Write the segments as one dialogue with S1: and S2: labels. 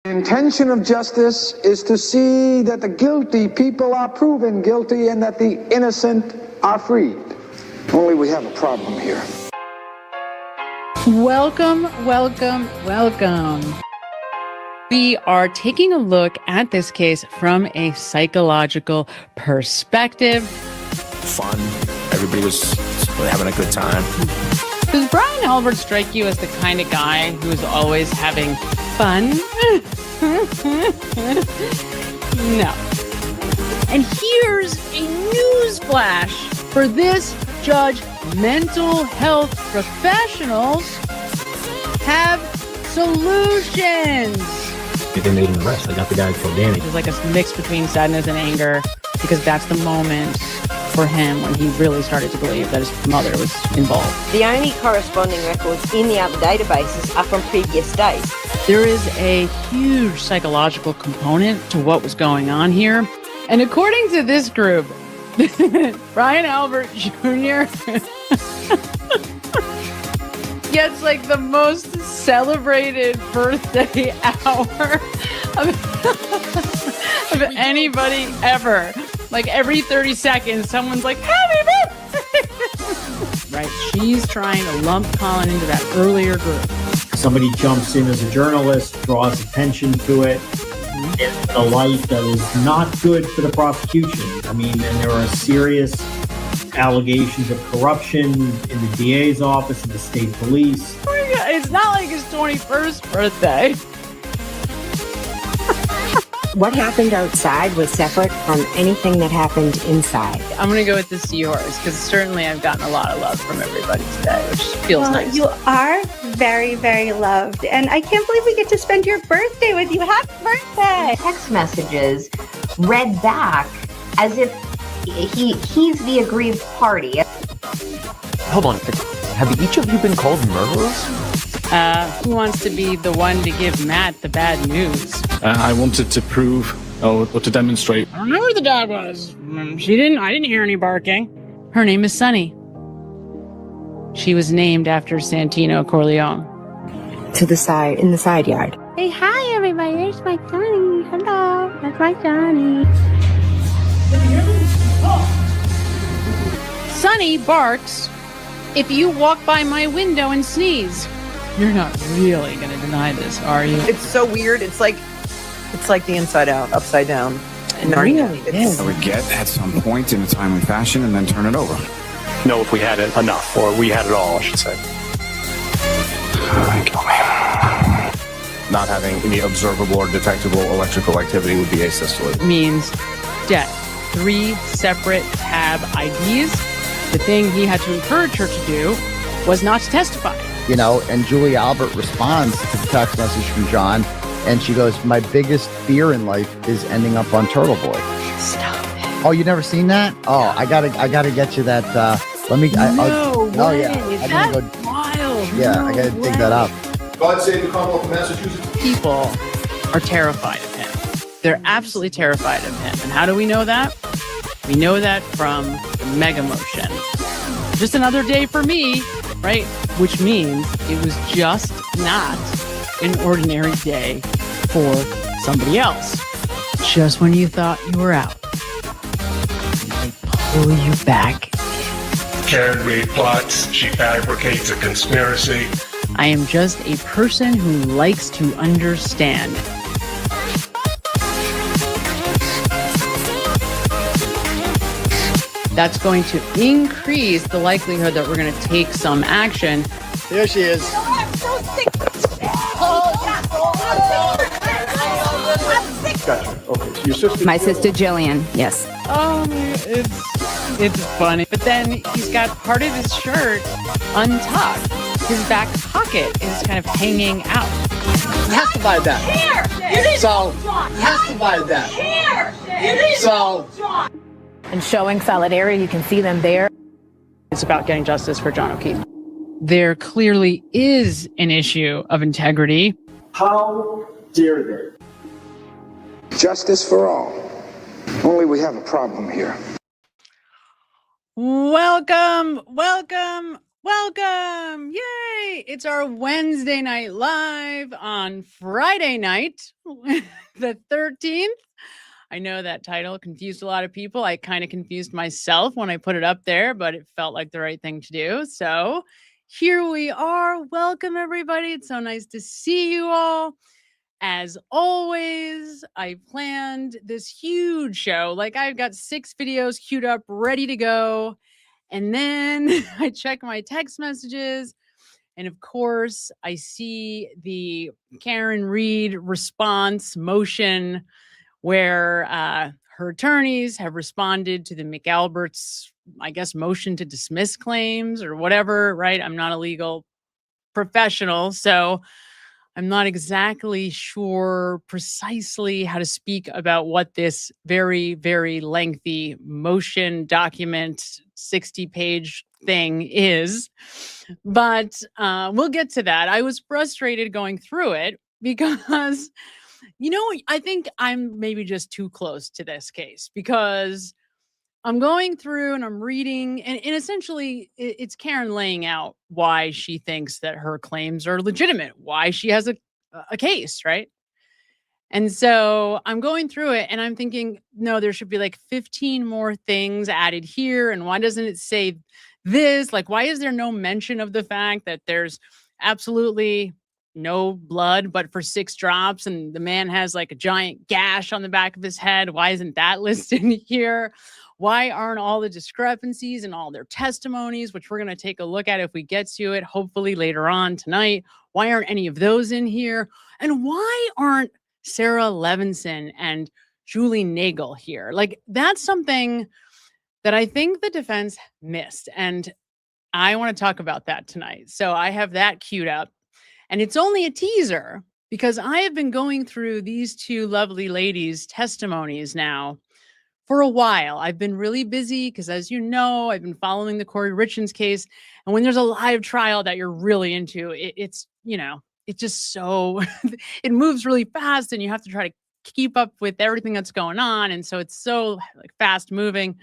S1: The intention of justice is to see that the guilty people are proven guilty and that the innocent are freed. Only we have a problem here.
S2: Welcome, welcome, welcome. We are taking a look at this case from a psychological perspective.
S3: Fun. Everybody was having a good time.
S2: Does Brian Albert strike you as the kind of guy who is always having fun? No. And here's a news flash for this judge. Mental health professionals have solutions.
S4: They made an arrest. They got the guy for Danny.
S2: There's like a mix between sadness and anger because that's the moment for him when he really started to believe that his mother was involved.
S5: The only corresponding records in the other databases are from previous days.
S2: There is a huge psychological component to what was going on here. And according to this group, Brian Albert Jr. gets like the most celebrated birthday hour of anybody ever. Like every 30 seconds, someone's like, happy birthday! Right? She's trying to lump Colin into that earlier group.
S4: Somebody jumps in as a journalist, draws attention to it in a light that is not good for the prosecution. I mean, and there are serious allegations of corruption in the DA's office and the state police.
S2: Oh my God, it's not like his 21st birthday.
S6: What happened outside was separate from anything that happened inside.
S2: I'm going to go with the seahorse because certainly I've gotten a lot of love from everybody today, which feels nice.
S7: You are very, very loved. And I can't believe we get to spend your birthday with you. Happy birthday!
S8: Text messages read back as if he's the aggrieved party.
S3: Hold on. Have each of you been called murderers?
S2: Who wants to be the one to give Matt the bad news?
S9: I wanted to prove or to demonstrate.
S2: I don't know where the dog was. I didn't hear any barking. Her name is Sunny. She was named after Santino Corleone.
S6: To the side, in the side yard.
S7: Hey, hi, everybody. There's my Johnny. Hello. That's my Johnny.
S2: Sunny barks if you walk by my window and sneeze. You're not really going to deny this, are you?
S10: It's so weird. It's like the Inside Out, upside down.
S2: And really is.
S11: I would get at some point in a timely fashion and then turn it over.
S3: No, if we had it enough, or we had it all, I should say.
S11: Kill me.
S3: Not having any observable or detectable electrical activity would be asystole.
S2: Means debt. 3 separate tab IDs. The thing he had to encourage her to do was not to testify.
S12: You know, and Julie Albert responds to the text message from John, and she goes, my biggest fear in life is ending up on Turtle Boy.
S2: Stop it.
S12: Oh, you never seen that? Oh, I gotta get you that. Let me.
S2: Oh yeah,
S12: that's
S2: wild.
S12: Yeah, I gotta dig that up.
S13: God save the Commonwealth of Massachusetts.
S2: People are terrified of him. They're absolutely terrified of him. And how do we know that? We know that from the mega motion. Just another day for me, right? Which means it was just not an ordinary day for somebody else. Just when you thought you were out, they pull you back.
S14: Karen Reed plots. She fabricates a conspiracy.
S2: I am just a person who likes to understand. That's going to increase the likelihood that we're going to take some action.
S12: Here she is.
S13: Gotcha. Okay, so your sister.
S6: My sister Jillian, yes.
S2: Oh, it's funny. But then he's got part of his shirt untucked. His back pocket is kind of hanging out.
S12: You have to buy that. Here! So, you have to buy that. Here! So.
S6: And showing solidarity, you can see them there.
S2: It's about getting justice for John O'Keefe. There clearly is an issue of integrity.
S4: How dare they?
S1: Justice for all. Only we have a problem here.
S2: Welcome Welcome! Yay! It's our Wednesday night live on Friday night, the 13th. I know that title confused a lot of people. I kind of confused myself when I put it up there, but it felt like the right thing to do. So here we are. Welcome, everybody. It's so nice to see you all. As always, I planned this huge show. Like, I've got 6 videos queued up, ready to go. And then I check my text messages. And of course, I see the Karen Reed response motion where her attorneys have responded to the McAlbert's, I guess, motion to dismiss claims or whatever, right? I'm not a legal professional, so I'm not exactly sure precisely how to speak about what this very, very lengthy motion document, 60-page thing is. But we'll get to that. I was frustrated going through it because, I think I'm maybe just too close to this case because I'm going through and I'm reading, and essentially it's Karen laying out why she thinks that her claims are legitimate, why she has a case, right? And so I'm going through it and I'm thinking, no, there should be like 15 more things added here. And why doesn't it say this? Like, why is there no mention of the fact that there's absolutely no blood, but for 6 drops, and the man has like a giant gash on the back of his head? Why isn't that listed here? Why aren't all the discrepancies and all their testimonies, which we're going to take a look at if we get to it, hopefully later on tonight, why aren't any of those in here? And why aren't Sarah Levinson and Julie Nagel here? Like, that's something that I think the defense missed. And I want to talk about that tonight. So I have that queued up. And it's only a teaser because I have been going through these 2 lovely ladies' testimonies now for a while. I've been really busy because, as you know, I've been following the Kouri Richins case. And when there's a live trial that you're really into, it's just so, it moves really fast and you have to try to keep up with everything that's going on. And so it's so like fast moving.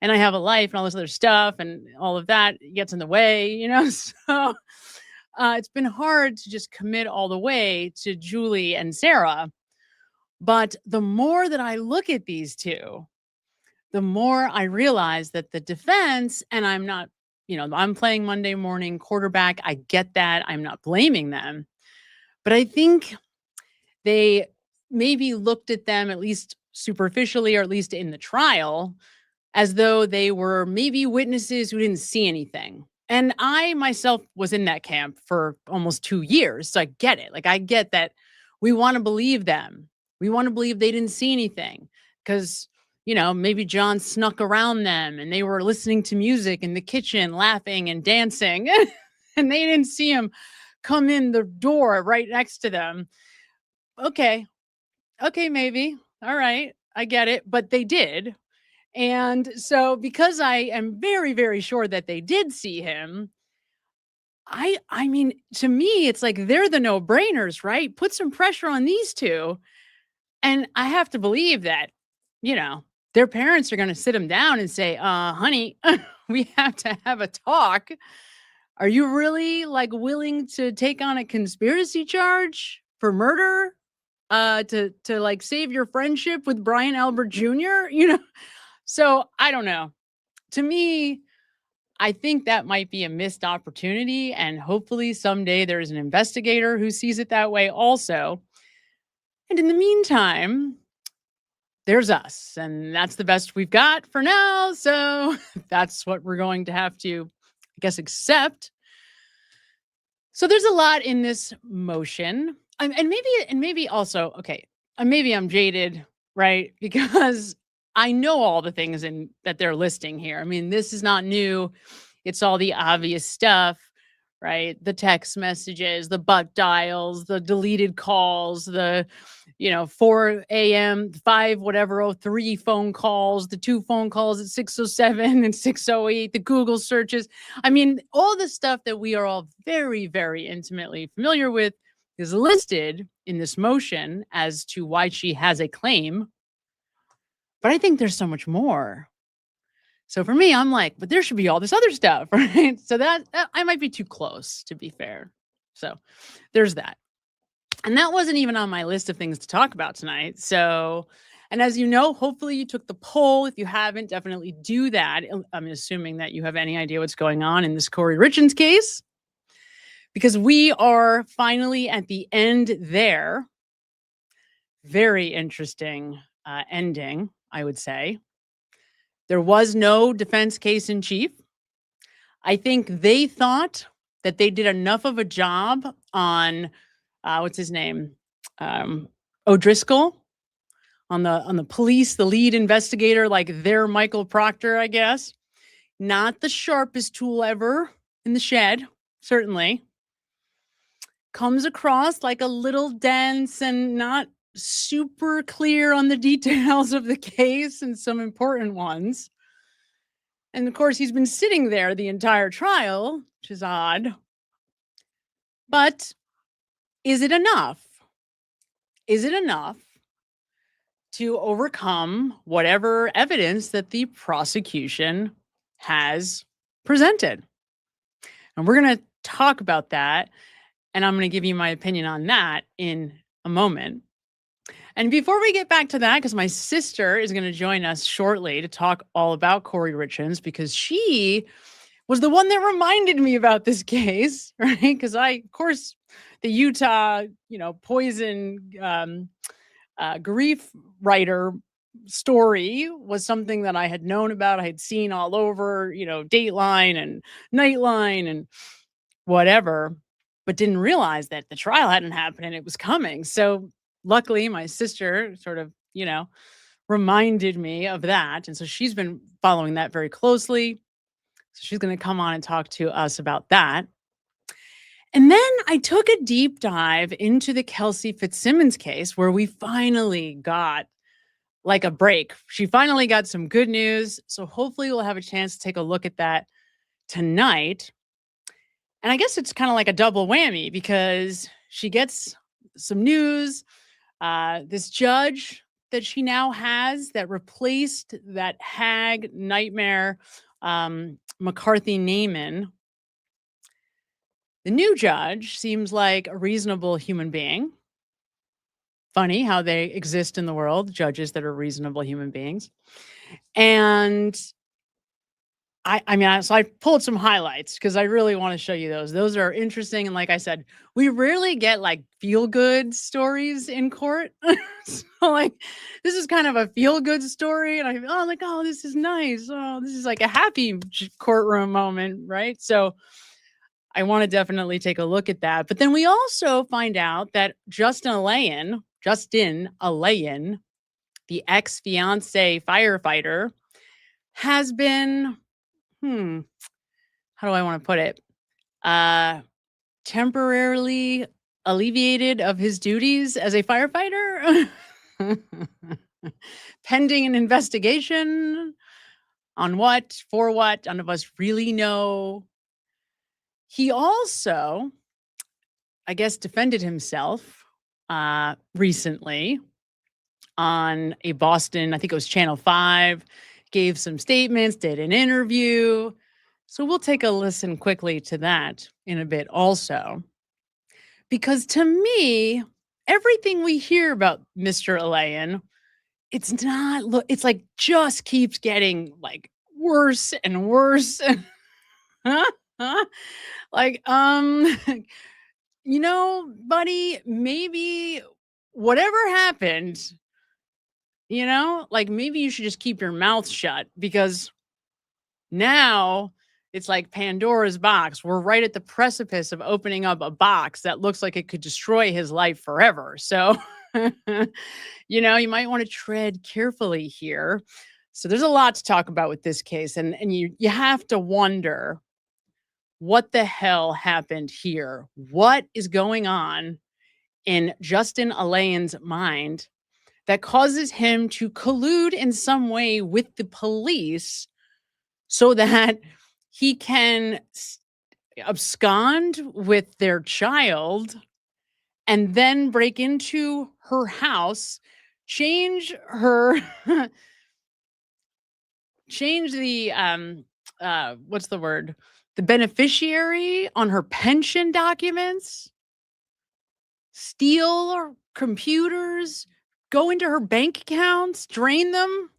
S2: And I have a life and all this other stuff and all of that gets in the way, So it's been hard to just commit all the way to Julie and Sarah. But the more that I look at these 2, the more I realize that the defense, and I'm not, I'm playing Monday morning quarterback. I get that. I'm not blaming them. But I think they maybe looked at them, at least superficially, or at least in the trial, as though they were maybe witnesses who didn't see anything. And I myself was in that camp for almost 2 years. So I get it. Like, I get that we want to believe them. We want to believe they didn't see anything because, maybe John snuck around them and they were listening to music in the kitchen, laughing and dancing, and they didn't see him come in the door right next to them. Okay, maybe. All right, I get it. But they did. And so because I am very, very sure that they did see him, I mean, to me, it's like they're the no-brainers, right? Put some pressure on these 2. And I have to believe that, their parents are going to sit them down and say, honey, we have to have a talk. Are you really like willing to take on a conspiracy charge for murder? To like save your friendship with Brian Albert Jr., So I don't know. To me, I think that might be a missed opportunity. And hopefully someday there's an investigator who sees it that way also. And in the meantime, there's us. And that's the best we've got for now. So that's what we're going to have to, I guess, accept. So there's a lot in this motion. And maybe also, okay, maybe I'm jaded, right? Because I know all the things that they're listing here. I mean, this is not new. It's all the obvious stuff, right? The text messages, the butt dials, the deleted calls, the, 4 a.m., 5 phone calls, the 2 phone calls at 6:07 and 6:08, the Google searches. I mean, all the stuff that we are all very, very intimately familiar with is listed in this motion as to why she has a claim. But I think there's so much more. So for me, I'm like, but there should be all this other stuff, right? So that I might be too close, to be fair. So there's that. And that wasn't even on my list of things to talk about tonight. So, and as you know, hopefully you took the poll. If you haven't, definitely do that. I'm assuming that you have any idea what's going on in this Kouri Richins case, because we are finally at the end there. Very interesting ending, I would say. There was no defense case in chief. I think they thought that they did enough of a job on what's his name, O'Driscoll, on the police, the lead investigator, like their Michael Proctor, I guess. Not the sharpest tool ever in the shed, certainly. Comes across like a little dense and not super clear on the details of the case and some important ones. And of course, he's been sitting there the entire trial, which is odd. But is it enough? Is it enough to overcome whatever evidence that the prosecution has presented? And we're going to talk about that. And I'm going to give you my opinion on that in a moment. And before we get back to that, because my sister is going to join us shortly to talk all about Kouri Richins, because she was the one that reminded me about this case, right? Because of course, the Utah, poison grief writer story was something that I had known about. I had seen all over, Dateline and Nightline and whatever, but didn't realize that the trial hadn't happened and it was coming. So luckily, my sister sort of, reminded me of that. And so she's been following that very closely. So she's going to come on and talk to us about that. And then I took a deep dive into the Kelsey Fitzsimmons case, where we finally got like a break. She finally got some good news. So hopefully we'll have a chance to take a look at that tonight. And I guess it's kind of like a double whammy, because she gets some news. This judge that she now has that replaced that hag nightmare, McCarthy Naiman. The new judge seems like a reasonable human being. Funny how they exist in the world, judges that are reasonable human beings. And so I pulled some highlights because I really want to show you those. Those are interesting. And like I said, we rarely get like feel-good stories in court. So like, this is kind of a feel-good story. And oh, this is nice. Oh, this is like a happy courtroom moment, right? So I want to definitely take a look at that. But then we also find out that Justin Alayan, the ex-fiance firefighter, has been, how do I want to put it? Temporarily alleviated of his duties as a firefighter, pending an investigation on what, for what, none of us really know. He also, I guess, defended himself recently on a Boston, I think it was Channel 5, gave some statements, did an interview. So we'll take a listen quickly to that in a bit also. Because to me, everything we hear about Mr. Alayan, it's like just keeps getting like worse and worse. Like, buddy, maybe whatever happened, like maybe you should just keep your mouth shut, because now it's like Pandora's box. We're right at the precipice of opening up a box that looks like it could destroy his life forever. So, you might want to tread carefully here. So there's a lot to talk about with this case. And you have to wonder, what the hell happened here? What is going on in Justin Alayan's mind that causes him to collude in some way with the police so that he can abscond with their child and then break into her house, change her change the what's the word? The beneficiary on her pension documents, steal her computers, go into her bank accounts, drain them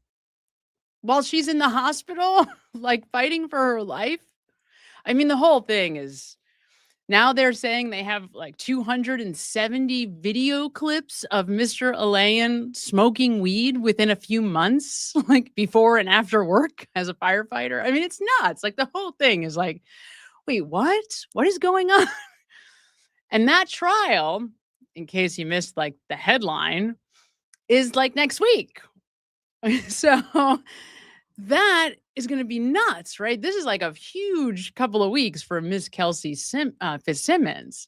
S2: while she's in the hospital, like fighting for her life. I mean, the whole thing is now they're saying they have like 270 video clips of Mr. Alain smoking weed within a few months, like before and after work as a firefighter. I mean, it's nuts. Like the whole thing is like, wait, what? What is going on? And that trial, in case you missed like the headline, is like next week. So that is going to be nuts, right? This is like a huge couple of weeks for Miss Kelsey Fitzsimmons.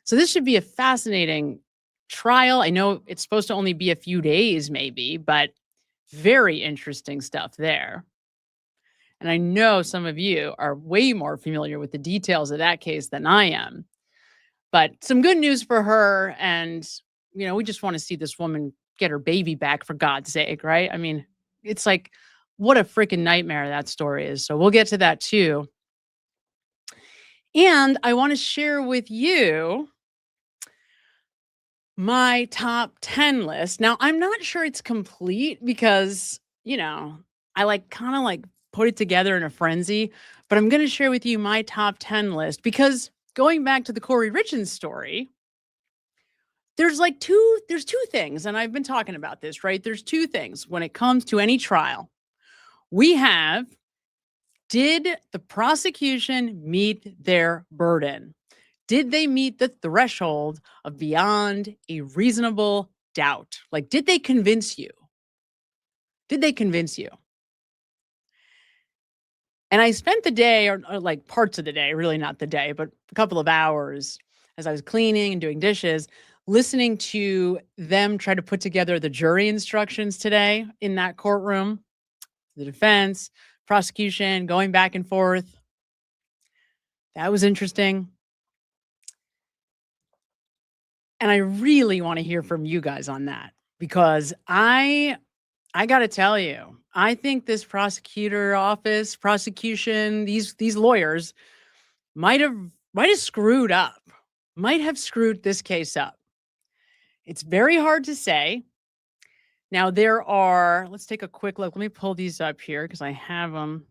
S2: So this should be a fascinating trial. I know it's supposed to only be a few days maybe, but very interesting stuff there. And I know some of you are way more familiar with the details of that case than I am. But some good news for her. And, you know, we just want to see this woman get her baby back, for God's sake, right? I mean, it's like, what a freaking nightmare that story is. So we'll get to that too. And I want to share with you my top 10 list. Now, I'm not sure it's complete because, you know, I like kind of like put it together in a frenzy, but I'm going to share with you my top 10 list because going back to the Kouri Richins story, there's two things, and I've been talking about this, right? There's two things when it comes to any trial. We have, did the prosecution meet their burden? Did they meet the threshold of beyond a reasonable doubt? Like, did they convince you? Did they convince you? And I spent the day, or like parts of the day, really not the day, but a couple of hours as I was cleaning and doing dishes, listening to them try to put together the jury instructions today in that courtroom, the defense, prosecution, going back and forth. That was interesting. And I really want to hear from you guys on that because I got to tell you, I think this prosecution, these lawyers might have screwed up, might have screwed this case up. It's very hard to say. Now there are, let's take a quick look. Let me pull these up here because I have them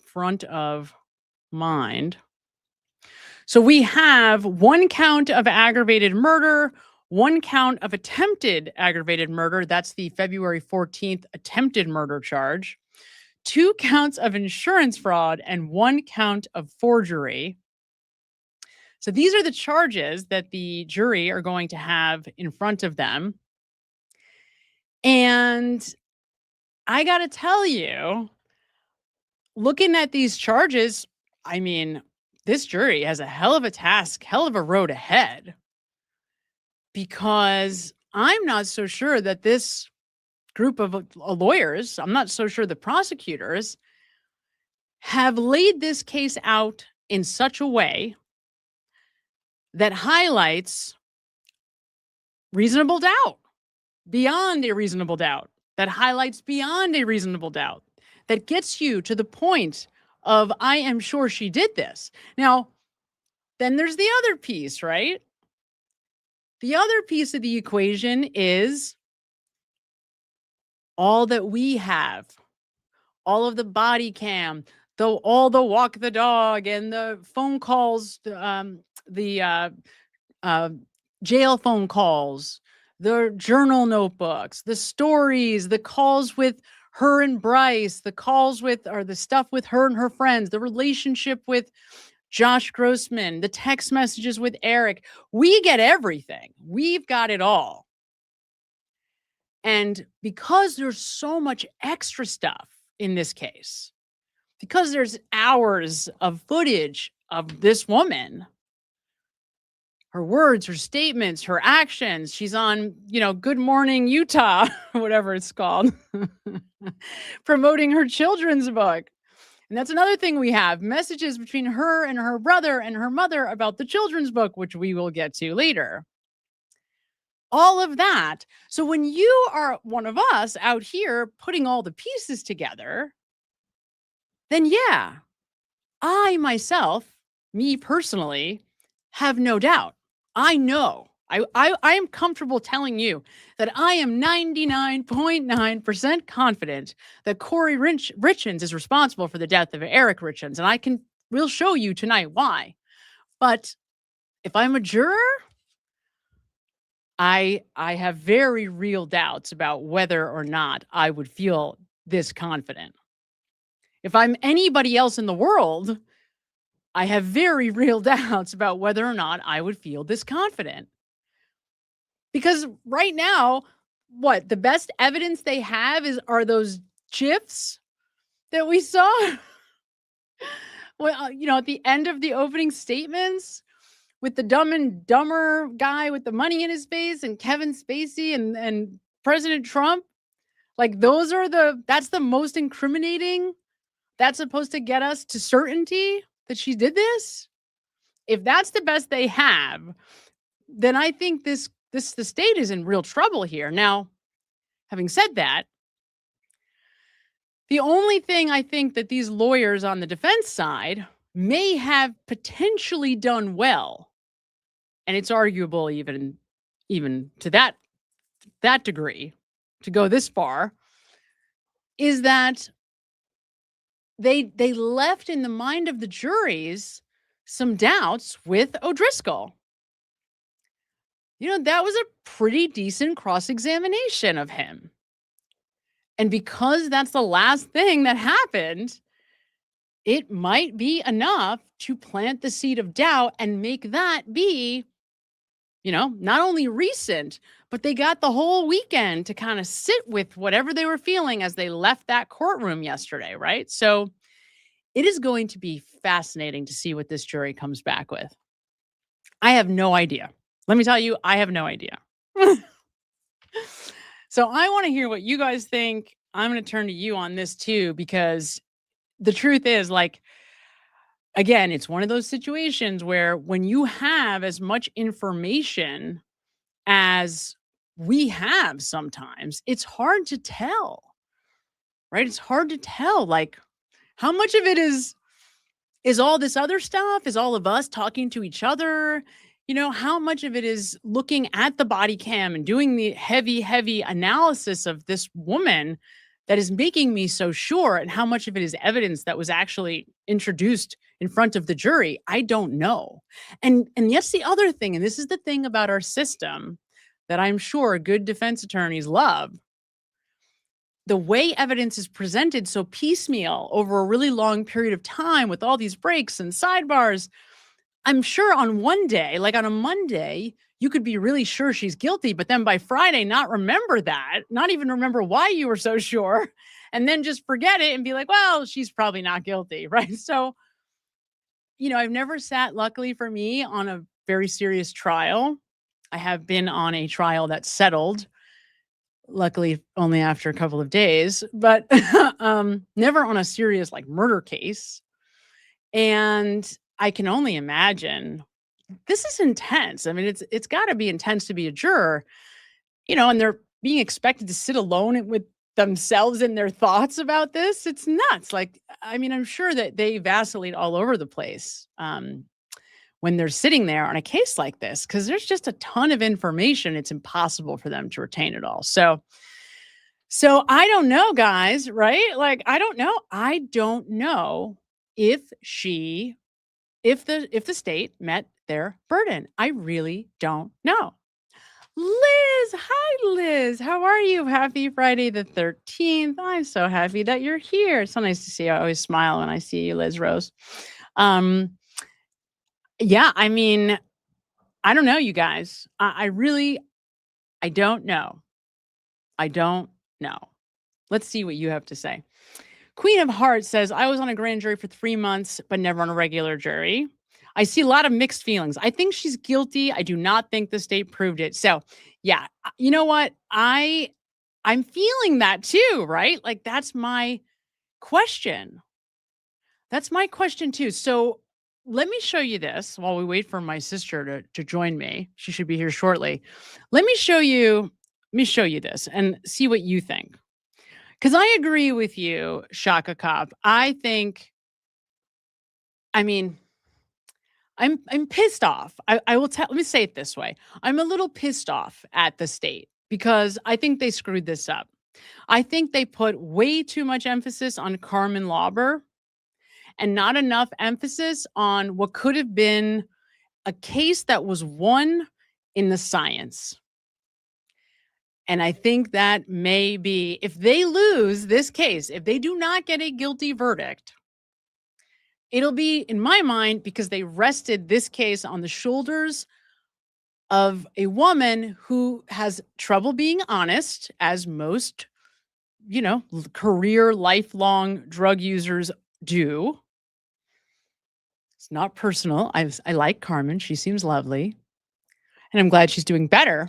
S2: front of mind. So we have 1 count of aggravated murder, 1 count of attempted aggravated murder. That's the February 14th attempted murder charge. 2 counts of insurance fraud and 1 count of forgery. So these are the charges that the jury are going to have in front of them. And I got to tell you, looking at these charges, I mean, this jury has a hell of a task, hell of a road ahead, because I'm not so sure that this group of lawyers, I'm not so sure the prosecutors have laid this case out in such a way that highlights reasonable doubt, beyond a reasonable doubt, that highlights beyond a reasonable doubt, that gets you to the point of, I am sure she did this. Now, then there's the other piece, right? The other piece of the equation is all that we have, all of the body cam, all the walk the dog and the phone calls, the jail phone calls, the journal notebooks, the stories, the calls with her and Bryce, the calls with, or the stuff with her and her friends, the relationship with Josh Grossman, the text messages with Eric. We get everything. We've got it all. And because there's so much extra stuff in this case, because there's hours of footage of this woman, her words, her statements, her actions. She's on, Good Morning Utah, whatever it's called, promoting her children's book. And that's another thing we have, messages between her and her brother and her mother about the children's book, which we will get to later. All of that. So when you are one of us out here putting all the pieces together, then yeah, I myself, me personally, have no doubt. I know. I am comfortable telling you that I am 99.9% confident that Kouri Richins is responsible for the death of Eric Richins. And we'll show you tonight why. But if I'm a juror, I have very real doubts about whether or not I would feel this confident. If I'm anybody else in the world, I have very real doubts about whether or not I would feel this confident. Because right now, the best evidence they have are those GIFs that we saw. Well, at the end of the opening statements with the Dumb and Dumber guy with the money in his face and Kevin Spacey and President Trump. Like that's the most incriminating. That's supposed to get us to certainty that she did this. If that's the best they have, then I think the state is in real trouble here. Now, having said that, the only thing I think that these lawyers on the defense side may have potentially done well, and it's arguable even to that degree, to go this far, is that they left in the mind of the juries some doubts with O'Driscoll. That was a pretty decent cross-examination of him. And because that's the last thing that happened, it might be enough to plant the seed of doubt and make that be, not only recent, but they got the whole weekend to kind of sit with whatever they were feeling as they left that courtroom yesterday, right? So it is going to be fascinating to see what this jury comes back with. I have no idea. Let me tell you, I have no idea. So I want to hear what you guys think. I'm going to turn to you on this too, because the truth is, again, it's one of those situations where when you have as much information as we have sometimes, it's hard to tell, right? It's hard to tell, how much of it is all this other stuff? Is all of us talking to each other? How much of it is looking at the body cam and doing the heavy, heavy analysis of this woman that is making me so sure? And how much of it is evidence that was actually introduced in front of the jury? I don't know. And yes, the other thing, and this is the thing about our system that I'm sure good defense attorneys love, the way evidence is presented so piecemeal over a really long period of time with all these breaks and sidebars. I'm sure on one day, like on a Monday, you could be really sure she's guilty, but then by Friday, not remember that, not even remember why you were so sure, and then just forget it and be like, well, she's probably not guilty, right? So, I've never sat, luckily for me, on a very serious trial. I have been on a trial that settled, luckily only after a couple of days, but never on a serious murder case. And I can only imagine this is intense. I mean, it's got to be intense to be a juror, and they're being expected to sit alone with themselves and their thoughts about this. It's nuts. I'm sure that they vacillate all over the place when they're sitting there on a case like this, because there's just a ton of information. It's impossible for them to retain it all. So I don't know, guys, right? I don't know. I don't know if the state met their burden. I really don't know. Liz, hi, Liz. How are you? Happy Friday the 13th. I'm so happy that you're here. It's so nice to see you. I always smile when I see you, Liz Rose. Yeah, I don't know, you guys. I don't know. I don't know. Let's see what you have to say. Queen of Hearts says, I was on a grand jury for 3 months, but never on a regular jury. I see a lot of mixed feelings. I think she's guilty. I do not think the state proved it. So, yeah, you know what? I'm feeling that too, right? That's my question. That's my question too. So let me show you this while we wait for my sister to join me. She should be here shortly. Let me show you this and see what you think. Because I agree with you, Shaka Cop. I think, I mean, I'm pissed off. I will tell, let me say it this way. I'm a little pissed off at the state because I think they screwed this up. I think they put way too much emphasis on Carmen Lauber and not enough emphasis on what could have been a case that was won in the science. And I think that may be, if they lose this case, if they do not get a guilty verdict, it'll be, in my mind, because they rested this case on the shoulders of a woman who has trouble being honest, as most, career, lifelong drug users do. It's not personal. I like Carmen. She seems lovely. And I'm glad she's doing better.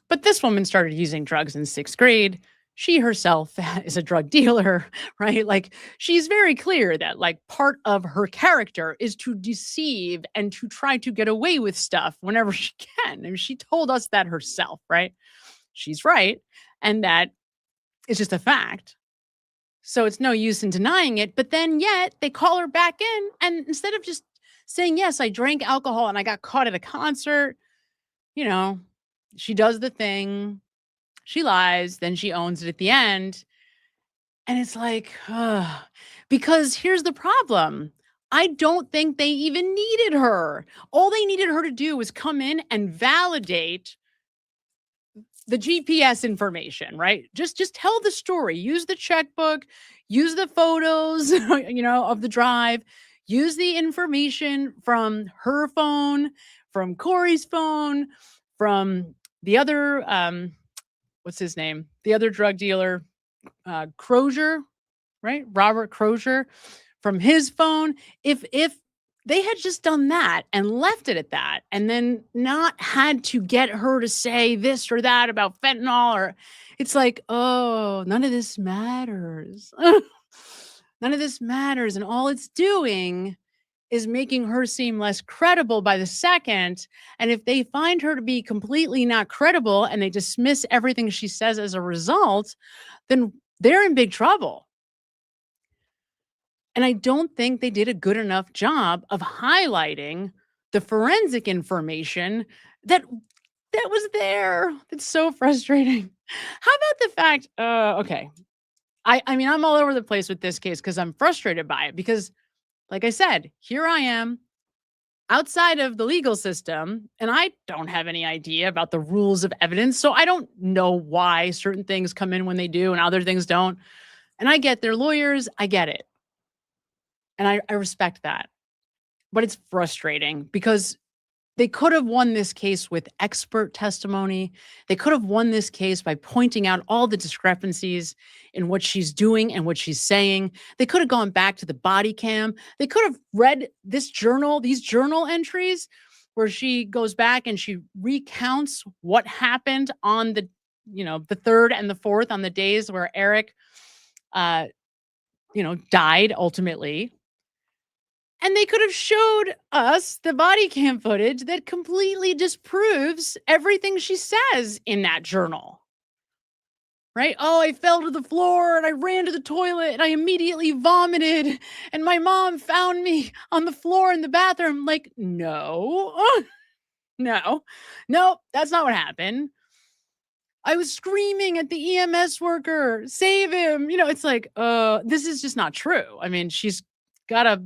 S2: But this woman started using drugs in 6th grade. She herself is a drug dealer, right? Like, she's very clear that, like, part of her character is to deceive and to try to get away with stuff whenever she can. And she told us that herself, right? She's right. And that is just a fact. So it's no use in denying it. But then yet they call her back in. And instead of just saying, yes, I drank alcohol and I got caught at a concert, she does the thing. She lies, then she owns it at the end. And it's like, because here's the problem. I don't think they even needed her. All they needed her to do was come in and validate the GPS information, right? Just tell the story. Use the checkbook, use the photos, of the drive, use the information from her phone, from Kouri's phone, from the other, what's his name? The other drug dealer, Crozier, right? Robert Crozier, from his phone. If they had just done that and left it at that, and then not had to get her to say this or that about fentanyl, or it's like, oh, none of this matters. None of this matters. And all it's doing is making her seem less credible by the second. And if they find her to be completely not credible and they dismiss everything she says as a result, then they're in big trouble. And I don't think they did a good enough job of highlighting the forensic information that was there. It's so frustrating. How about the fact, okay. I mean, I'm all over the place with this case because I'm frustrated by it because, like I said, here I am outside of the legal system, and I don't have any idea about the rules of evidence. So I don't know why certain things come in when they do and other things don't. And I get their lawyers. I get it. And I respect that. But it's frustrating because they could have won this case with expert testimony. They could have won this case by pointing out all the discrepancies in what she's doing and what she's saying. They could have gone back to the body cam. They could have read these journal entries where she goes back and she recounts what happened on the 3rd and the 4th, on the days where Eric, died ultimately. And they could have showed us the body cam footage that completely disproves everything she says in that journal. Right? Oh, I fell to the floor and I ran to the toilet and I immediately vomited and my mom found me on the floor in the bathroom. Like, no, that's not what happened. I was screaming at the EMS worker, save him. It's like, this is just not true. I mean, she's got a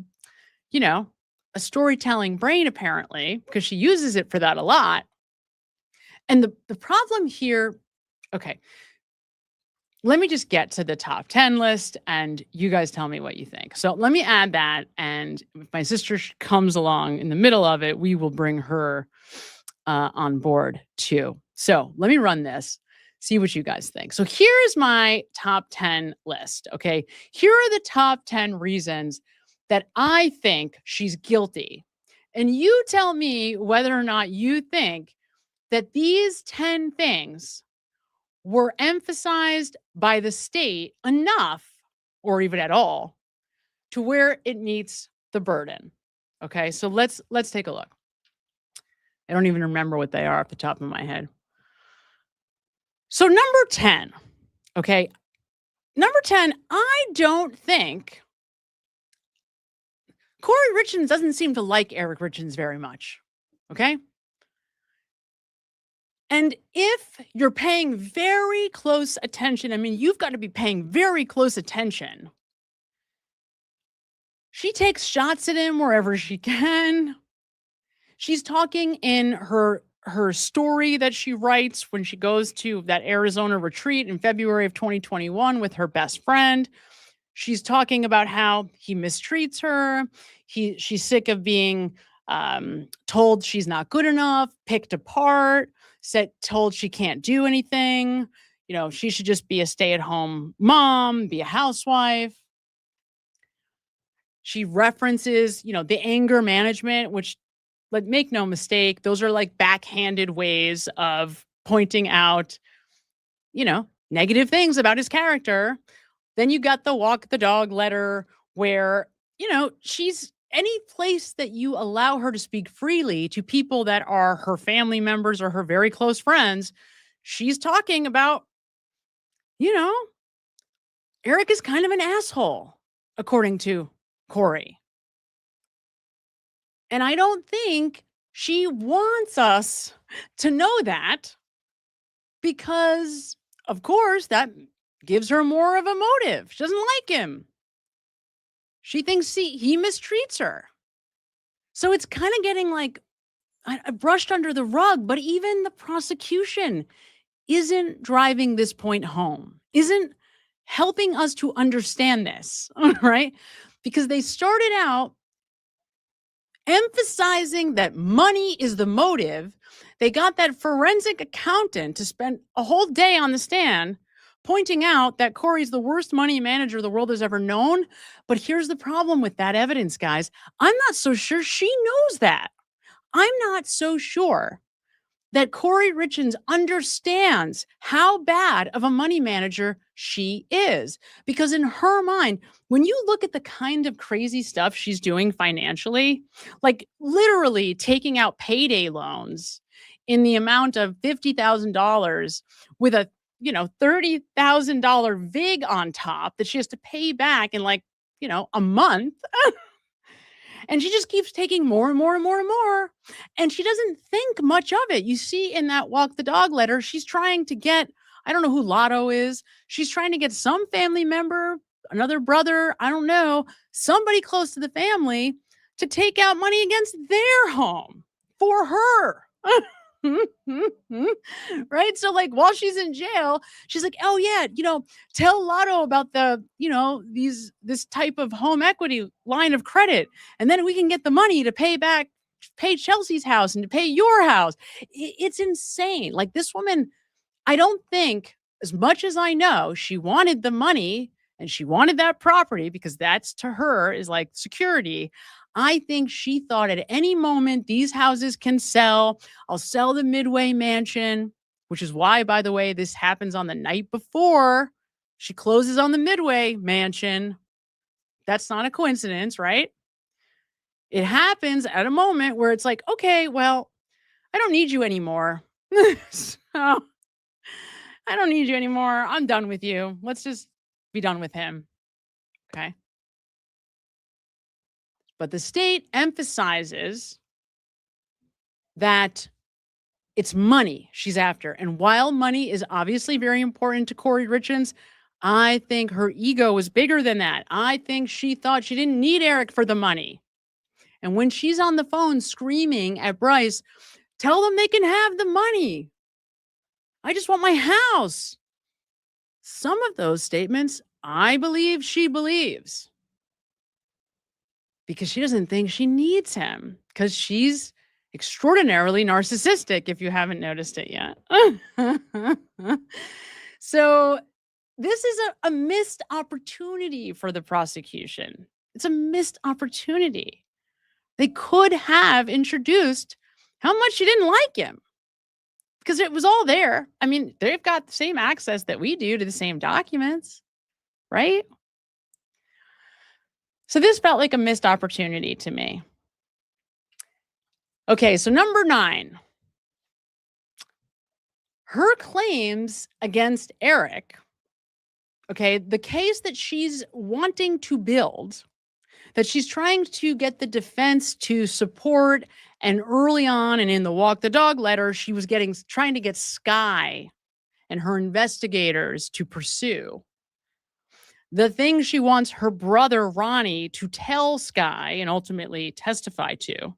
S2: storytelling brain, apparently, because she uses it for that a lot. And the problem here, okay, let me just get to the top 10 list and you guys tell me what you think. So let me add that. And if my sister comes along in the middle of it, we will bring her on board too. So let me run this, see what you guys think. So here's my top 10 list. Okay. Here are the top 10 reasons that I think she's guilty. And you tell me whether or not you think that these 10 things were emphasized by the state enough, or even at all, to where it meets the burden. Okay, so let's take a look. I don't even remember what they are off the top of my head. So number 10, okay, Number 10, I don't think Kouri Richins doesn't seem to like Eric Richins very much. Okay. And if you're paying very close attention, I mean, you've got to be paying very close attention. She takes shots at him wherever she can. She's talking in her story that she writes when she goes to that Arizona retreat in February of 2021 with her best friend. She's talking about how he mistreats her. She's sick of being told she's not good enough, picked apart, told she can't do anything. You know, she should just be a stay-at-home mom, be a housewife. She references, you know, the anger management, which, like, make no mistake, those are like backhanded ways of pointing out, you know, negative things about his character. Then you got the walk the dog letter where, you know, she's any place that you allow her to speak freely to people that are her family members or her very close friends. She's talking about, you know, Eric is kind of an asshole, according to Kouri. And I don't think she wants us to know that because, of course, that gives her more of a motive. She doesn't like him. She thinks he mistreats her. So it's kind of getting like brushed under the rug, but even the prosecution isn't driving this point home, isn't helping us to understand this, right? Because they started out emphasizing that money is the motive. They got that forensic accountant to spend a whole day on the stand pointing out that Kouri's the worst money manager the world has ever known. But here's the problem with that evidence, guys. I'm not so sure she knows that. I'm not so sure that Kouri Richins understands how bad of a money manager she is. Because in her mind, when you look at the kind of crazy stuff she's doing financially, like literally taking out payday loans in the amount of $50,000 with a, you know, $30,000 VIG on top that she has to pay back in, like, you know, a month. And she just keeps taking more and more and more and more. And she doesn't think much of it. You see in that walk the dog letter, she's trying to get, I don't know who Lotto is. She's trying to get some family member, another brother, I don't know, somebody close to the family to take out money against their home for her. Right? So, like, while she's in jail, she's like, oh yeah, you know, tell Lotto about the, you know, this type of home equity line of credit, and then we can get the money to pay Chelsea's house and to pay your house. It's insane. Like, this woman, I don't think, as much as I know, she wanted the money and she wanted that property because that's, to her, is like security. I think she thought at any moment these houses can sell. I'll sell the Midway mansion, which is why, by the way, this happens on the night before she closes on the Midway mansion. That's not a coincidence, right? It happens at a moment where it's like, okay, well, I don't need you anymore. So, I don't need you anymore. I'm done with you. Let's just be done with him. Okay. But the state emphasizes that it's money she's after. And while money is obviously very important to Kouri Richins, I think her ego was bigger than that. I think she thought she didn't need Eric for the money. And when she's on the phone screaming at Bryce, tell them they can have the money. I just want my house. Some of those statements, I believe she believes. Because she doesn't think she needs him. Because she's extraordinarily narcissistic, if you haven't noticed it yet. So this is a missed opportunity for the prosecution. It's a missed opportunity. They could have introduced how much she didn't like him. Because it was all there. I mean, they've got the same access that we do to the same documents, right? So this felt like a missed opportunity to me. Okay, so number 9. Her claims against Eric Okay. The case that she's wanting to build, that she's trying to get the defense to support, and early on and in the Walk the Dog letter, she was trying to get Sky and her investigators to pursue. The thing she wants her brother Ronnie to tell Sky and ultimately testify to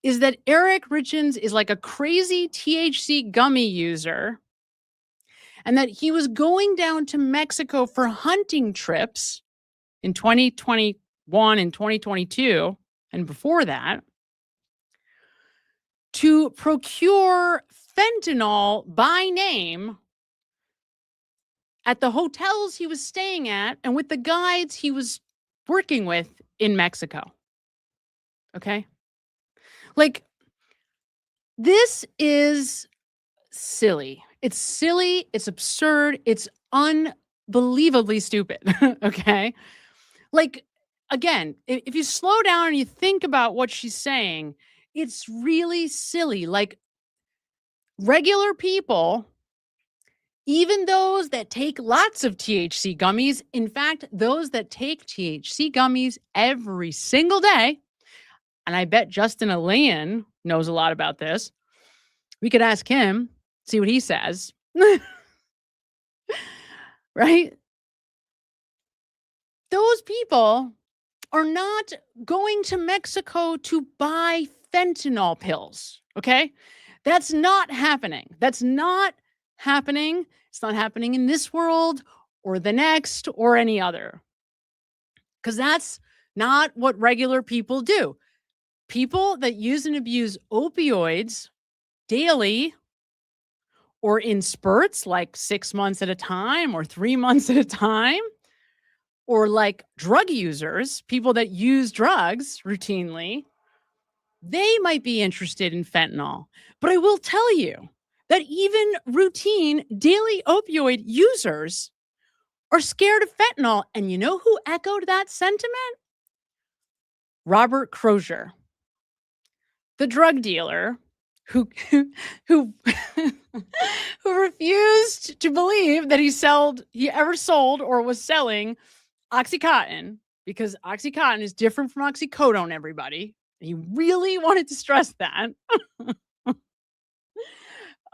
S2: is that Eric Richins is like a crazy THC gummy user, and that he was going down to Mexico for hunting trips in 2021 and 2022 and before that to procure fentanyl by name at the hotels he was staying at and with the guides he was working with in Mexico. Okay? Like, this is silly. It's silly. It's absurd. It's unbelievably stupid. Okay? Like, again, if you slow down and you think about what she's saying, it's really silly. Like, regular people, even those that take lots of THC gummies, in fact, those that take THC gummies every single day, and I bet Justin Alain knows a lot about this. We could ask him, see what he says. Right? Those people are not going to Mexico to buy fentanyl pills, okay? That's not happening. That's not happening. It's not happening in this world or the next or any other. Because that's not what regular people do. People that use and abuse opioids daily or in spurts, like 6 months at a time or 3 months at a time, or like drug users, people that use drugs routinely, they might be interested in fentanyl. But I will tell you that even routine daily opioid users are scared of fentanyl. And you know who echoed that sentiment? Robert Crozier, the drug dealer who who refused to believe that he ever sold or was selling OxyContin, because OxyContin is different from oxycodone, everybody. He really wanted to stress that.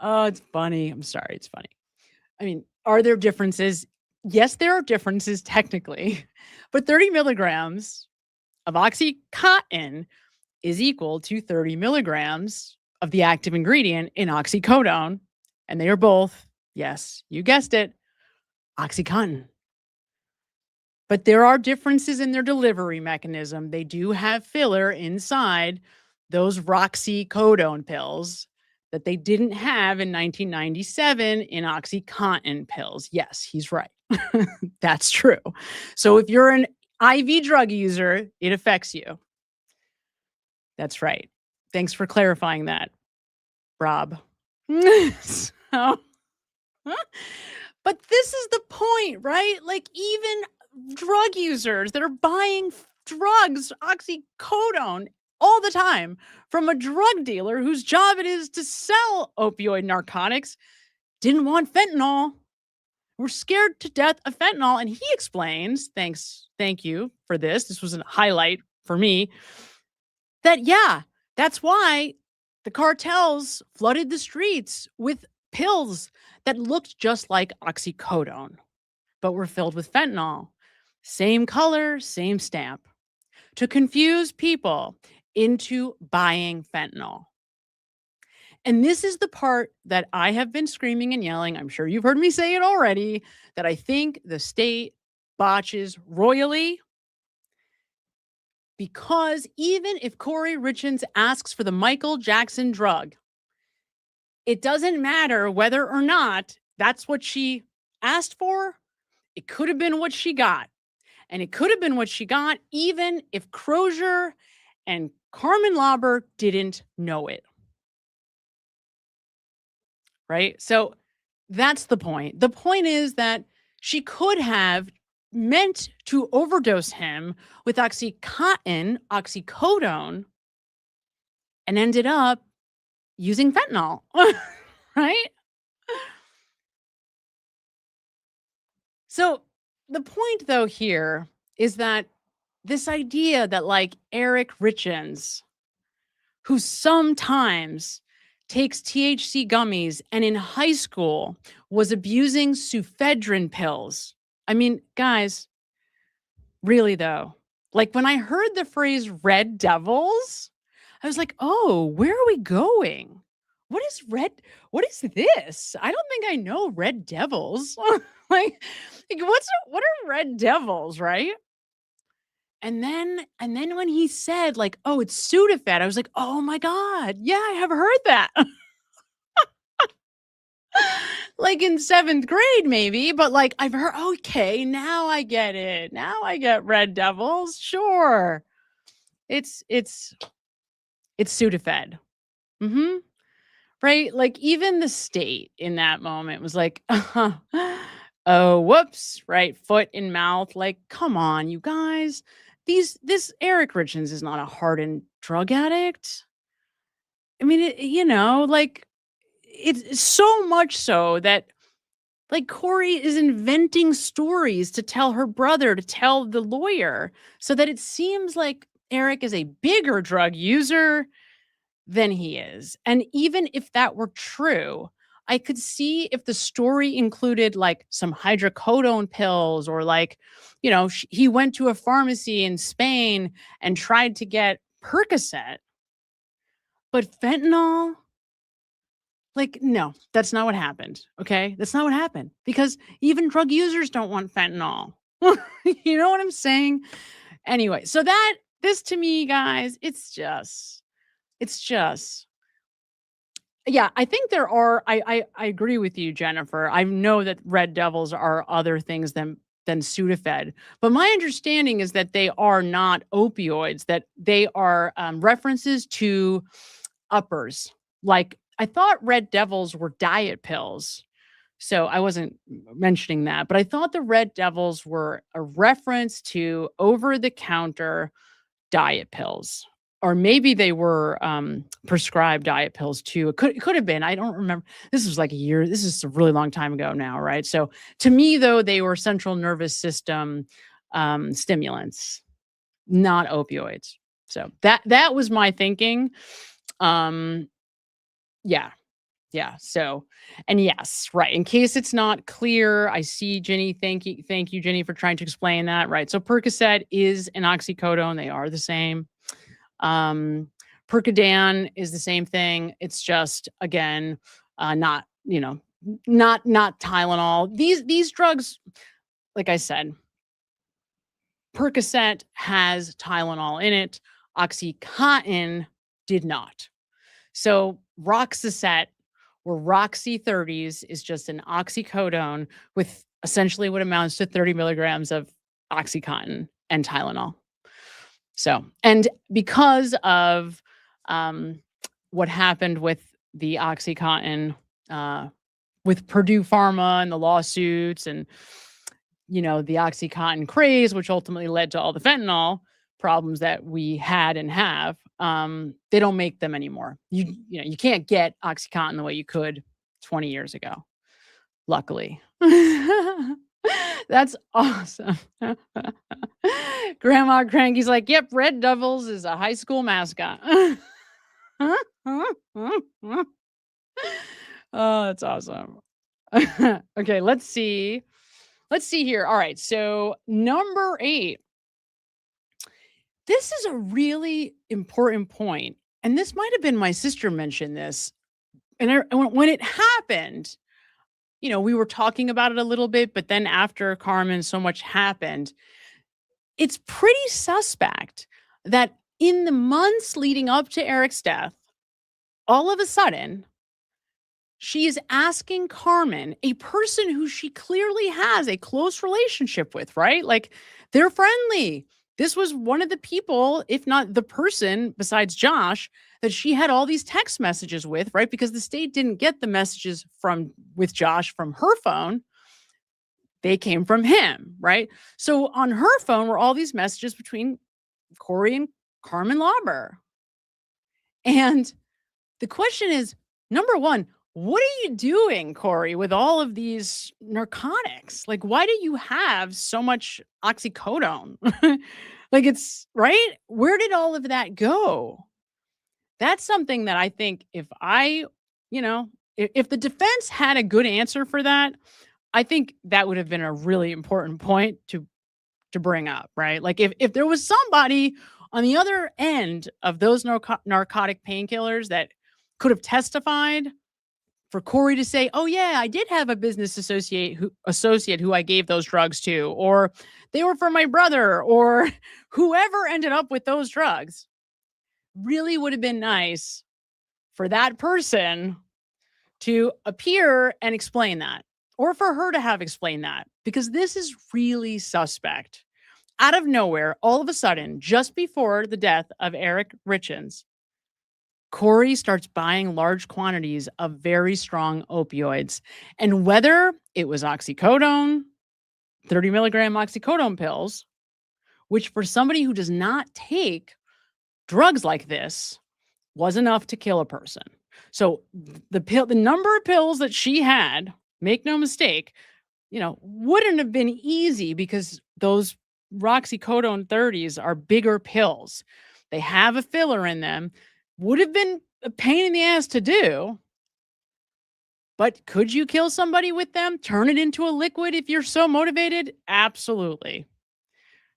S2: Oh, it's funny. I'm sorry. It's funny. I mean, are there differences? Yes, there are differences technically, but 30 milligrams of OxyContin is equal to 30 milligrams of the active ingredient in oxycodone. And they are both, yes, you guessed it, OxyContin. But there are differences in their delivery mechanism. They do have filler inside those roxycodone pills that they didn't have in 1997 in OxyContin pills. Yes, he's right. That's true. So if you're an IV drug user, it affects you. That's right. Thanks for clarifying that, Rob. But this is the point, right? Like, even drug users that are buying drugs, oxycodone, all the time from a drug dealer whose job it is to sell opioid narcotics, didn't want fentanyl. We're scared to death of fentanyl. And he explains, thank you for this. This was a highlight for me, that, yeah, that's why the cartels flooded the streets with pills that looked just like oxycodone, but were filled with fentanyl. Same color, same stamp, to confuse people into buying fentanyl. And this is the part that I have been screaming and yelling. I'm sure you've heard me say it already, that I think the state botches royally. Because even if Kouri Richins asks for the Michael Jackson drug, it doesn't matter whether or not that's what she asked for. It could have been what she got. And it could have been what she got even if Crozier and Carmen Lauber didn't know it. Right? So that's the point. The point is that she could have meant to overdose him with oxycodone, and ended up using fentanyl. Right? So the point, though, here is that this idea that, like, Eric Richins, who sometimes takes THC gummies and in high school was abusing sufedrin pills. I mean, guys, really, though, like, when I heard the phrase red devils, I was like, oh, where are we going? What is this? I don't think I know red devils. like what are red devils, right? And then when he said, like, oh, it's Sudafed, I was like, oh my God, yeah, I have heard that. Like in 7th grade, maybe, but like I've heard, okay, now I get it. Now I get red devils. Sure. It's Sudafed. Mm-hmm. Right? Like even the state in that moment was like, oh, whoops, right? Foot in mouth. Like, come on, you guys. This Eric Richins is not a hardened drug addict. I mean, like it's so much so that like Kouri is inventing stories to tell her brother, to tell the lawyer, so that it seems like Eric is a bigger drug user than he is. And even if that were true, I could see if the story included like some hydrocodone pills or like, he went to a pharmacy in Spain and tried to get Percocet. But fentanyl, like, no, that's not what happened. Okay. That's not what happened because even drug users don't want fentanyl. You know what I'm saying? Anyway, so this to me, guys, it's just, yeah, I think there are, I agree with you, Jennifer. I know that red devils are other things than Sudafed, but my understanding is that they are not opioids, that they are references to uppers. Like, I thought red devils were diet pills. So I wasn't mentioning that, but I thought the red devils were a reference to over-the-counter diet pills. Or maybe they were prescribed diet pills too. It could have been. I don't remember. This was like a year. This is a really long time ago now, right? So to me, though, they were central nervous system stimulants, not opioids. So that was my thinking. Yeah. So, and yes, right. In case it's not clear, I see Ginny. Thank you, Ginny, for trying to explain that. Right. So Percocet is an oxycodone. They are the same. Percodan is the same thing. It's just, again, not Tylenol. These drugs, like I said, Percocet has Tylenol in it. OxyContin did not. So Roxicet or Roxy 30s is just an oxycodone with essentially what amounts to 30 milligrams of OxyContin and Tylenol. So, and because of what happened with the OxyContin, with Purdue Pharma and the lawsuits and, the OxyContin craze, which ultimately led to all the fentanyl problems that we had and have, they don't make them anymore. You can't get OxyContin the way you could 20 years ago, luckily. That's awesome. Grandma Cranky's like, yep, Red Devils is a high school mascot. Oh, that's awesome. Okay, let's see. Let's see here. All right, so number 8. This is a really important point, and this might have been my sister mentioned this. And when it happened, we were talking about it a little bit, but then after Carmen, so much happened. It's pretty suspect that in the months leading up to Eric's death, all of a sudden, she is asking Carmen, a person who she clearly has a close relationship with, right? Like, they're friendly. This was one of the people, if not the person besides Josh, that she had all these text messages with, right? Because the state didn't get the messages with Josh from her phone. They came from him, right? So on her phone were all these messages between Kouri and Carmen Lauber. And the question is, number one, what are you doing, Kouri, with all of these narcotics? Like, why do you have so much oxycodone? Like, it's right. Where did all of that go? That's something that I think if the defense had a good answer for that, I think that would have been a really important point to bring up, right? Like if there was somebody on the other end of those narcotic painkillers that could have testified for Kouri to say, "Oh yeah, I did have a business associate who I gave those drugs to, or they were for my brother, or whoever ended up with those drugs," really would have been nice for that person to appear and explain that, or for her to have explained that, because this is really suspect. Out of nowhere, all of a sudden, just before the death of Kouri Richins, Kouri starts buying large quantities of very strong opioids. And whether it was oxycodone, 30 milligram oxycodone pills, which for somebody who does not take drugs like this was enough to kill a person. So the number of pills that she had, make no mistake, wouldn't have been easy because those roxycodone 30s are bigger pills. They have a filler in them. Would have been a pain in the ass to do. But could you kill somebody with them? Turn it into a liquid if you're so motivated? Absolutely.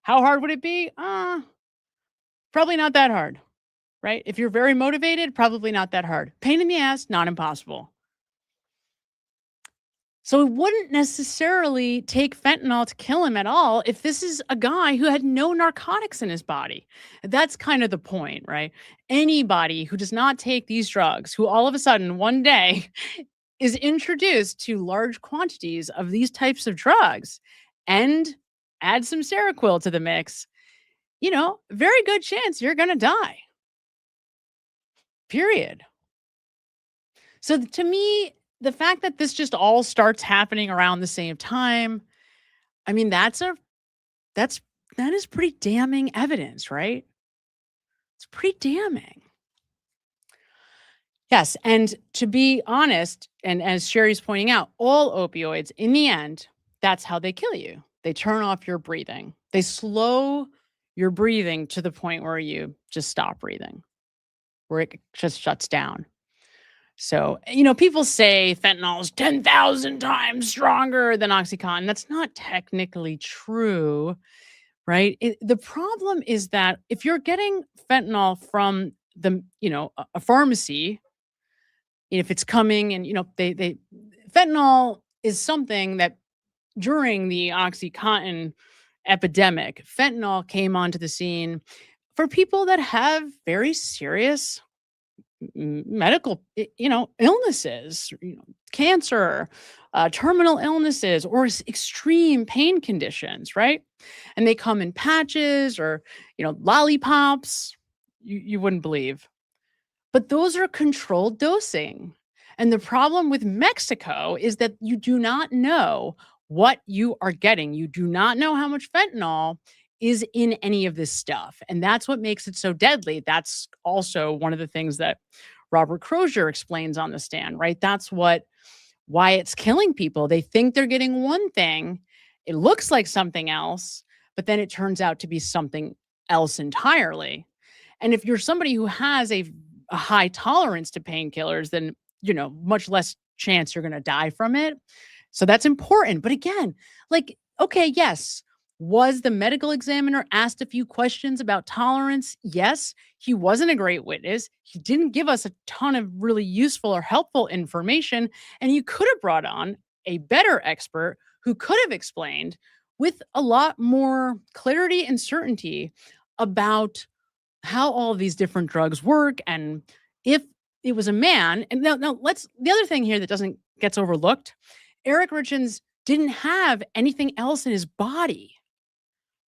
S2: How hard would it be? Probably not that hard, right? If you're very motivated, probably not that hard. Pain in the ass, not impossible. So it wouldn't necessarily take fentanyl to kill him at all if this is a guy who had no narcotics in his body. That's kind of the point, right? Anybody who does not take these drugs, who all of a sudden one day is introduced to large quantities of these types of drugs and add some Seroquel to the mix, very good chance you're going to die. Period. So to me, the fact that this just all starts happening around the same time, I mean, that is pretty damning evidence, right? It's pretty damning. Yes, and to be honest, and as Sherry's pointing out, all opioids, in the end, that's how they kill you. They turn off your breathing. They slow your breathing to the point where you just stop breathing, where it just shuts down. So, people say fentanyl is 10,000 times stronger than OxyContin. That's not technically true, right? The problem is that if you're getting fentanyl from a pharmacy, if it's coming and, fentanyl is something that during the OxyContin epidemic, fentanyl came onto the scene for people that have very serious medical, illnesses, cancer, terminal illnesses, or extreme pain conditions, right? And they come in patches or, lollipops, you wouldn't believe. But those are controlled dosing. And the problem with Mexico is that you do not know what you are getting. You do not know how much fentanyl is in any of this stuff. And that's what makes it so deadly. That's also one of the things that Robert Crozier explains on the stand, right? That's why it's killing people. They think they're getting one thing. It looks like something else, but then it turns out to be something else entirely. And if you're somebody who has a high tolerance to painkillers, then, much less chance you're going to die from it. So that's important. But again, okay, yes. Was the medical examiner asked a few questions about tolerance? Yes. He wasn't a great witness. He didn't give us a ton of really useful or helpful information. And you could have brought on a better expert who could have explained with a lot more clarity and certainty about how all of these different drugs work. And if it was a man, and now the other thing here that gets overlooked, Kouri Richins didn't have anything else in his body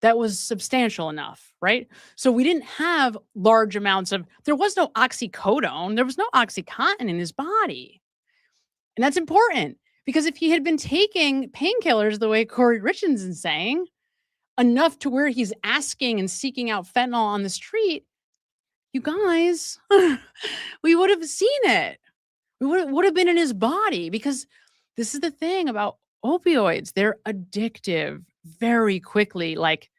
S2: that was substantial enough, right? So we didn't have large amounts there was no oxycodone, there was no OxyContin in his body. And that's important because if he had been taking painkillers the way Kouri Richins is saying, enough to where he's asking and seeking out fentanyl on the street, you guys, we would have seen it. It would have been in his body, because this is the thing about opioids. They're addictive very quickly, like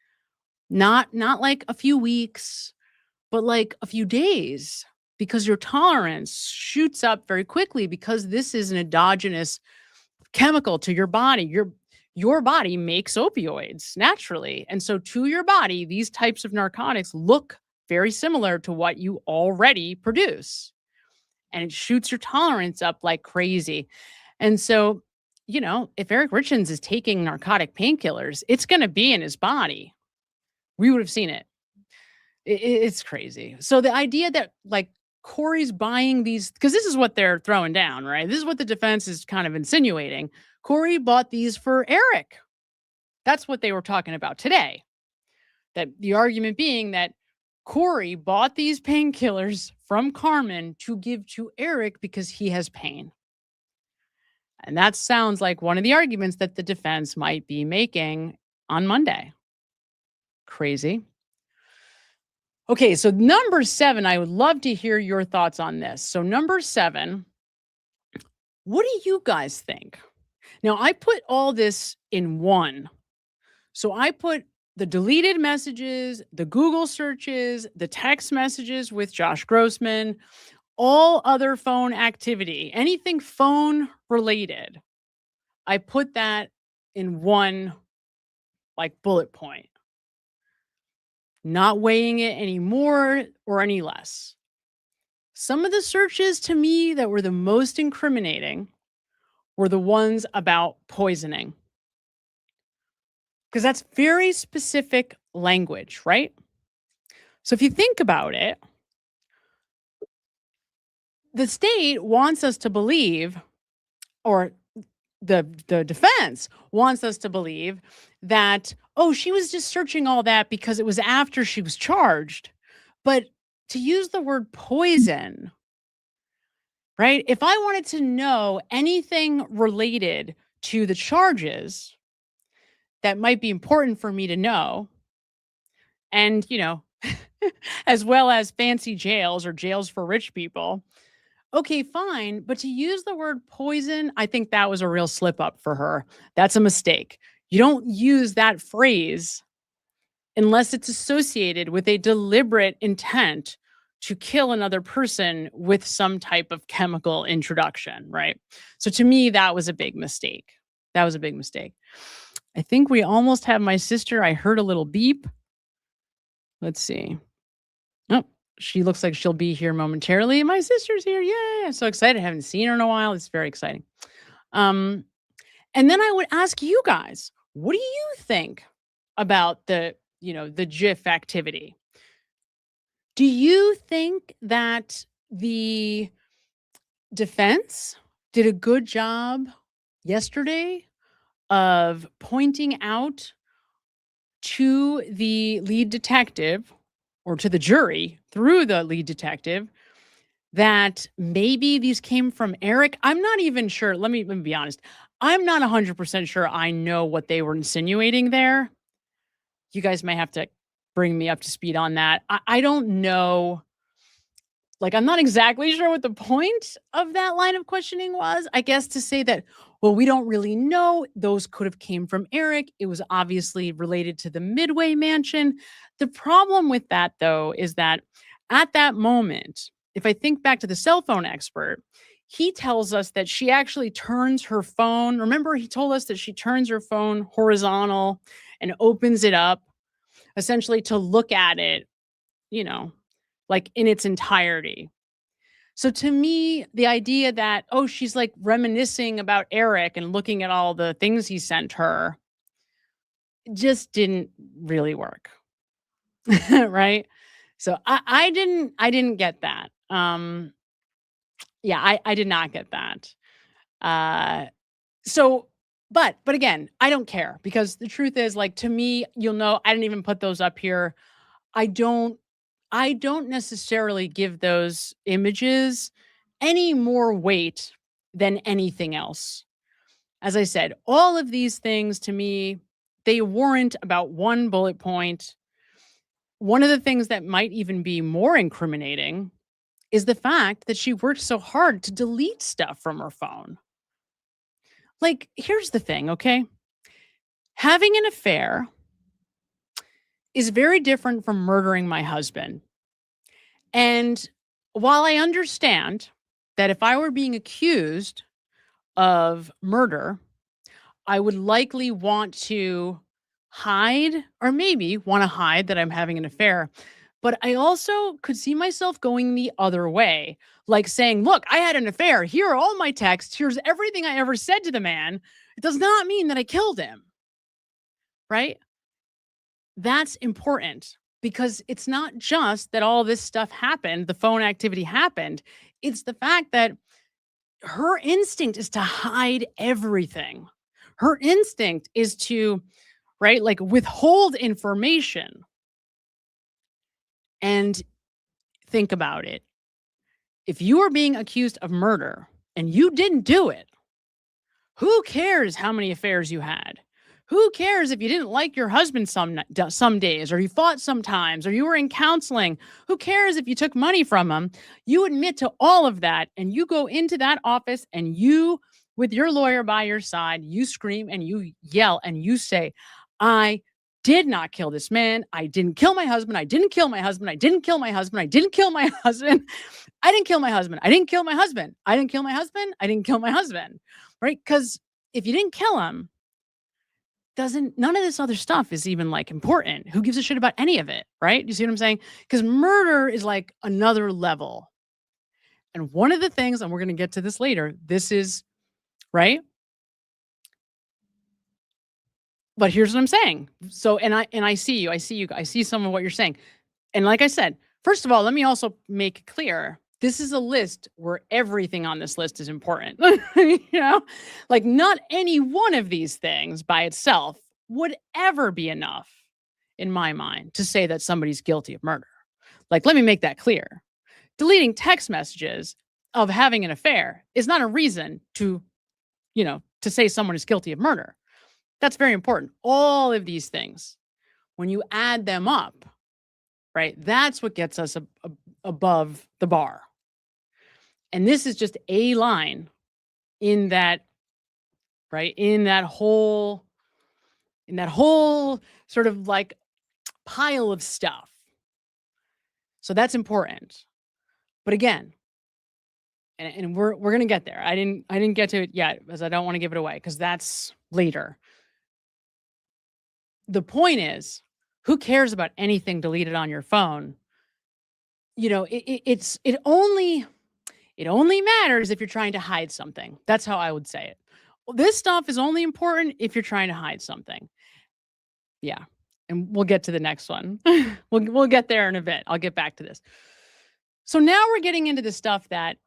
S2: not like a few weeks, but like a few days, because your tolerance shoots up very quickly, because this is an endogenous chemical to your body. Your body makes opioids naturally. And so to your body, these types of narcotics look very similar to what you already produce. And it shoots your tolerance up like crazy. And so, if Eric Richins is taking narcotic painkillers, it's going to be in his body. We would have seen it. It's crazy. So the idea that like Kouri's buying these, because this is what they're throwing down, right? This is what the defense is kind of insinuating. Kouri bought these for Eric. That's what they were talking about today. That the argument being that Kouri bought these painkillers from Carmen to give to Eric because he has pain. And that sounds like one of the arguments that the defense might be making on Monday. Crazy. Okay, so number 7, I would love to hear your thoughts on this. So number 7, what do you guys think? Now, I put all this in one. So I put the deleted messages, the Google searches, the text messages with Josh Grossman, all other phone activity, anything phone related. I put that in one like bullet point. Not weighing it any more or any less. Some of the searches to me that were the most incriminating were the ones about poisoning. Because that's very specific language, right? So if you think about it, the state wants us to believe, or the defense wants us to believe that, oh, she was just searching all that because it was after she was charged. But to use the word poison, right? If I wanted to know anything related to the charges that might be important for me to know, and, as well as fancy jails or jails for rich people, okay, fine. But to use the word poison, I think that was a real slip up for her. That's a mistake. You don't use that phrase unless it's associated with a deliberate intent to kill another person with some type of chemical introduction, right? So to me, that was a big mistake. That was a big mistake. I think we almost have my sister. I heard a little beep. Let's see. Oh, she looks like she'll be here momentarily. My sister's here. Yay. I'm so excited. I haven't seen her in a while. It's very exciting. And then I would ask you guys, what do you think about the GIF activity? Do you think that the defense did a good job yesterday of pointing out to the lead detective, or to the jury through the lead detective, that maybe these came from Eric? I'm not even sure. Let me be honest. I'm not 100% sure I know what they were insinuating there. You guys may have to bring me up to speed on that. I don't know. Like, I'm not exactly sure what the point of that line of questioning was. I guess to say that, well, we don't really know. Those could have came from Eric. It was obviously related to the Midway mansion. The problem with that, though, is that at that moment, if I think back to the cell phone expert, he tells us that she actually turns her phone. Remember, he told us that she turns her phone horizontal and opens it up, essentially to look at it, like in its entirety. So to me, the idea that, oh, she's like reminiscing about Eric and looking at all the things he sent her, just didn't really work. Right? So I didn't get that. Yeah, I did not get that. But again, I don't care, because the truth is, like, to me, I didn't even put those up here. I don't necessarily give those images any more weight than anything else. As I said, all of these things, to me, they warrant about one bullet point. One of the things that might even be more incriminating is the fact that she worked so hard to delete stuff from her phone. Like, here's the thing, okay? Having an affair is very different from murdering my husband. And while I understand that if I were being accused of murder, I would likely want to hide, or maybe want to hide that I'm having an affair. But I also could see myself going the other way, like saying, look, I had an affair. Here are all my texts. Here's everything I ever said to the man. It does not mean that I killed him, right? That's important, because it's not just that all this stuff happened, the phone activity happened. It's the fact that her instinct is to hide everything. Her instinct is to, right, like withhold information. And think about it. If you are being accused of murder and you didn't do it, who cares how many affairs you had? Who cares if you didn't like your husband some days, or you fought sometimes, or you were in counseling? Who cares if you took money from him? You admit to all of that, and you go into that office, and you, with your lawyer by your side, you scream and you yell and you say, I did not kill this man. I didn't kill my husband. I didn't kill my husband. I didn't kill my husband. I didn't kill my husband. I didn't kill my husband. I didn't kill my husband. I didn't kill my husband. I didn't kill my husband. Right? Because if you didn't kill him, none of this other stuff is even like important. Who gives a shit about any of it? Right? You see what I'm saying? Because murder is like another level. And one of the things, and we're going to get to this later, this is, right? But here's what I'm saying. So, and I see you, I see some of what you're saying. And like I said, first of all, let me also make it clear, this is a list where everything on this list is important. You know, like not any one of these things by itself would ever be enough in my mind to say that somebody's guilty of murder. Like, let me make that clear. Deleting text messages of having an affair is not a reason to, you know, to say someone is guilty of murder. That's very important. All of these things, when you add them up, right, that's what gets us above the bar. And this is just a line in that, right, in that whole sort of like pile of stuff. So that's important. But again, and we're going to get there. I didn't get to it yet, because I don't want to give it away, because that's later. The point is, who cares about anything deleted on your phone? You know, it only matters if you're trying to hide something. That's how I would say it. This stuff is only important if you're trying to hide something. Yeah. And we'll get to the next one. We'll get there in a bit. I'll get back to this. So now we're getting into the stuff that,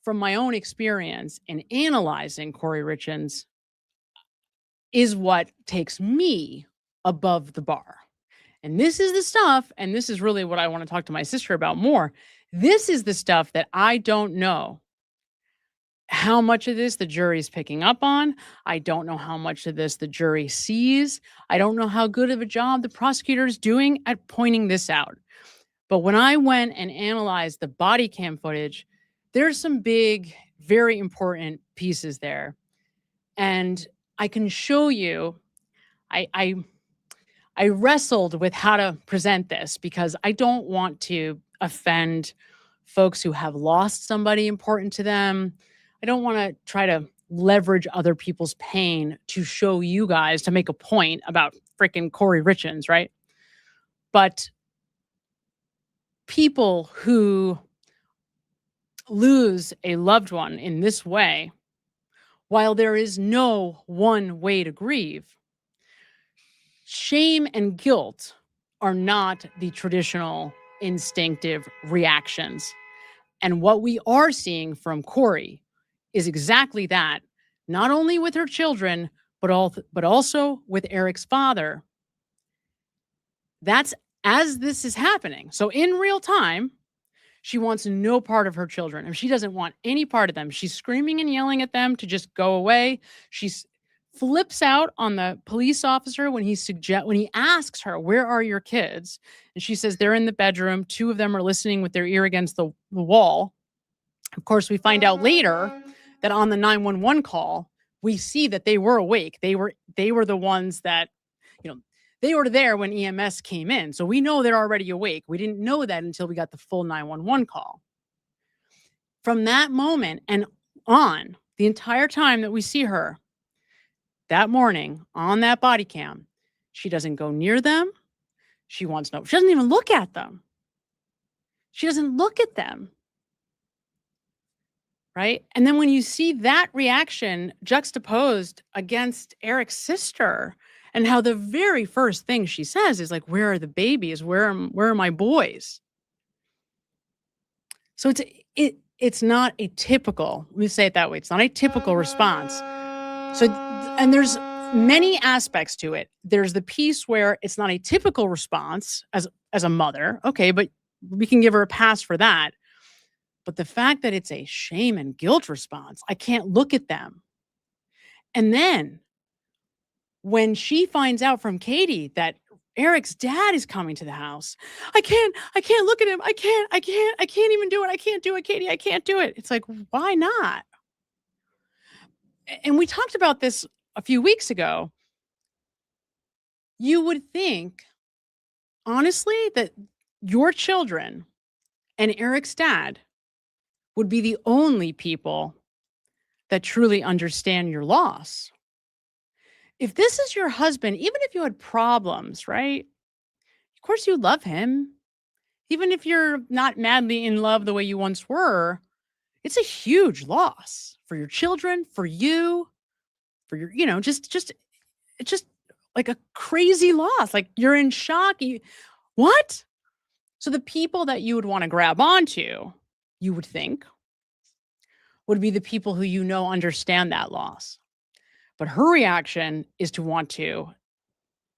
S2: from my own experience in analyzing Kouri Richins, is what takes me above the bar. And this is the stuff, and this is really what I want to talk to my sister about more. This is the stuff that I don't know how much of this the jury's picking up on. I don't know how much of this the jury sees. I don't know how good of a job the prosecutor is doing at pointing this out. But when I went and analyzed the body cam footage, there's some big, very important pieces there. And I can show you, I wrestled with how to present this, because I don't want to offend folks who have lost somebody important to them. I don't want to try to leverage other people's pain to show you guys, to make a point about freaking Kouri Richins, right? But people who lose a loved one in this way, while there is no one way to grieve, shame and guilt are not the traditional instinctive reactions. And what we are seeing from Kouri is exactly that, not only with her children, but also with Eric's father. That's as this is happening. So in real time, she wants no part of her children, and she doesn't want any part of them. She's screaming and yelling at them to just go away. She's flips out on the police officer when he asks her, "Where are your kids?" And she says they're in the bedroom. 2 of them are listening with their ear against the wall. Of course, we find out later that on the 911 call, we see that they were awake. They were the ones that, they were there when EMS came in. So we know they're already awake. We didn't know that until we got the full 911 call. From that moment and on, the entire time that we see her that morning on that body cam, she doesn't go near them. She doesn't even look at them. She doesn't look at them. Right? And then when you see that reaction juxtaposed against Eric's sister and how the very first thing she says is like, "Where are the babies? Where are my boys?" So it's not a typical, let me say it that way. It's not a typical response. So, and there's many aspects to it. There's the piece where it's not a typical response as a mother. Okay, but we can give her a pass for that. But the fact that it's a shame and guilt response, I can't look at them. And then when she finds out from Katie that Eric's dad is coming to the house, I can't look at him. I can't even do it. I can't do it, Katie. I can't do it. It's like, why not? And we talked about this a few weeks ago. You would think, honestly, that your children and Eric's dad would be the only people that truly understand your loss. If this is your husband, even if you had problems, right? Of course you love him. Even if you're not madly in love the way you once were, it's a huge loss for your children, for you, for your, it's just like a crazy loss. Like you're in shock. What? So the people that you would want to grab onto, you would think, would be the people who understand that loss. But her reaction is to want to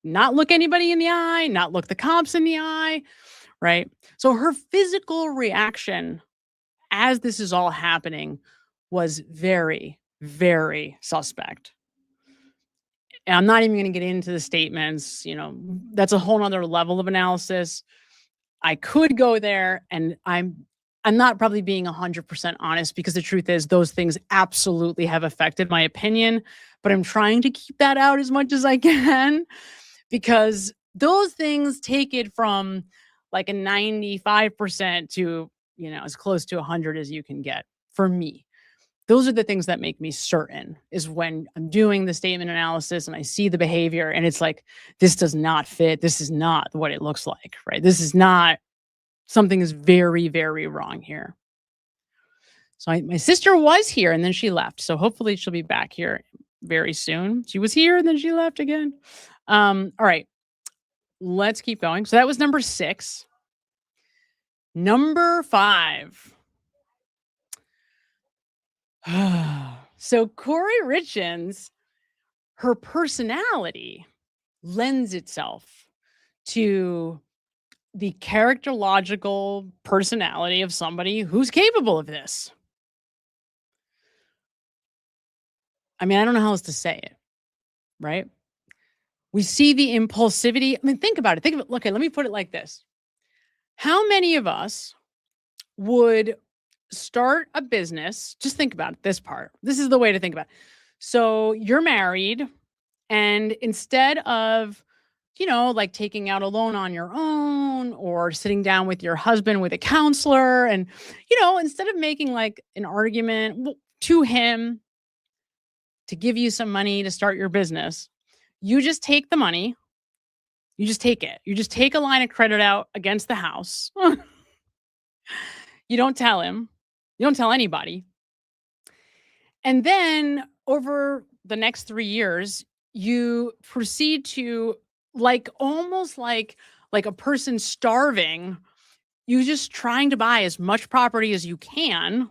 S2: not look anybody in the eye, not look the cops in the eye, right? So her physical reaction as this is all happening was very, very suspect. And I'm not even going to get into the statements, that's a whole nother level of analysis. I could go there, and I'm not probably being 100% honest, because the truth is those things absolutely have affected my opinion, but I'm trying to keep that out as much as I can, because those things take it from like a 95% to, as close to 100 as you can get for me. Those are the things that make me certain, is when I'm doing the statement analysis and I see the behavior and it's like, this does not fit. This is not what it looks like, right? This is not, something is very, very wrong here. So my sister was here and then she left. So hopefully she'll be back here very soon. She was here and then she left again. All right, let's keep going. So that was number 6. Number 5. So Kouri Richins, her personality lends itself to the characterological personality of somebody who's capable of this. I mean, I don't know how else to say it, right? We see the impulsivity. I mean, think about it. Okay, let me put it like this. How many of us would start a business? Just think about it, this part. This is the way to think about it. So you're married, and instead of, like taking out a loan on your own or sitting down with your husband with a counselor and, instead of making like an argument to him to give you some money to start your business, you just take the money. You just take it. You just take a line of credit out against the house. You don't tell him. You don't tell anybody. And then over the next 3 years, you proceed to, like, almost like a person starving, you just trying to buy as much property as you can.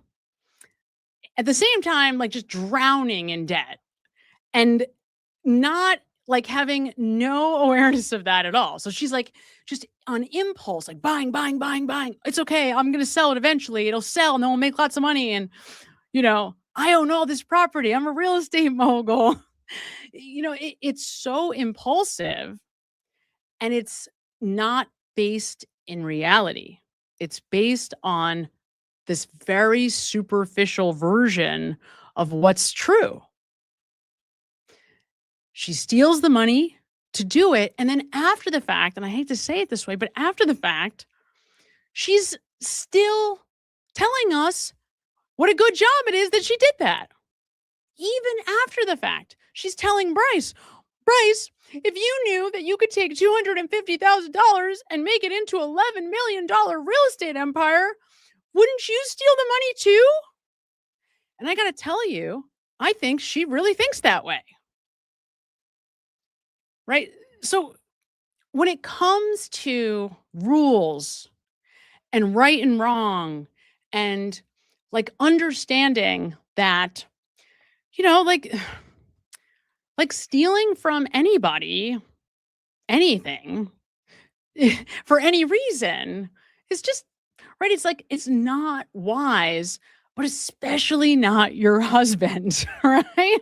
S2: At the same time, like just drowning in debt and not like having no awareness of that at all. So she's like just on impulse, like buying. It's okay. I'm going to sell it eventually. It'll sell and then we'll make lots of money. And, I own all this property. I'm a real estate mogul. It's so impulsive, and it's not based in reality. It's based on this very superficial version of what's true. She steals the money to do it. And then after the fact, and I hate to say it this way, but after the fact, she's still telling us what a good job it is that she did that. Even after the fact, she's telling Bryce, if you knew that you could take $250,000 and make it into $11 million real estate empire, wouldn't you steal the money too? And I got to tell you, I think she really thinks that way. Right? So when it comes to rules and right and wrong and like understanding that, like stealing from anybody, anything for any reason is just right. It's like, it's not wise, but especially not your husband, right?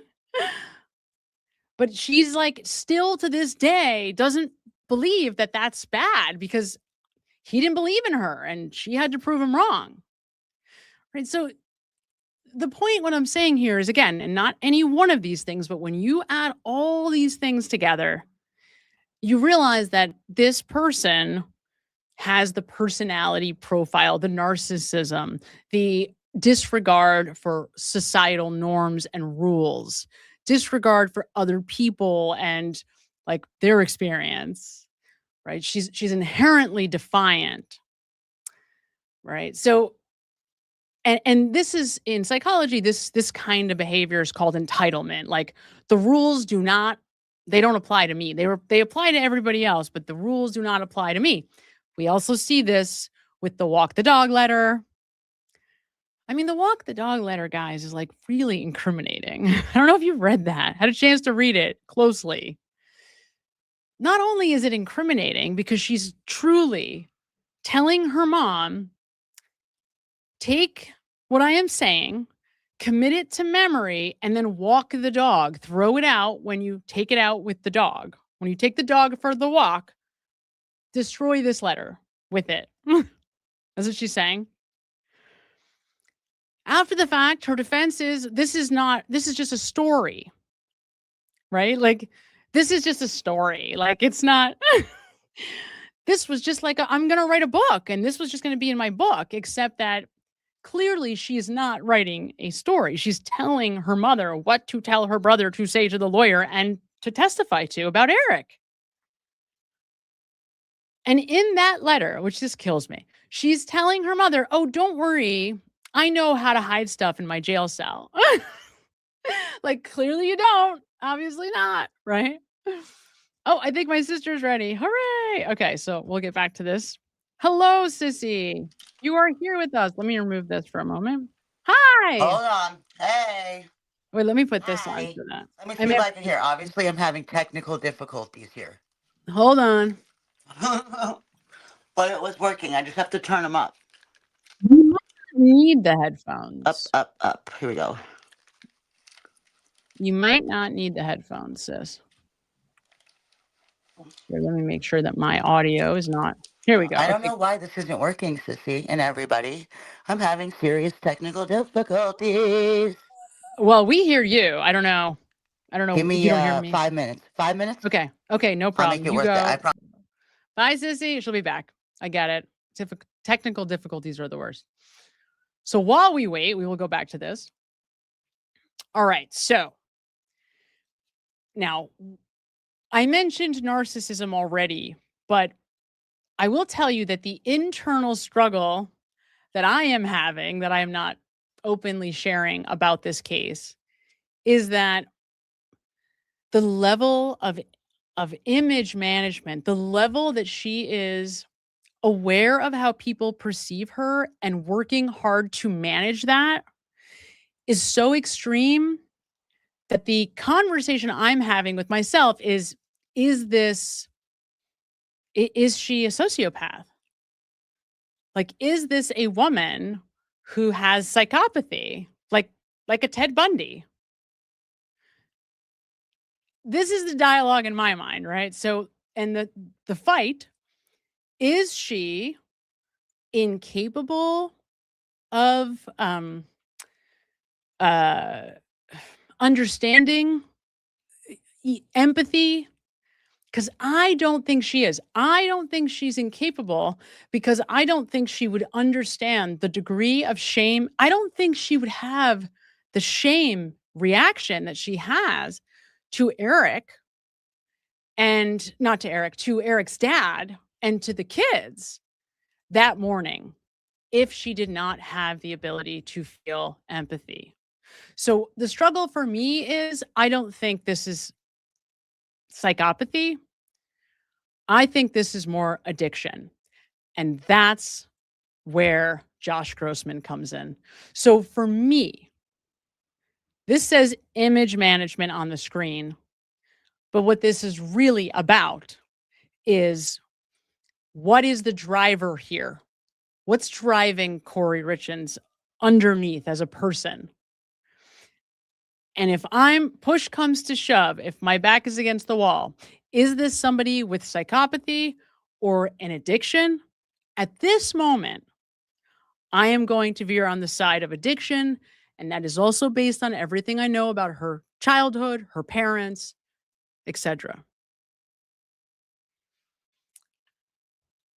S2: But she's like, still to this day, doesn't believe that that's bad because he didn't believe in her and she had to prove him wrong. Right. So the point, what I'm saying here is, again, and not any one of these things, but when you add all these things together, you realize that this person has the personality profile, the narcissism, the disregard for societal norms and rules, disregard for other people and like their experience, right? She's inherently defiant, right? So, and this is in psychology, this kind of behavior is called entitlement. Like the rules they don't apply to me. They apply to everybody else, but the rules do not apply to me. We also see this with the walk the dog letter. I mean, the walk the dog letter, guys, is like really incriminating. I don't know if you've read that, had a chance to read it closely. Not only is it incriminating because she's truly telling her mom, take what I am saying, commit it to memory, and then walk the dog. Throw it out when you take it out with the dog. When you take the dog for the walk, destroy this letter with it. That's what she's saying. After the fact, her defense is, this is just a story, right? Like, this is just a story. Like, it's not, this was just like, I'm going to write a book and this was just going to be in my book, except that clearly she is not writing a story. She's telling her mother what to tell her brother to say to the lawyer and to testify to about Eric. And in that letter, which just kills me, she's telling her mother, oh, don't worry, I know how to hide stuff in my jail cell. Like, clearly you don't. Obviously not, right? Oh, I think my sister's ready. Hooray. Okay, so we'll get back to this. Hello, Sissy. You are here with us. Let me remove this for a moment. Hi.
S15: Hold on. Hey.
S2: Wait, let me put this on for that.
S15: Let me see if I can hear. Obviously, I'm having technical difficulties here.
S2: Hold on.
S15: But it was working. I just have to turn them up.
S2: You might need the headphones.
S15: Up. Here we go.
S2: You might not need the headphones, sis. Here, let me make sure that my audio is not. Here we go.
S15: I don't know why this isn't working, Sissy, and everybody. I'm having serious technical difficulties.
S2: Well, we hear you. I don't know.
S15: Give me,
S2: you don't hear me.
S15: 5 minutes. 5 minutes?
S2: Okay, no problem.
S15: I'll make it
S2: you
S15: worth
S2: go.
S15: it. I promise.
S2: Bye, Sissy. She'll be back. I get it. Technical difficulties are the worst. So while we wait, we will go back to this. All right. So now I mentioned narcissism already, but I will tell you that the internal struggle that I am having, that I am not openly sharing about this case, is that the level of image management, the level that she is aware of how people perceive her and working hard to manage that is so extreme that the conversation I'm having with myself is she a sociopath? Like, is this a woman who has psychopathy, like a Ted Bundy? this is the dialogue in my mind, right? So, and the fight, is she incapable of understanding, empathy? Because I don't think she is. I don't think she's incapable, because I don't think she would understand the degree of shame. I don't think she would have the shame reaction that she has to Eric, and not to Eric, to Eric's dad and to the kids that morning, if she did not have the ability to feel empathy. So the struggle for me is, I don't think this is psychopathy. I think this is more addiction. And that's where Josh Grossman comes in. So for me, this says image management on the screen. But what this is really about is, what is the driver here? What's driving Kouri Richins underneath as a person? And if push comes to shove, if my back is against the wall, is this somebody with psychopathy or an addiction? At this moment, I am going to veer on the side of addiction. And that is also based on everything I know about her childhood, her parents, etc.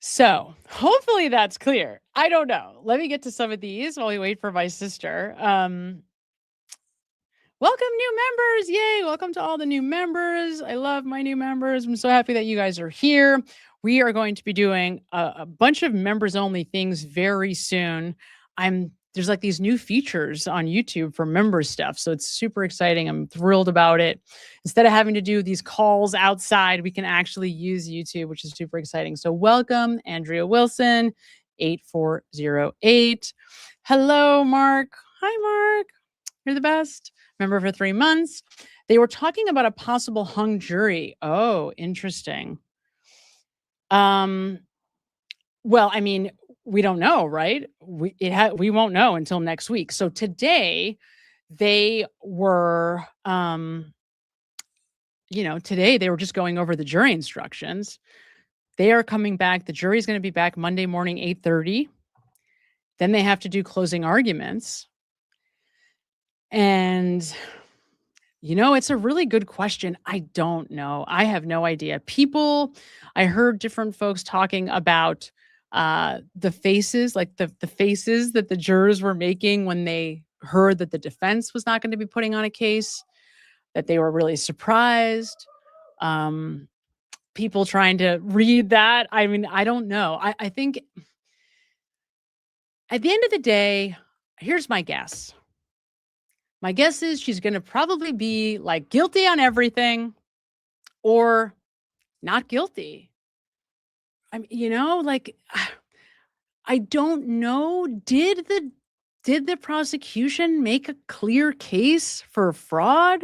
S2: So hopefully that's clear. I don't know. Let me get to some of these while we wait for my sister. Welcome, new members. Yay. Welcome to all the new members. I love my new members. I'm so happy that you guys are here. We are going to be doing a bunch of members only things very soon. There's like these new features on YouTube for member stuff. So it's super exciting. I'm thrilled about it. Instead of having to do these calls outside, we can actually use YouTube, which is super exciting. So welcome, Andrea Wilson, 8408. Hello, Mark. Hi, Mark. You're the best. Member for 3 months. They were talking about a possible hung jury. Oh, interesting. Well, I mean, we don't know, right? We won't know until next week. So today they were, today they were just going over the jury instructions. They are coming back. The jury is going to be back Monday morning, 8:30. Then they have to do closing arguments. And, it's a really good question. I don't know. I have no idea. I heard different folks talking about the faces, like the faces that the jurors were making when they heard that the defense was not going to be putting on a case, that they were really surprised. People trying to read that. I mean, I don't know. I think at the end of the day, here's my guess. My guess is she's going to probably be like guilty on everything or not guilty. I mean, I don't know. Did the prosecution make a clear case for fraud?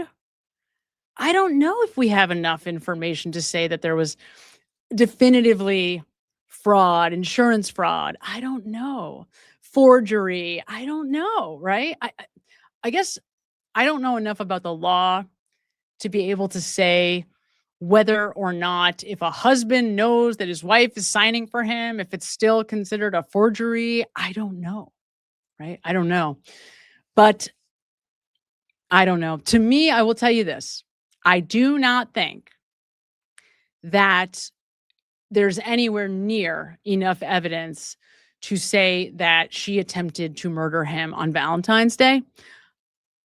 S2: I don't know if we have enough information to say that there was definitively fraud, insurance fraud. I don't know. Forgery. I don't know, right? I guess I don't know enough about the law to be able to say whether or not, if a husband knows that his wife is signing for him, if it's still considered a forgery. I don't know, right? I don't know. But I don't know. To me, I will tell you this. I do not think that there's anywhere near enough evidence to say that she attempted to murder him on Valentine's Day.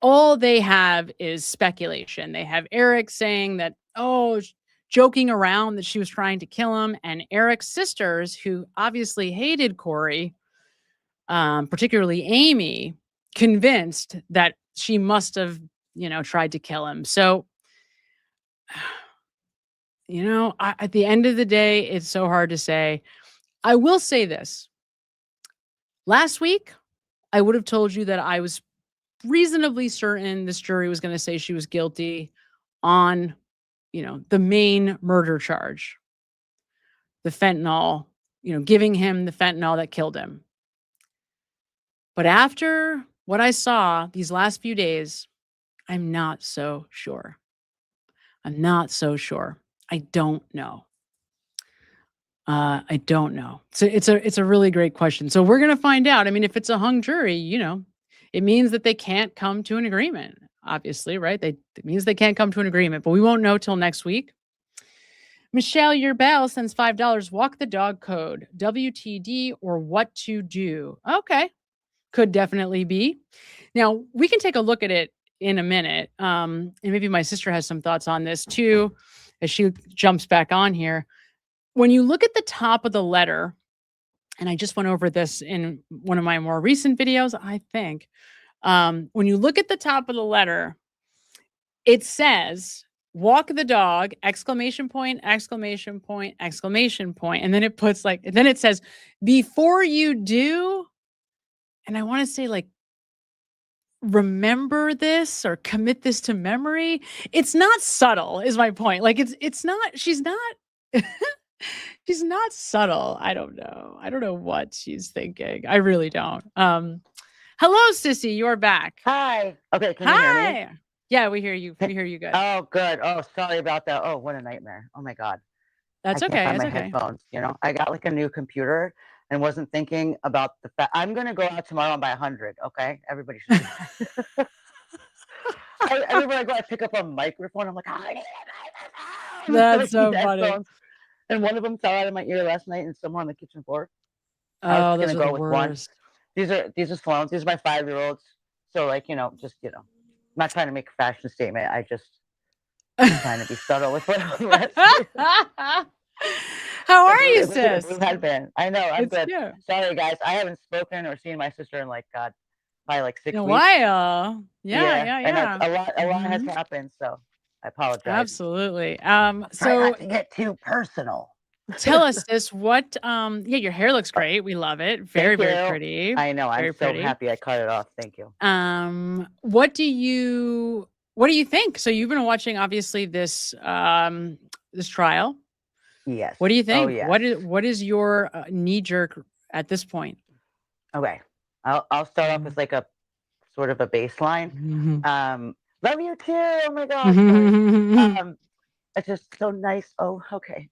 S2: All they have is speculation. They have Eric saying that, joking around that she was trying to kill him, and Eric's sisters, who obviously hated Kouri, particularly Amy, convinced that she must have, tried to kill him. So, at the end of the day, it's so hard to say. I will say this. Last week, I would have told you that I was reasonably certain this jury was going to say she was guilty on, the main murder charge, the fentanyl, giving him the fentanyl that killed him. But after what I saw these last few days, I'm not so sure. I'm not so sure. I don't know. I don't know. So it's a really great question. So we're going to find out. I mean, if it's a hung jury, it means that they can't come to an agreement, obviously, right? It means they can't come to an agreement, but we won't know till next week. Michelle Yerbell sends $5. Walk the dog code, WTD, or what to do. Okay. Could definitely be. Now, we can take a look at it in a minute. And maybe my sister has some thoughts on this too, as she jumps back on here. When you look at the top of the letter, and I just went over this in one of my more recent videos, I think. When you look at the top of the letter, it says, walk the dog, exclamation point, exclamation point, exclamation point. And then it puts then it says, before you do, and I want to say remember this or commit this to memory. It's not subtle is my point. It's not, she's not, she's not subtle. I don't know what she's thinking. I really don't. Hello, Sissy, you're back.
S16: Hi. Okay, can you hear me?
S2: Yeah, we hear you. We hear you good.
S16: Oh, good. Oh, sorry about that. Oh, what a nightmare. Oh my God.
S2: That's okay.
S16: I can't
S2: That's
S16: find my
S2: okay.
S16: headphones. I got a new computer and wasn't thinking about the fact I'm gonna go out tomorrow and buy 100. Okay, everybody should. Everywhere I go, I pick up a microphone. I'm like, I need a microphone.
S2: That's so funny.
S16: And one of them fell out of my ear last night and somewhere on the kitchen floor.
S2: Oh,
S16: I was gonna go with one. These are phones. These are my 5-year-olds. So I'm not trying to make a fashion statement. I'm trying to be subtle with what I'm
S2: How are you, sis?
S16: I know. I'm good.
S2: Cute.
S16: Sorry, guys. I haven't spoken or seen my sister in probably 6 weeks.
S2: A while. Yeah.
S16: And a lot has happened. So I apologize.
S2: Absolutely.
S16: Try not to get too personal.
S2: Tell us this. What? Your hair looks great. We love it. Very, very pretty.
S16: I know. I'm so happy I cut it off. Thank you.
S2: What do you think? So you've been watching, obviously, this trial.
S16: Yes.
S2: What do you think?
S16: Oh, yes.
S2: What is your knee jerk at this point?
S16: Okay. I'll start off with a sort of a baseline. Love you too. Oh my gosh. It's just so nice. Oh, okay.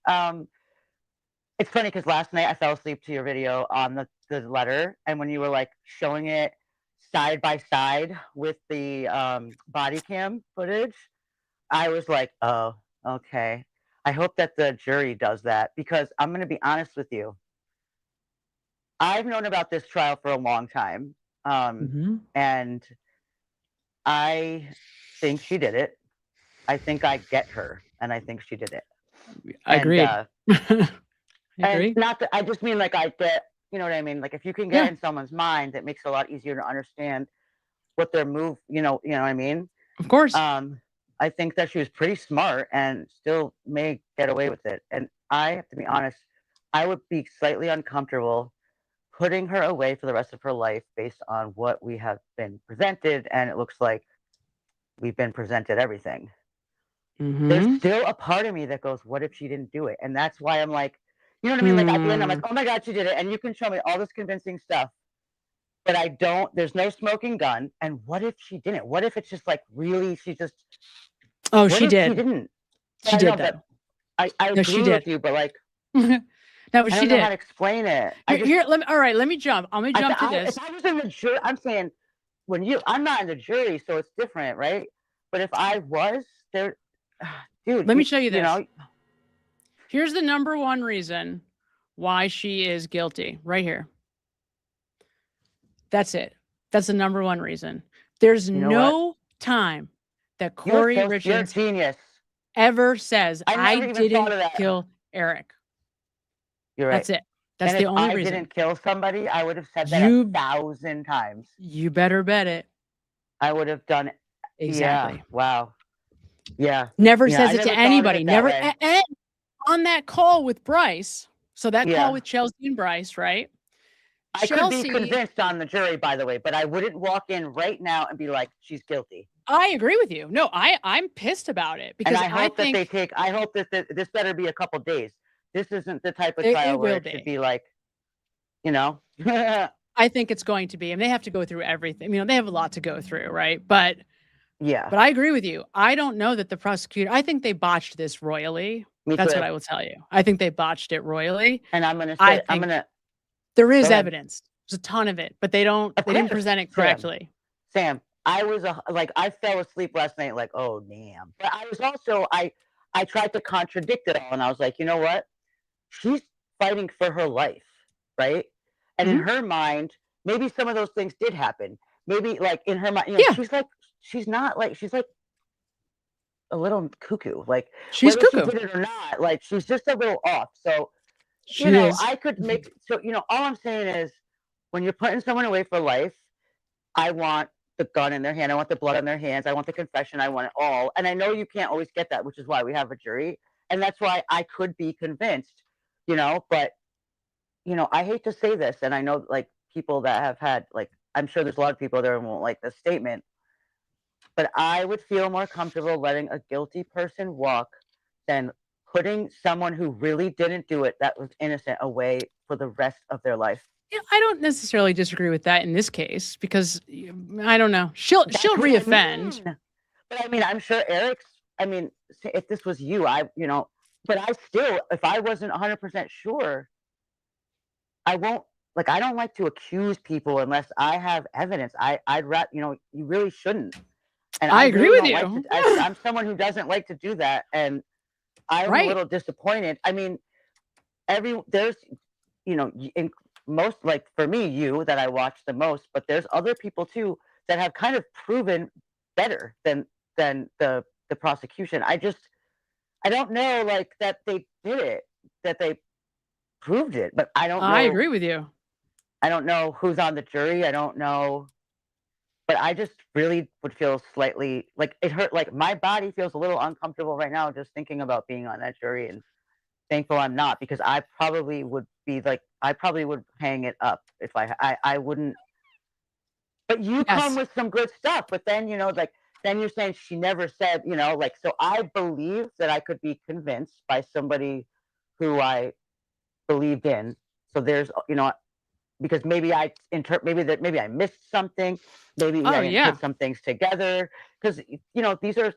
S16: It's funny because last night I fell asleep to your video on the letter, and when you were showing it side by side with the body cam footage, I was like, oh, okay. I hope that the jury does that, because I'm going to be honest with you. I've known about this trial for a long time, and I think she did it. I think I get her, and I think she did it.
S2: I agree.
S16: I agree. Not that I just mean I get, you know what I mean? If you can get in someone's mind, it makes it a lot easier to understand what their move, you know what I mean?
S2: Of course.
S16: I think that she was pretty smart and still may get away with it. And I have to be honest, I would be slightly uncomfortable putting her away for the rest of her life based on what we have been presented. And it looks like we've been presented everything. There's still a part of me that goes, what if she didn't do it? And that's why I'm like, you know what I mean? At the end, I'm like, oh my God, she did it. And you can show me all this convincing stuff, but there's no smoking gun. And what if she didn't? What if it's just really, she just.
S2: Oh, she did.
S16: She didn't.
S2: She did, though.
S16: I agree with you, but
S2: no, but
S16: I
S2: she
S16: don't know
S2: did.
S16: how to explain it.
S2: Let me jump. I'm going to jump to this.
S16: If I was in the jury, I'm saying I'm not in the jury, so it's different, right? But if I was there, dude.
S2: Let me show you this. Here's the number one reason why she is guilty, right here. That's it. That's the number one reason. There's no time that Kouri Richins
S16: genius
S2: ever says, I didn't kill Eric.
S16: You're right.
S2: That's it. That's the only reason.
S16: If I didn't kill somebody, I would have said that 1,000 times.
S2: You better bet it.
S16: I would have done it.
S2: Exactly.
S16: Yeah. Wow. Yeah.
S2: Never says it to anybody. Never. And on that call with Bryce, so that call with Chelsea and Bryce, right?
S16: I could be convinced on the jury, by the way, but I wouldn't walk in right now and be like, she's guilty.
S2: I agree with you. No, I'm pissed about it because
S16: I hope that this better be a couple days. This isn't the type of trial where it should be
S2: I think it's going to be, and they have to go through everything. They have a lot to go through, right? But
S16: Yeah.
S2: But I agree with you. I don't know that the prosecutor, I think they botched this royally.
S16: Me
S2: That's
S16: too.
S2: what I will tell you. I think they botched it royally.
S16: And I'm going to say,
S2: there is
S16: Go ahead.
S2: evidence. There's a ton of it, but they didn't present it correctly.
S16: Sam, I was I fell asleep last night like, oh damn. But I was also, I tried to contradict it all, and I was like, you know what? She's fighting for her life, right? And in her mind, maybe some of those things did happen. Maybe like in her mind, you know, she's like a little cuckoo. Like
S2: she's
S16: whether
S2: cuckoo.
S16: she did it or not, like she's just a little off. So
S2: she
S16: you know,
S2: is.
S16: I could make all I'm saying is when you're putting someone away for life, I want the gun in their hand, I want the blood on their hands, I want the confession, I want it all. And I know you can't always get that, which is why we have a jury. And that's why I could be convinced, you know, but you know, I hate to say this, and I know like people that have had like I'm sure there's a lot of people there who won't like this statement, but I would feel more comfortable letting a guilty person walk than putting someone who really didn't do it, that was innocent, away for the rest of their life.
S2: Yeah, I don't necessarily disagree with that in this case because I don't know. She'll reoffend.
S16: But I mean, I'm sure Eric's. I mean, if this was you, but I still, if I wasn't 100% sure, I won't. Like, I don't like to accuse people unless I have evidence. I'd rather, you know, you really shouldn't. And
S2: I agree with you.
S16: I'm someone who doesn't like to do that, and I'm a little disappointed. I mean, there's, you know, in most, like for me, you that I watch the most, but there's other people too that have kind of proven better than the prosecution. I don't know, like that they did it, that they proved it, but I don't know.
S2: I agree with you.
S16: I don't know who's on the jury. I don't know. But I just really would feel slightly like it hurt. Like my body feels a little uncomfortable right now just thinking about being on that jury, and thankful I'm not, because I probably would be like, I probably would hang it up if I wouldn't. But you come with some good stuff, but then, you know, like, then you're saying she never said, you know, like, so I believe that I could be convinced by somebody who I believed in. So there's, you know, because maybe I missed something. Maybe I didn't put some things together. Because, you know, they're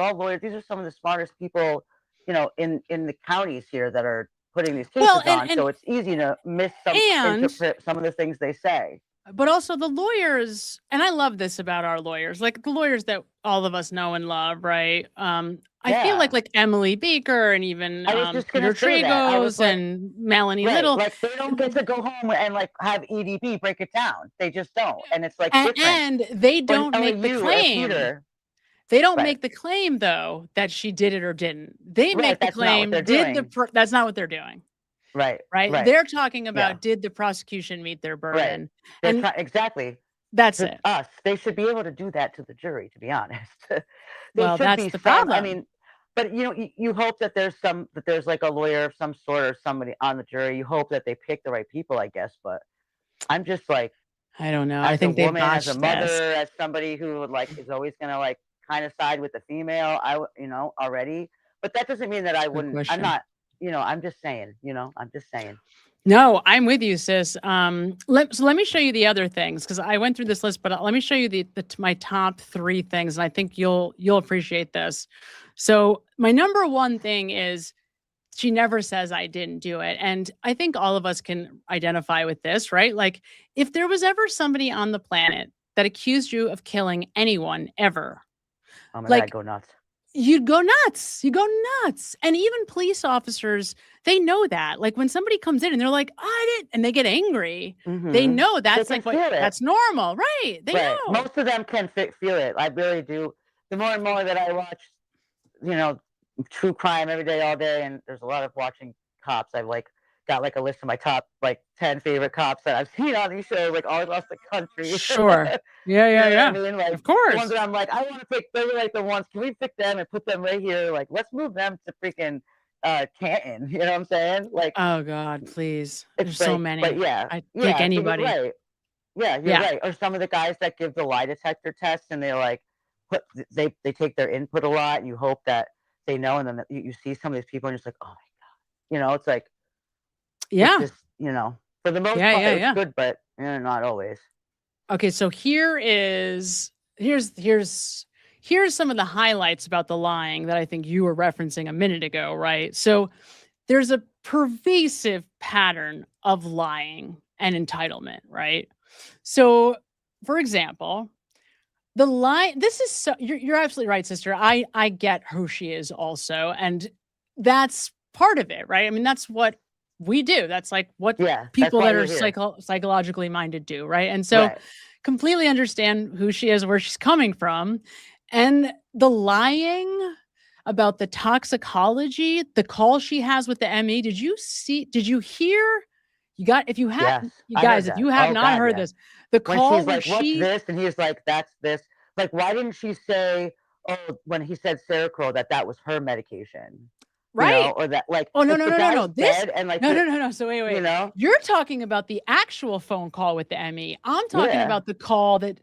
S16: all lawyers. These are some of the smartest people, you know, in the counties here that are putting these cases on. So it's easy to interpret some of the things they say.
S2: But also the lawyers, and I love this about our lawyers, like the lawyers that all of us know and love, right? I feel like Emily Baker and even Peter Tragos and Melanie Little.
S16: Like they don't get to go home and like have EDP break it down. They just don't. And it's like
S2: and they don't make the claim. They don't make the claim though that she did it or didn't. They make the claim that's not what they're doing.
S16: Right.
S2: They're talking about did the prosecution meet their burden?
S16: And exactly.
S2: That's it.
S16: Us. They should be able to do that to the jury, to be honest.
S2: Well, that's the problem.
S16: I mean, but you know, you hope that there's like a lawyer of some sort or somebody on the jury. You hope that they pick the right people, I guess. But I'm just like,
S2: I don't know.
S16: As
S2: I think
S16: a woman,
S2: as
S16: a mother, as somebody who like is always gonna like kind of side with the female. Already, but that doesn't mean that I wouldn't. I'm not. You know, I'm just saying.
S2: No, I'm with you, sis. Let me show you the other things, because I went through this list, but let me show you my top 3 things, and I think you'll appreciate this. So my number 1 thing is she never says I didn't do it, and I think all of us can identify with this, right? Like if there was ever somebody on the planet that accused you of killing anyone ever,
S16: I'd go nuts.
S2: You'd go nuts. You go nuts. And even police officers, they know that. Like when somebody comes in and they're like, I didn't, and they get angry, they know that's like that's normal, right? They know.
S16: Most of them can feel it. I really do. The more and more that I watch, you know, true crime every day, all day, and there's a lot of watching cops. I've like got like a list of my top like 10 favorite cops that I've seen on these shows, like all across the country.
S2: Sure. Yeah.
S16: I mean, like,
S2: of course.
S16: The ones that I'm like, I want to pick. They're like the ones. Can we pick them and put them right here? Like, let's move them to freaking Canton. You know what I'm saying? Like,
S2: oh God, please. There's so many.
S16: But
S2: I'd pick anybody.
S16: Right. Yeah, you're right. Or some of the guys that give the lie detector test and they like they take their input a lot. And you hope that they know, and then you see some of these people and you're just like, oh my God. You know, it's like.
S2: Yeah.
S16: Just, you know, for the most part, it's good, but not always.
S2: Okay, so here's here's some of the highlights about the lying that I think you were referencing a minute ago, right? So there's a pervasive pattern of lying and entitlement, right? So, for example, the lie, this is so, you're absolutely right, sister. I get who she is also. And that's part of it, right? I mean, that's what we do. That's like what people that are psychologically minded do, right? And so completely understand who she is, where she's coming from. And the lying about the toxicology, the call she has with the ME, did you hear? If you have not heard this, the call
S16: when she's
S2: where
S16: like, what's this? And he's like, that's this. Like, why didn't she say, when he said Seroquel, that was her medication?
S2: Right.
S16: You know, or that, like,
S2: oh, no.
S16: This, and like,
S2: no. So wait.
S16: You know?
S2: You're talking about the actual phone call with the ME. I'm talking about the call that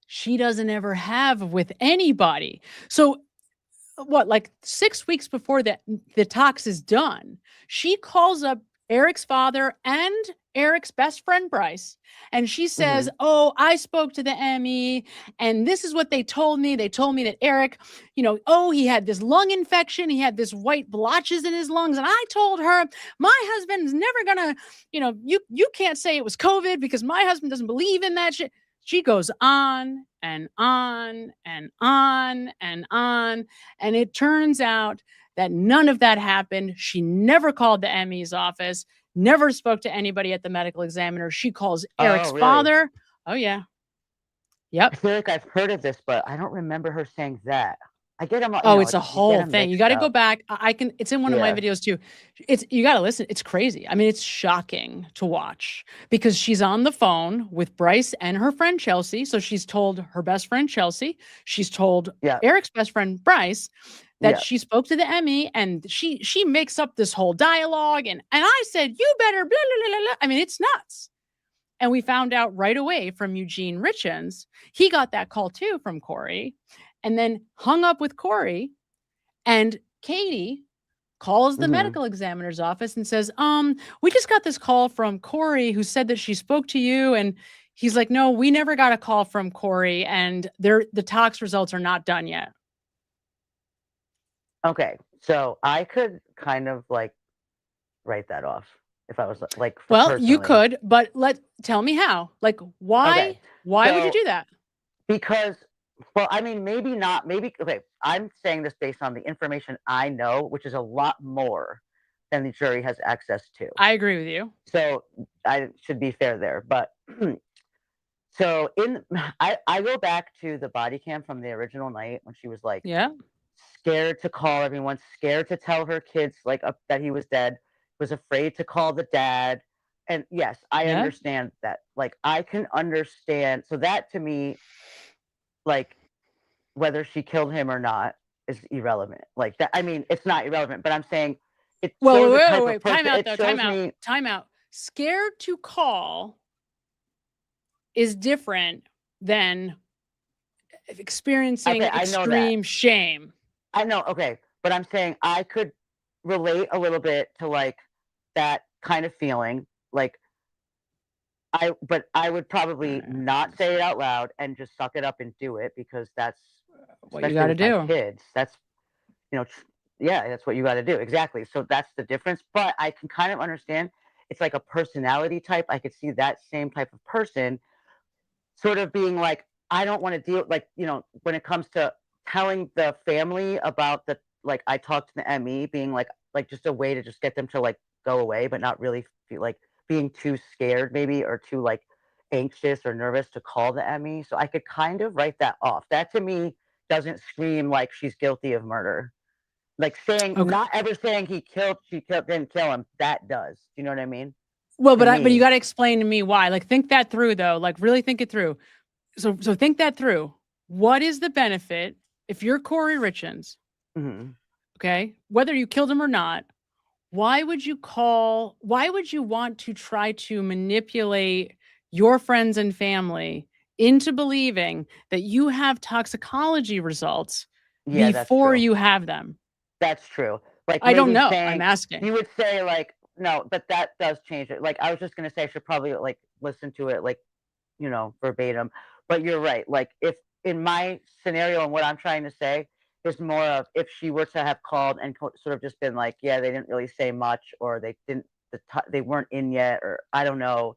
S2: she doesn't ever have with anybody. So what, like 6 weeks before the tox is done, she calls up Eric's father and Eric's best friend, Bryce. And she says, I spoke to the ME and this is what they told me. They told me that Eric, he had this lung infection. He had this white blotches in his lungs. And I told her, my husband's never gonna, you can't say it was COVID because my husband doesn't believe in that shit. She goes on and on and on and on. And it turns out that none of that happened. She never called the ME's office, never spoke to anybody at the medical examiner. She calls Eric's father. Oh, yeah. Yep.
S16: I feel like I've heard of this, but I don't remember her saying that. I get them.
S2: It's a whole thing. You got to go back. It's in one of my videos too. You got to listen. It's crazy. I mean, it's shocking to watch because she's on the phone with Bryce and her friend Chelsea. So she's told her best friend Chelsea. She's told Eric's best friend Bryce that she spoke to the ME, and she makes up this whole dialogue. And I said, you better blah, blah, blah, blah. I mean, it's nuts. And we found out right away from Eugene Richins. He got that call too from Kouri. And then hung up with Kouri, and Katie calls the medical examiner's office and says, we just got this call from Kouri who said that she spoke to you. And he's like, no, we never got a call from Kouri, and the tox results are not done yet.
S16: Okay. So I could kind of like write that off if I was like,
S2: well,
S16: personally.
S2: You could, but tell me how, like, why would you do that?
S16: Because, well, I mean, maybe not. Maybe, okay, I'm saying this based on the information I know, which is a lot more than the jury has access to.
S2: I agree with you.
S16: So I should be fair there. But so I go back to the body cam from the original night when she was like, scared to call everyone, scared to tell her kids like that he was dead, was afraid to call the dad. And yes, I understand that. Like, I can understand. So that to me, like, whether she killed him or not is irrelevant. Like that, I mean, it's not irrelevant, but I'm saying it.
S2: Wait. Time out. Scared to call is different than experiencing extreme shame.
S16: I know. Okay. But I'm saying I could relate a little bit to like that kind of feeling. Like, but I would probably not say it out loud and just suck it up and do it because that's
S2: what you got to do.
S16: Kids, that's, that's what you got to do. Exactly. So that's the difference. But I can kind of understand. It's like a personality type. I could see that same type of person sort of being like, I don't want to deal, like, when it comes to telling the family about the, like, I talked to the ME, being like just a way to just get them to like go away, but not really feel like being too scared maybe, or too like anxious or nervous to call the ME. So I could kind of write that off. That to me doesn't scream like she's guilty of murder. Like saying, not ever saying she didn't kill him. That does. Do you know what I mean?
S2: Well, but you got to explain to me why. Like, think that through though. Like, really think it through. So think that through. What is the benefit if you're Kouri Richins? Okay, whether you killed him or not, why would you want to try to manipulate your friends and family into believing that you have toxicology results before you have them?
S16: That's true. Like,
S2: I don't know. I'm asking.
S16: You would say like, no, but that does change it. Like, I was just going to say I should probably like listen to it, like, verbatim, but you're right. Like if in my scenario and what I'm trying to say is more of if she were to have called and sort of just been like, yeah, they didn't really say much, or they didn't, they weren't in yet, or I don't know.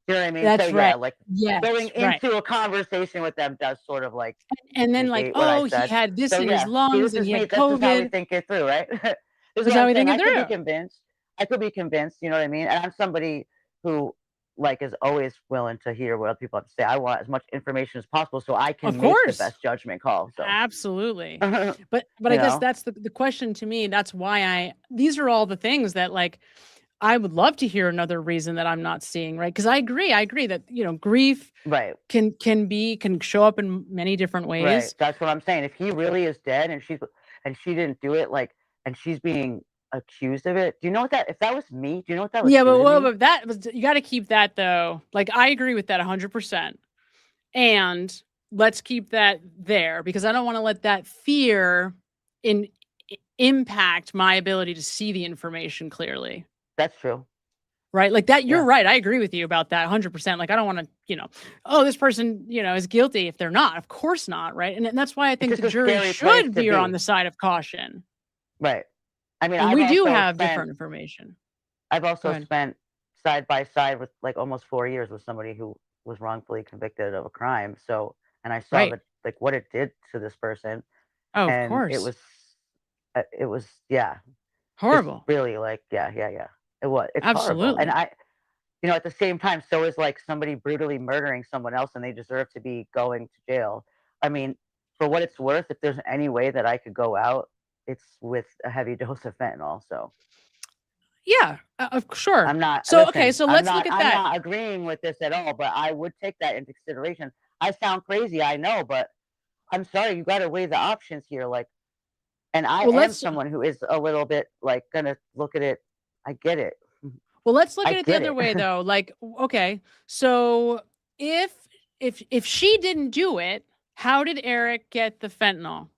S16: You know what I mean?
S2: That's
S16: So
S2: right.
S16: yeah, like
S2: Yes,
S16: going
S2: right.
S16: into a conversation with them does sort of like
S2: And then like,
S16: negate what I
S2: oh, he
S16: said.
S2: had this
S16: So
S2: in
S16: yeah,
S2: his
S16: see,
S2: lungs
S16: this
S2: and
S16: is
S2: he
S16: me.
S2: had
S16: This is how we
S2: COVID.
S16: think it through, right? This
S2: This
S16: is
S2: is
S16: what
S2: how
S16: I'm
S2: we
S16: saying.
S2: think
S16: I
S2: it
S16: could be
S2: through.
S16: convinced. I could be convinced. You know what I mean? And I'm somebody who like is always willing to hear what other people have to say. I want as much information as possible so I can
S2: Of
S16: make the
S2: course.
S16: best judgment call. So
S2: Absolutely.
S16: you
S2: But I guess
S16: know,
S2: that's the question to me. That's why these are all the things that like I would love to hear another reason that I'm not seeing, right? Because I agree that, you know, grief
S16: right.
S2: can show up in many different
S16: Right.
S2: ways.
S16: That's what I'm saying. If he really is dead and she didn't do it, like, and she's being accused of it. Do you know what that? If that was me, do you know what that would
S2: Yeah,
S16: do to me?
S2: but that was, you got to keep that though. Like I agree with that 100%. And let's keep that there because I don't want to let that fear impact my ability to see the information clearly.
S16: That's true.
S2: Right? Like that, you're right. I agree with you about that 100%. Like I don't want to, you know, oh, this person, you know, is guilty if they're not. Of course not, right? And that's why I think the jury should veer on the side of caution.
S16: Right. I mean,
S2: and we do have different information.
S16: I've also spent side by side with like almost 4 years with somebody who was wrongfully convicted of a crime. So, and I saw that like what it did to this person.
S2: Oh,
S16: and
S2: of course.
S16: It was, yeah.
S2: Horrible.
S16: Really like, yeah. It was. It's
S2: absolutely
S16: horrible. And you know, at the same time, so is like somebody brutally murdering someone else and they deserve to be going to jail. I mean, for what it's worth, if there's any way that I could go out, it's with a heavy dose of fentanyl. So
S2: yeah, sure.
S16: I'm not.
S2: So
S16: listen,
S2: okay, so let's look at that.
S16: I'm not agreeing with this at all, but I would take that into consideration. I sound crazy, I know, but I'm sorry, you got to weigh the options here. Like, and I am someone who is a little bit like gonna look at it. I get it.
S2: Well, let's look at it the other way though. Like, okay, so if she didn't do it, how did Eric get the fentanyl?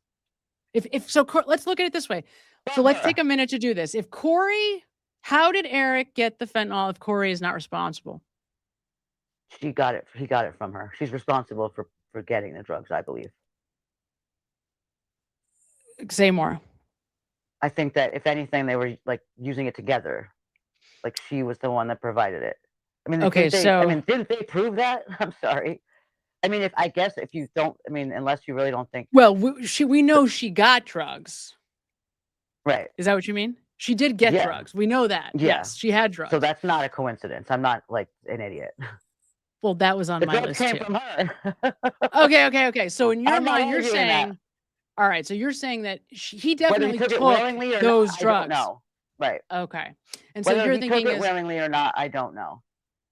S2: If so, let's look at it this way. So let's take a minute to do this. If Kouri, how did Eric get the fentanyl if Kouri is not responsible?
S16: He got it from her. She's responsible for getting the drugs, I believe.
S2: Say more.
S16: I think that if anything, they were like using it together. Like she was the one that provided it. I mean, didn't they prove that? I'm sorry. I mean, if you don't, I mean, unless you really don't think.
S2: Well, we know she got drugs.
S16: Right.
S2: Is that what you mean? She did get drugs. We know that.
S16: Yeah.
S2: Yes, she had drugs.
S16: So that's not a coincidence. I'm not like an idiot.
S2: Well, that was on my list
S16: came
S2: too.
S16: From her.
S2: Okay. So in your mind, you're saying, all right. So you're saying that he definitely took those drugs.
S16: No. Right.
S2: Okay. And so you're thinking
S16: he took it willingly or not, I don't know.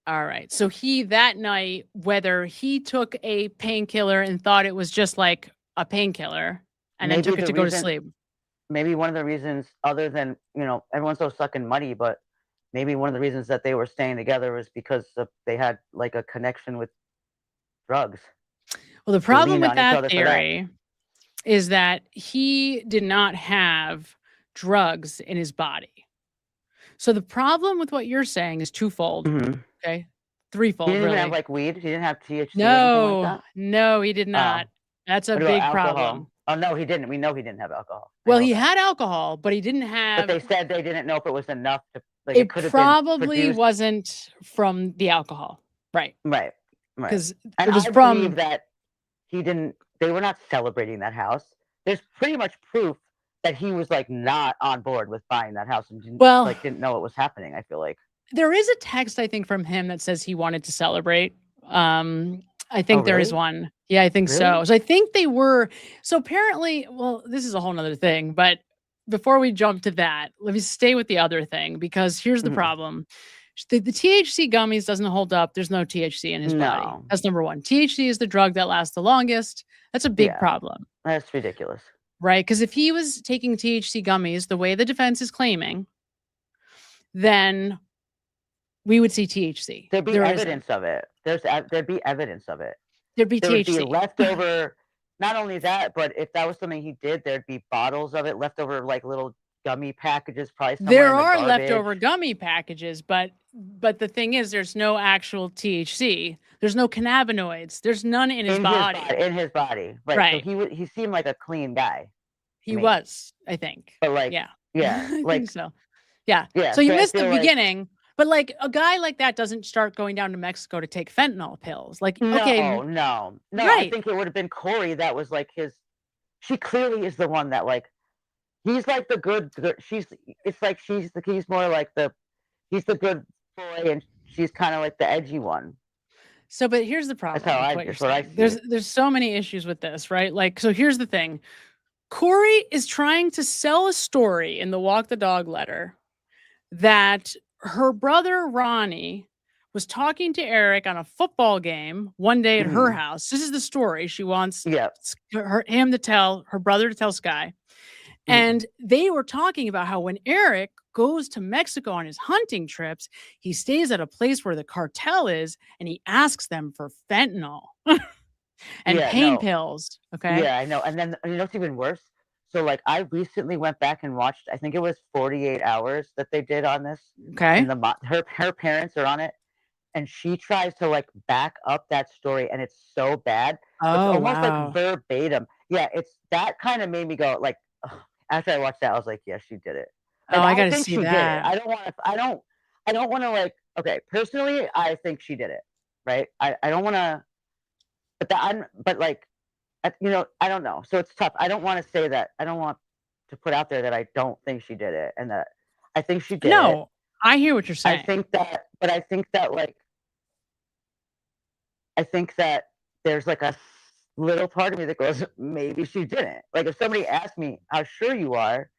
S2: All right. So he that night, whether he took a painkiller and thought it was just like a painkiller and then took it to go to sleep.
S16: Maybe one of the reasons, other than, you know, everyone's so sucking money, but maybe one of the reasons that they were staying together was because they had like a connection with drugs.
S2: Well, the problem with that theory is that he did not have drugs in his body. So the problem with what you're saying is twofold. Okay. Threefold.
S16: He didn't
S2: really.
S16: have like weed. He didn't have THC.
S2: No, he did not. That's a big problem.
S16: Oh no, he didn't. We know he didn't have alcohol.
S2: Well, he had alcohol, but he didn't have.
S16: But they said they didn't know if it was enough to. Like,
S2: it probably wasn't from the alcohol, right?
S16: Right.
S2: Because
S16: it was from that. He didn't. They were not celebrating that house. There's pretty much proof that he was like not on board with buying that house and didn't know what was happening. I feel like
S2: there is a text I think from him that says he wanted to celebrate. I think there is one. Yeah, I think so. So I think they were. So apparently, well, this is a whole nother thing. But before we jump to that, let me stay with the other thing because here's the problem: the THC gummies doesn't hold up. There's no THC in his body. That's number one. THC is the drug that lasts the longest. That's a big problem.
S16: That's ridiculous.
S2: Right, because if he was taking THC gummies the way the defense is claiming, then we would see THC.
S16: There'd be evidence of it. There'd be evidence of it.
S2: There'd be THC.
S16: Would be leftover. Not only that, but if that was something he did, there'd be bottles of it, leftover like little gummy packages, probably somewhere
S2: there
S16: in the
S2: are
S16: garbage.
S2: Leftover gummy packages, but the thing is, there's no actual THC. There's no cannabinoids. There's none in his body.
S16: In his body, right?
S2: Right.
S16: So he seemed like a clean guy.
S2: He was, I think.
S16: But like,
S2: yeah,
S16: I
S2: think so. Yeah.
S16: Yeah.
S2: So you
S16: I
S2: missed the
S16: feel like-
S2: beginning, but like a guy like that doesn't start going down to Mexico to take fentanyl pills. Like, okay,
S16: no. I
S2: Right.
S16: think it would have been Kouri that was like his. She clearly is the one that like. He's like the good. It's like he's more like he's the good boy, and she's kind of like the edgy one.
S2: So, but here's the problem.
S16: That's how
S2: with
S16: I-
S2: what you're
S16: that's what I
S2: saying.
S16: see
S2: There's so many issues with this, right? Like, so here's the thing. Kouri is trying to sell a story in the Walk the Dog letter that her brother Ronnie was talking to Eric on a football game one day at her house. This is the story she wants him to tell, her brother to tell Sky. And they were talking about how when Eric goes to Mexico on his hunting trips, he stays at a place where the cartel is and he asks them for fentanyl and pain pills. Okay.
S16: Yeah, I know. And then you know what's even worse? So like I recently went back and watched, I think it was 48 Hours that they did on this.
S2: Okay.
S16: And her parents are on it. And she tries to like back up that story, and it's so bad.
S2: Oh,
S16: it's almost
S2: wow.
S16: like verbatim. Yeah, it's that kind of made me go like, ugh. After I watched that, I was like, yeah, she did it.
S2: Oh, I gotta
S16: think
S2: see
S16: she did it.
S2: that.
S16: I don't want to like, okay, personally, I think she did it. Right. I don't want to, but like, you know, I don't know. So it's tough. I don't want to say that. I don't want to put out there that I don't think she did it, and that I think she did it.
S2: No, I hear what you're saying.
S16: I think that there's like a little part of me that goes, maybe she didn't. Like if somebody asked me how sure you are,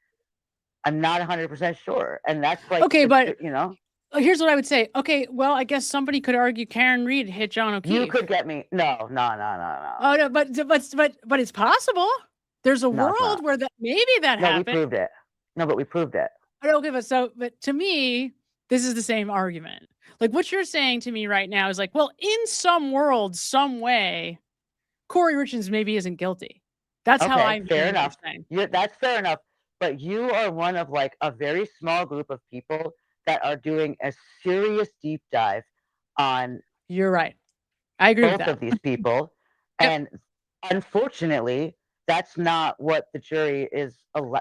S16: I'm not 100% sure. And that's like,
S2: okay, but
S16: you know,
S2: here's what I would say. Okay, well, I guess somebody could argue Karen Reed hit John O'Keefe.
S16: you could get me. No.
S2: Oh no, but it's possible. There's a
S16: No, it's
S2: world
S16: not.
S2: where maybe that
S16: No,
S2: happened.
S16: we proved it. No, but we proved it.
S2: Okay, but to me, this is the same argument. Like what you're saying to me right now is like, well, in some world, some way, Kouri Richins maybe isn't guilty. That's how I
S16: fair enough. That's fair enough. But you are one of like a very small group of people that are doing a serious deep dive on.
S2: You're right. I agree with
S16: both
S2: that.
S16: of these people, and unfortunately, that's not what the jury is.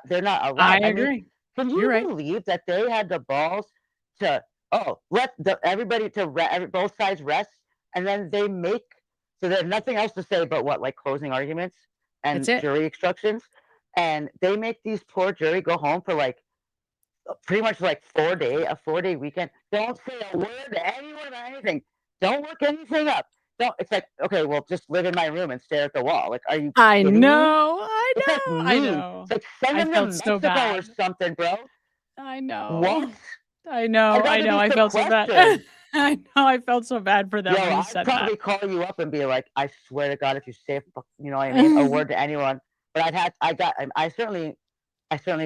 S16: They're not allowed.
S2: I
S16: mean,
S2: agree.
S16: can you believe that they had the balls to let everybody both sides rest, and then they make so they have nothing else to say but what, like closing arguments and jury instructions, and they make these poor jury go home for like pretty much like a 4-day weekend. Don't say a word to anyone about anything. Don't look anything up. Don't. It's like, okay, well, just live in my room and stare at the wall. Like, are you?
S2: I
S16: kidding
S2: know.
S16: me?
S2: I
S16: It's
S2: know.
S16: like
S2: I
S16: mean.
S2: know.
S16: It's like send them to
S2: felt so
S16: Mexico
S2: bad.
S16: or something, bro.
S2: I know.
S16: What?
S2: I know.
S16: I'd
S2: I know. I
S16: rather be
S2: felt so bad.
S16: sequestered.
S2: I know. I felt so bad for them
S16: Yo,
S2: when you
S16: I'd
S2: said
S16: probably
S2: that.
S16: call you up and be like, I swear to God, if you say, you know what I mean, a word to anyone. But I certainly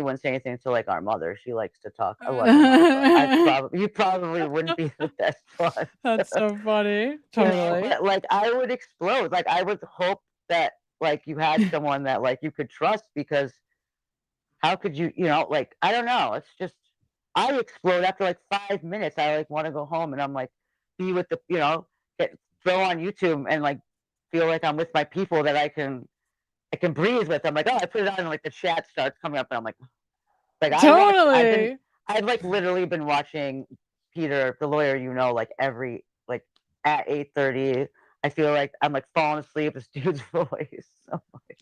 S16: wouldn't say anything to like our mother. She likes to talk. I love her mother, but you probably wouldn't be the best one.
S2: That's so funny.
S16: You know,
S2: Totally.
S16: but, like I would explode. Like I would hope that like you had someone that like you could trust, because how could you, you know, like I don't know. It's just I explode after like 5 minutes. I like want to go home and I'm like be with the, you know, throw on YouTube and like feel like I'm with my people that I can breathe with. I'm like, oh, I put it on and like the chat starts coming up and I'm like
S2: Totally.
S16: I've like literally been watching Peter, the lawyer, you know, like every like at 8:30. I feel like I'm like falling asleep with this dude's voice.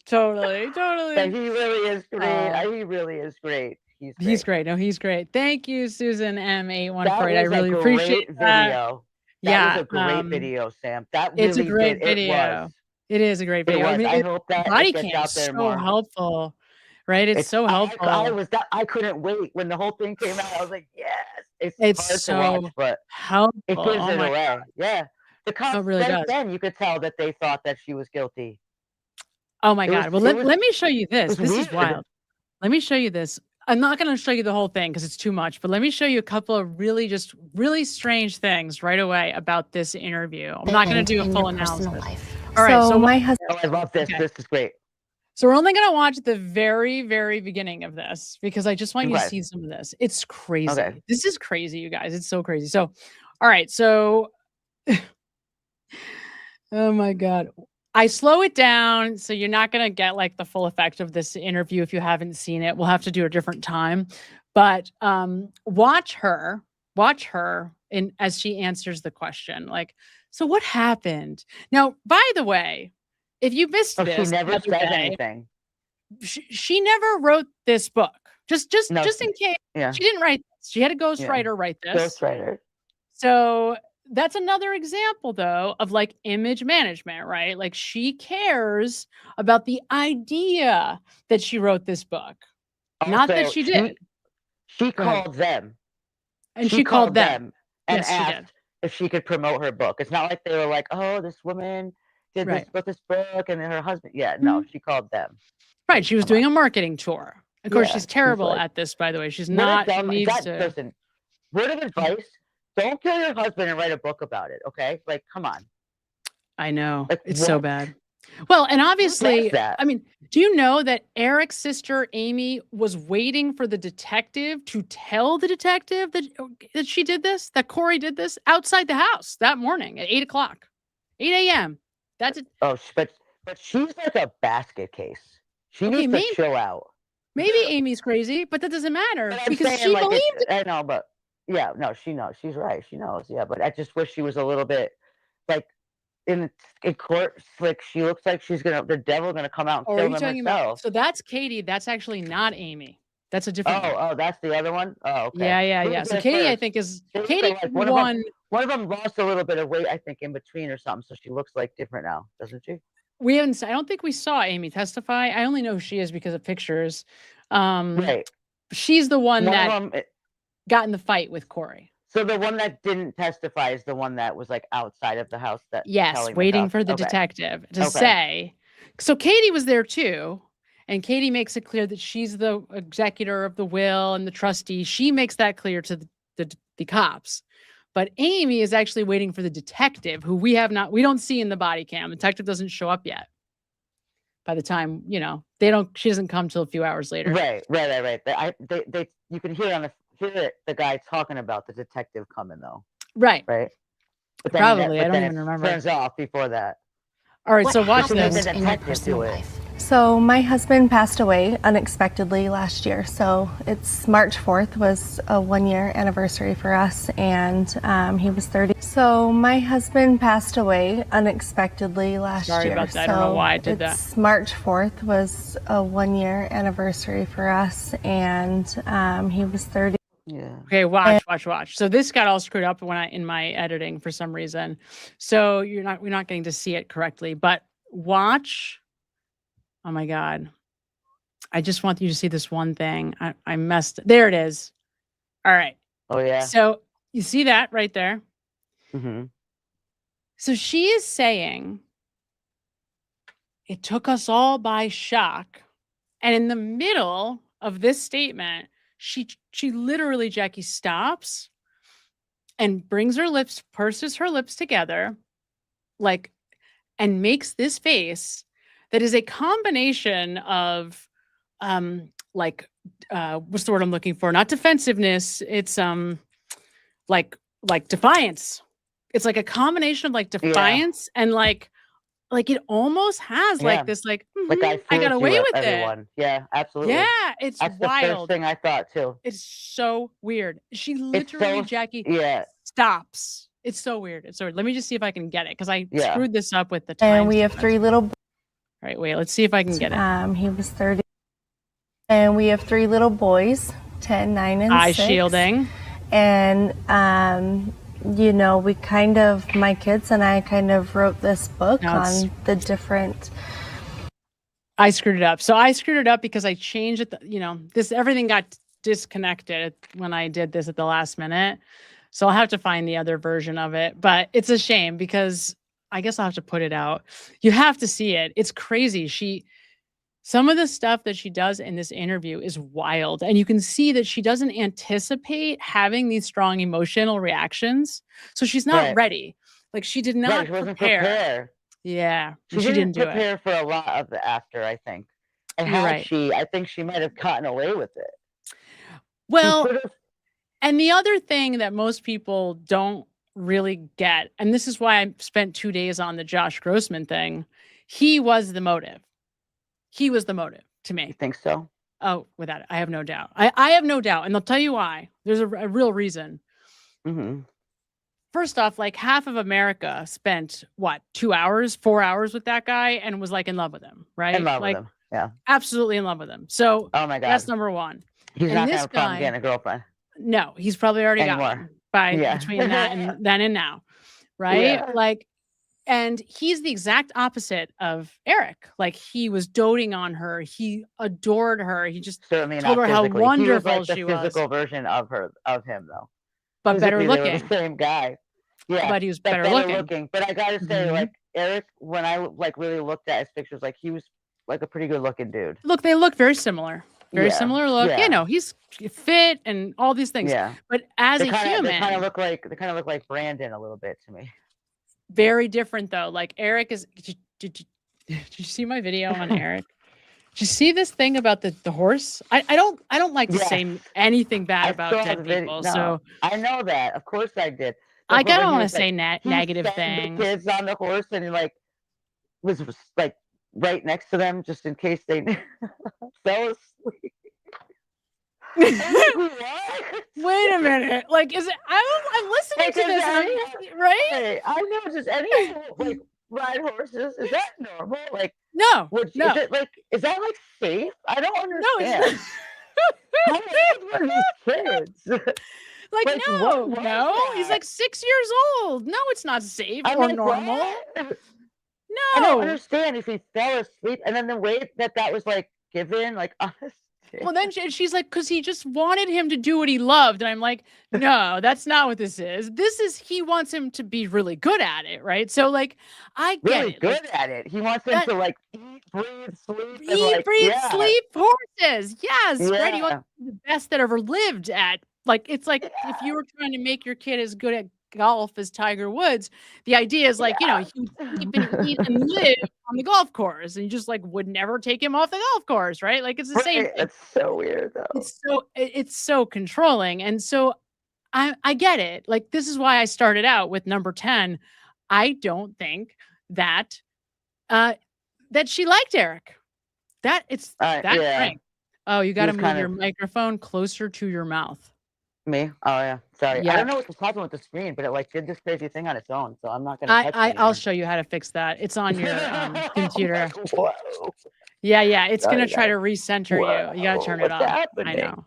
S16: So, like,
S2: Totally.
S16: but he really is great. He really is great.
S2: He's great. No, he's great. Thank you, Susan M814.
S16: That
S2: I
S16: was
S2: really
S16: a
S2: appreciate
S16: great
S2: that.
S16: video.
S2: Yeah,
S16: That was a great video, Sam. That
S2: It's a
S16: really
S2: great
S16: did.
S2: video.
S16: It was.
S2: It is a great video.
S16: It was.
S2: I mean,
S16: I hope that
S2: body
S16: it gets
S2: cam
S16: out
S2: is
S16: there
S2: so
S16: more.
S2: helpful, right? It's so helpful.
S16: I couldn't wait when the whole thing came out. I was like, yes. It's hard
S2: so
S16: to watch, but
S2: helpful.
S16: it gives
S2: Oh
S16: it
S2: my
S16: away.
S2: God.
S16: Yeah. The cops
S2: really
S16: right
S2: does.
S16: then you could tell that they thought that she was guilty.
S2: Oh my
S16: It
S2: God.
S16: was-
S2: Well,
S16: it was-
S2: let me show you this.
S16: was
S2: This is
S16: weird.
S2: wild. Let me show you this. I'm not going to show you the whole thing because it's too much, but let me show you a couple of really strange things right away about this interview. I'm not going to do a full analysis. All right. So
S6: my husband.
S16: Oh, I love this.
S2: Okay.
S16: This is great.
S2: So we're only going to watch the very, very beginning of this because I just want you to
S16: Okay.
S2: see some of this. It's crazy.
S16: Okay.
S2: This is crazy, you guys. It's so crazy. So, all right. So Oh my God. I slow it down, so you're not going to get like the full effect of this interview if you haven't seen it. We'll have to do a different time. But watch her in as she answers the question. Like, so what happened? Now, by the way, if you missed
S16: Oh,
S2: this,
S16: she never
S2: the other
S16: says
S2: day,
S16: anything.
S2: she never wrote this book. Just in case.
S16: Yeah.
S2: She didn't write this. She had a ghostwriter write this.
S16: Ghostwriter.
S2: So that's another example, though, of like image management, right? Like she cares about the idea that she wrote this book, not that she did.
S16: She called them.
S2: And she called them
S16: and
S2: yes,
S16: asked if she could promote her book. It's not like they were like, oh, this woman did this book and then her husband. Yeah, no, she called them.
S2: Right. She was doing a marketing tour. Of course, she's terrible
S16: like,
S2: at this, by the way. She's not.
S16: Listen, word of advice, don't kill your husband and write a book about it, okay? Like, come on.
S2: I know.
S16: Like,
S2: it's so bad. Well, and obviously, I mean, do you know that Eric's sister, Amy, was waiting for the detective to tell the detective that she did this, that Kouri did this outside the house that morning at 8 a.m. That's it.
S16: Oh, but she's like a basket case. She needs to chill out.
S2: Maybe Amy's crazy, but that doesn't matter because she
S16: like,
S2: believed it.
S16: I know, but yeah, no, she knows. She's right. She knows. Yeah, but I just wish she was a little bit like in court. Like she looks like the devil gonna come out and kill them herself.
S2: So that's Katie. That's actually not Amy. That's a different one.
S16: Oh, that's the other one. Oh, okay.
S2: Yeah. So Katie, I think is Katie
S16: like
S2: one.
S16: One of them lost a little bit of weight, I think, in between or something. So she looks like different now, doesn't she?
S2: We haven't. I don't think we saw Amy testify. I only know who she is because of pictures.
S16: Right.
S2: She's the one that got in the fight with Kouri.
S16: So the one that didn't testify is the one that was like outside of the house.
S2: Waiting for the detective to say. So Katie was there too, and Katie makes it clear that she's the executor of the will and the trustee. She makes that clear to the cops. But Amy is actually waiting for the detective, who we don't see in the body cam. The detective doesn't show up yet. By the time, she doesn't come till a few hours later.
S16: Right. You can hear the guy talking about the detective coming though.
S2: Right.
S16: But then
S2: probably. I don't even remember.
S16: Turns off before that.
S2: All right. So watch this.
S17: So my husband passed away unexpectedly last year. So it's March 4th was a 1-year anniversary for us, and he was 30. So my husband passed away unexpectedly last year.
S2: Sorry about that. I don't know why I did that.
S17: March 4th was a 1-year anniversary for us, and he was 30.
S16: Yeah.
S2: Okay, watch. So this got all screwed up in my editing for some reason. So we're not getting to see it correctly, but watch. Oh my God. I just want you to see this one thing. I messed. There it is. All right.
S16: Oh yeah.
S2: So you see that right there?
S16: Mm-hmm.
S2: So she is saying it took us all by shock. And in the middle of this statement, she literally, Jackee, stops and purses her lips together, like, and makes this face that is a combination of, what's the word I'm looking for? Not defensiveness. It's like defiance. It's like a combination of like defiance and like it almost has like this, like I got away with it.
S16: Yeah, absolutely.
S2: Yeah, it's
S16: That's
S2: wild.
S16: The first thing I thought too.
S2: It's so weird. She literally, Jackee, stops. It's so weird. It's so weird. Let me just see if I can get it because I screwed this up with the time.
S17: And we have 3 little.
S2: All right, wait. Let's see if I can get it.
S17: He was 30, and we have 3 little boys, 10, 9, and 6.
S2: Eye shielding.
S17: And my kids and I kind of wrote this book on the different.
S2: I screwed it up. So I screwed it up because I changed it. Everything got disconnected when I did this at the last minute. So I'll have to find the other version of it, but it's a shame because I guess I'll have to put it out. You have to see it. It's crazy. Some of the stuff that she does in this interview is wild. And you can see that she doesn't anticipate having these strong emotional reactions. So she's not ready. Like she did not
S16: she wasn't prepared.
S2: Yeah.
S16: She didn't prepare for a lot of the after, I think. And I think she might have gotten away with it.
S2: Well, and the other thing that most people don't really get, and this is why I spent 2 days on the Josh Grossman thing. He was the motive. He was the motive to me.
S16: You think so?
S2: Oh, without it. I have no doubt. I have no doubt. And I'll tell you why. There's a real reason.
S16: Mm-hmm.
S2: First off, like half of America spent 2 hours, 4 hours with that guy and was like in love with him, right?
S16: In love
S2: like,
S16: with him. Yeah.
S2: Absolutely in love with him. So
S16: oh my God.
S2: That's number one.
S16: He's
S2: and
S16: not gonna have a problem getting a girlfriend.
S2: No, he's probably already got one between that and then and now. Right?
S16: Yeah.
S2: Like, and he's the exact opposite of Eric. Like he was doting on her. He adored her. He just told her how wonderful
S16: he was like
S2: she
S16: the
S2: was.
S16: physical version of him though.
S2: But better
S16: Physically, they were
S2: looking.
S16: the same guy. Yeah.
S2: But he was better looking.
S16: But I gotta say, like Eric, when I like really looked at his pictures, like he was like a pretty good looking dude.
S2: Look, they look very similar. Very similar look.
S16: Yeah.
S2: You know, he's fit and all these things.
S16: Yeah.
S2: But as a human,
S16: they kind of look like Brandon a little bit to me.
S2: Very different though. Like Eric is. Did you see my video on Eric? Did you see this thing about the horse? I don't like to say anything bad about dead people.
S16: No,
S2: so
S16: I know that. Of course I did.
S2: I don't want to say negative things.
S16: The kids on the horse and he like was like right next to them just in case they fell asleep.
S2: Wait a minute. Like, is it? I'm listening to this, right?
S16: Hey, I know. Just any like ride horses. Is that normal? Like,
S2: no.
S16: Is it like? Is that like safe? I don't understand.
S2: No, it's
S16: not. How old were these kids?
S2: Like no. He's like 6 years old. No, it's not safe or normal. No,
S16: I don't understand if he fell asleep and then the way that was like given, like honest.
S2: Well, then she's like, because he just wanted him to do what he loved. And I'm like, no, that's not what this is. This is, he wants him to be really good at it, right? So, like, I get
S16: really
S2: it.
S16: Good
S2: like,
S16: at it. He wants him to, like, eat, breathe, sleep.
S2: Eat, breathe, sleep horses. Yes, right? He wants the best that ever lived at. Like, it's like if you were trying to make your kid as good at golf as Tiger Woods, the idea is like, you know, he would sleep and eat and live on the golf course, and you just like would never take him off the golf course, right? Like it's the same thing.
S16: It's so weird though.
S2: It's so controlling. And so I get it. Like this is why I started out with number 10. I don't think that that she liked Eric. That it's that frank. Oh, you got to move your microphone closer to your mouth.
S16: Me? Oh yeah. Sorry.
S2: Yeah.
S16: I don't know what's happening with the screen, but it like did this crazy thing on its own. So I'm not gonna touch it.
S2: I'll show you how to fix that. It's on your computer.
S16: Whoa.
S2: Yeah. It's gonna try to recenter you. You gotta turn it on.
S16: Happening?
S2: I know.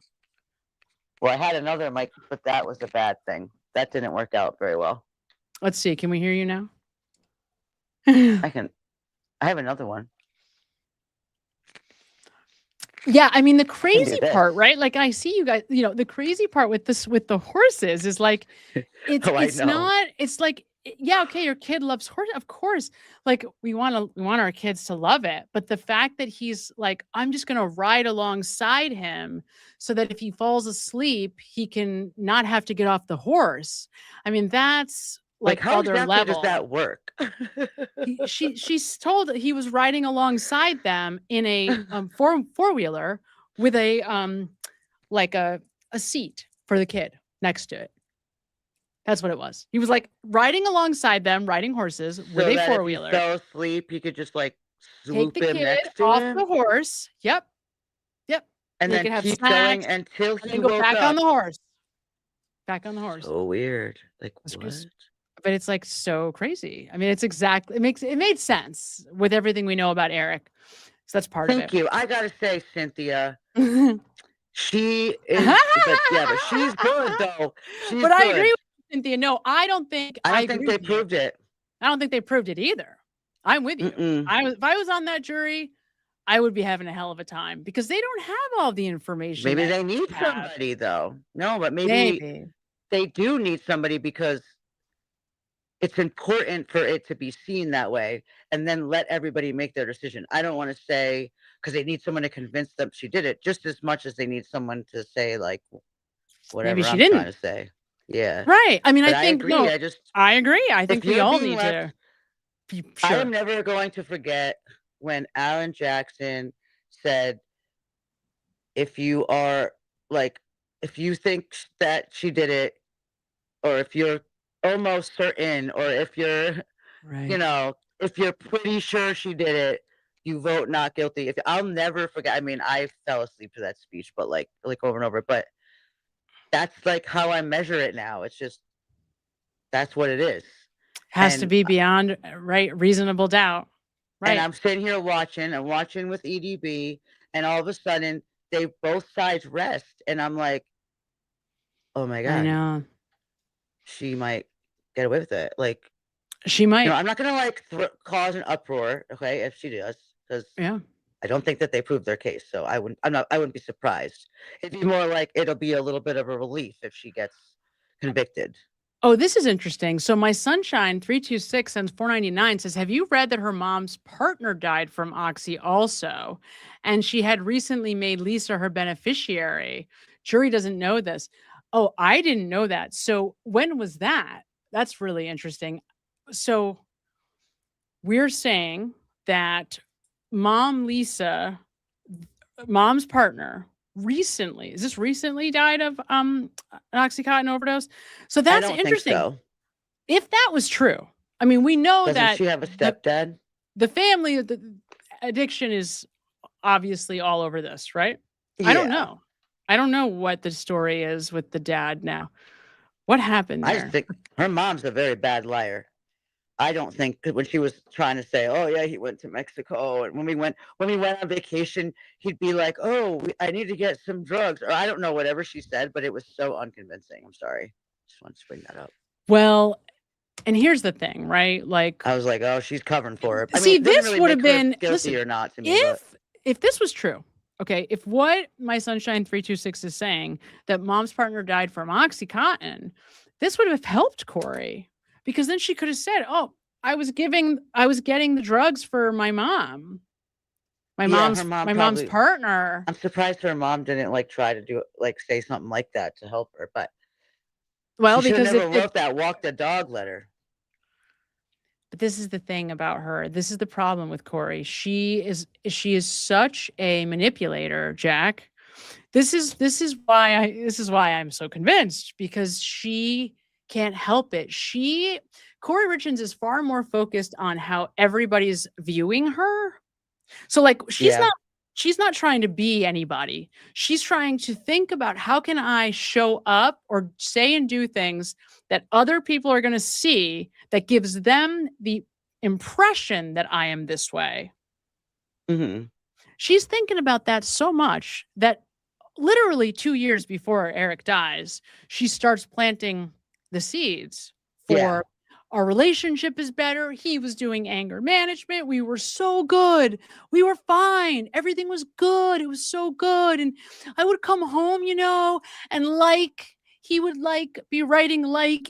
S16: Well, I had another mic, but that was a bad thing. That didn't work out very well.
S2: Let's see. Can we hear you now?
S16: I have another one.
S2: Yeah, I mean the crazy part, right? Like I see you guys, you know, the crazy part with the horses is like it's not, it's like, yeah, okay, your kid loves horse, of course. Like we want our kids to love it, but the fact that he's like, I'm just gonna ride alongside him so that if he falls asleep, he can not have to get off the horse. I mean, that's like
S16: how
S2: other
S16: exactly
S2: level.
S16: does that work?
S2: She's told that he was riding alongside them in a four-wheeler with a like a seat for the kid next to it. That's what it was. He was like riding alongside them, riding horses with a four-wheeler.
S16: If he fell asleep, he could just like
S2: take
S16: swoop
S2: the
S16: him
S2: kid
S16: next to
S2: off
S16: him.
S2: the horse. Yep.
S16: And
S2: they
S16: then
S2: could have
S16: keep
S2: snacks,
S16: going until
S2: and
S16: he
S2: then go
S16: woke
S2: back
S16: up.
S2: on the horse. Back on the horse.
S16: So weird. Like what?
S2: But it's like so crazy. I mean, it's exactly, it made sense with everything we know about Eric. So that's part of it.
S16: Thank you. I gotta say, Cynthia, she is, but she's good though. She's
S2: but I
S16: good.
S2: agree with Cynthia. No, I don't think
S16: they proved it.
S2: I don't think they proved it either. I'm with you. If I was on that jury, I would be having a hell of a time because they don't have all the information.
S16: Maybe they need somebody though. No, but maybe they do need somebody because it's important for it to be seen that way and then let everybody make their decision. I don't want to say because they need someone to convince them she did it just as much as they need someone to say like whatever
S2: maybe she
S16: I'm
S2: didn't.
S16: trying to say. Yeah.
S2: Right. I mean,
S16: But
S2: I think
S16: agree.
S2: no, I agree. I think we all need to be sure.
S16: I am never going to forget when Alan Jackson said, if you think that she did it, or almost certain, or if you're, you know, if you're pretty sure she did it, you vote not guilty. I'll never forget. I mean, I fell asleep to that speech, but like over and over. But that's like how I measure it now. It's just that's what it is.
S2: Has to be beyond reasonable doubt. Right.
S16: And I'm sitting here watching with EDB, and all of a sudden they both sides rest, and I'm like, oh my God,
S2: I know.
S16: She might get away with it. Like
S2: she might.
S16: You know, I'm not gonna like cause an uproar, okay, if she does, because I don't think that they proved their case. So I wouldn't be surprised. It'd be more like it'll be a little bit of a relief if she gets convicted.
S2: Oh, this is interesting. So my Sunshine 326 sends 499 says, have you read that her mom's partner died from Oxy also? And she had recently made Lisa her beneficiary. Jury doesn't know this. Oh, I didn't know that. So when was that? That's really interesting. So we're saying that mom's partner recently died of an Oxycontin overdose. So that's interesting. So. If that was true, I mean, we know
S16: Doesn't she have a stepdad?
S2: The family, the addiction is obviously all over this, right?
S16: Yeah.
S2: I don't know what the story is with the dad now. What happened there?
S16: I just think her mom's a very bad liar. I don't think when she was trying to say, oh yeah, he went to Mexico, and when we went on vacation, he'd be like, oh, I need to get some drugs, or I don't know, whatever she said, but it was so unconvincing. I'm sorry. Just wanted to bring that up.
S2: Well, and here's the thing, right? Like
S16: I was like, oh, she's covering for her.
S2: See, this would have been
S16: guilty or not to me.
S2: If this was true, okay, if what my Sunshine 326 is saying, that mom's partner died from Oxycontin, this would have helped Kouri. Because then she could have said, "Oh, I was getting the drugs for my mom, mom's partner."
S16: I'm surprised her mom didn't like try to do like say something like that to help her. But she
S2: because
S16: never wrote that walk the dog letter.
S2: But this is the thing about her. This is the problem with Kouri. She is such a manipulator, Jack. This is why I'm so convinced, because she can't help it. Kouri Richins is far more focused on how everybody's viewing her. So like she's not trying to be anybody. She's trying to think about, how can I show up or say and do things that other people are going to see that gives them the impression that I am this way.
S16: Mm-hmm.
S2: She's thinking about that so much that literally 2 years before Eric dies, she starts planting the seeds for our relationship is better. He was doing anger management. We were so good. We were fine. Everything was good. It was so good. And I would come home, and he would be writing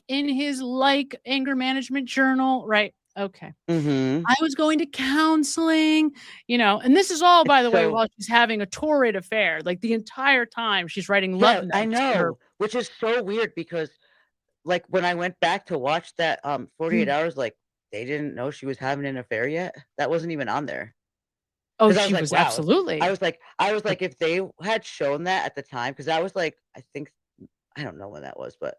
S2: in his anger management journal. Right. Okay.
S16: Mm-hmm.
S2: I was going to counseling, and this is all, by the way, while she's having a torrid affair. Like the entire time she's writing love notes.
S16: I know, which is so weird because like when I went back to watch that 48 hours, like they didn't know she was having an affair yet. That wasn't even on there.
S2: Oh, she was wow. Absolutely.
S16: I was like, if they had shown that at the time, because that was like, I don't know when that was, but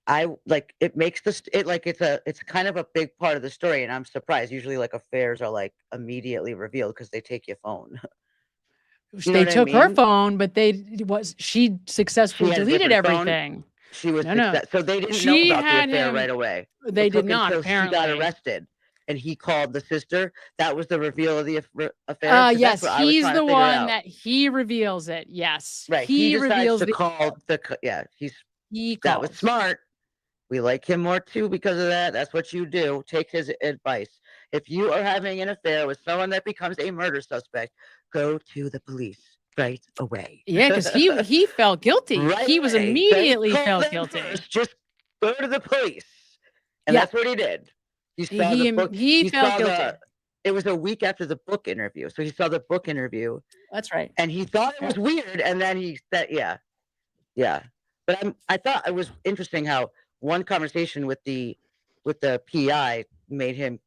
S16: I like it makes it's kind of a big part of the story, and I'm surprised. Usually, like affairs are like immediately revealed because they take your phone.
S2: They took her phone, but she successfully deleted everything.
S16: Phone. She was so they didn't know about the affair right away.
S2: They did not. Apparently,
S16: she got arrested, and he called the sister. That was the reveal of the affair.
S2: Yes, he's the one that he reveals it. Yes,
S16: right. He reveals to call the that was smart. We like him more too because of that. That's what you do. Take his advice. If you are having an affair with someone that becomes a murder suspect, go to the police right away.
S2: Yeah, because he felt guilty.
S16: Right
S2: he was immediately felt guilty.
S16: Just go to the police, and that's what he did. He saw the book.
S2: He felt guilty.
S16: It was a week after the book interview, so he saw the book interview.
S2: That's right.
S16: And he thought it was weird, and then he said, "Yeah." But I thought it was interesting how one conversation with the PI made him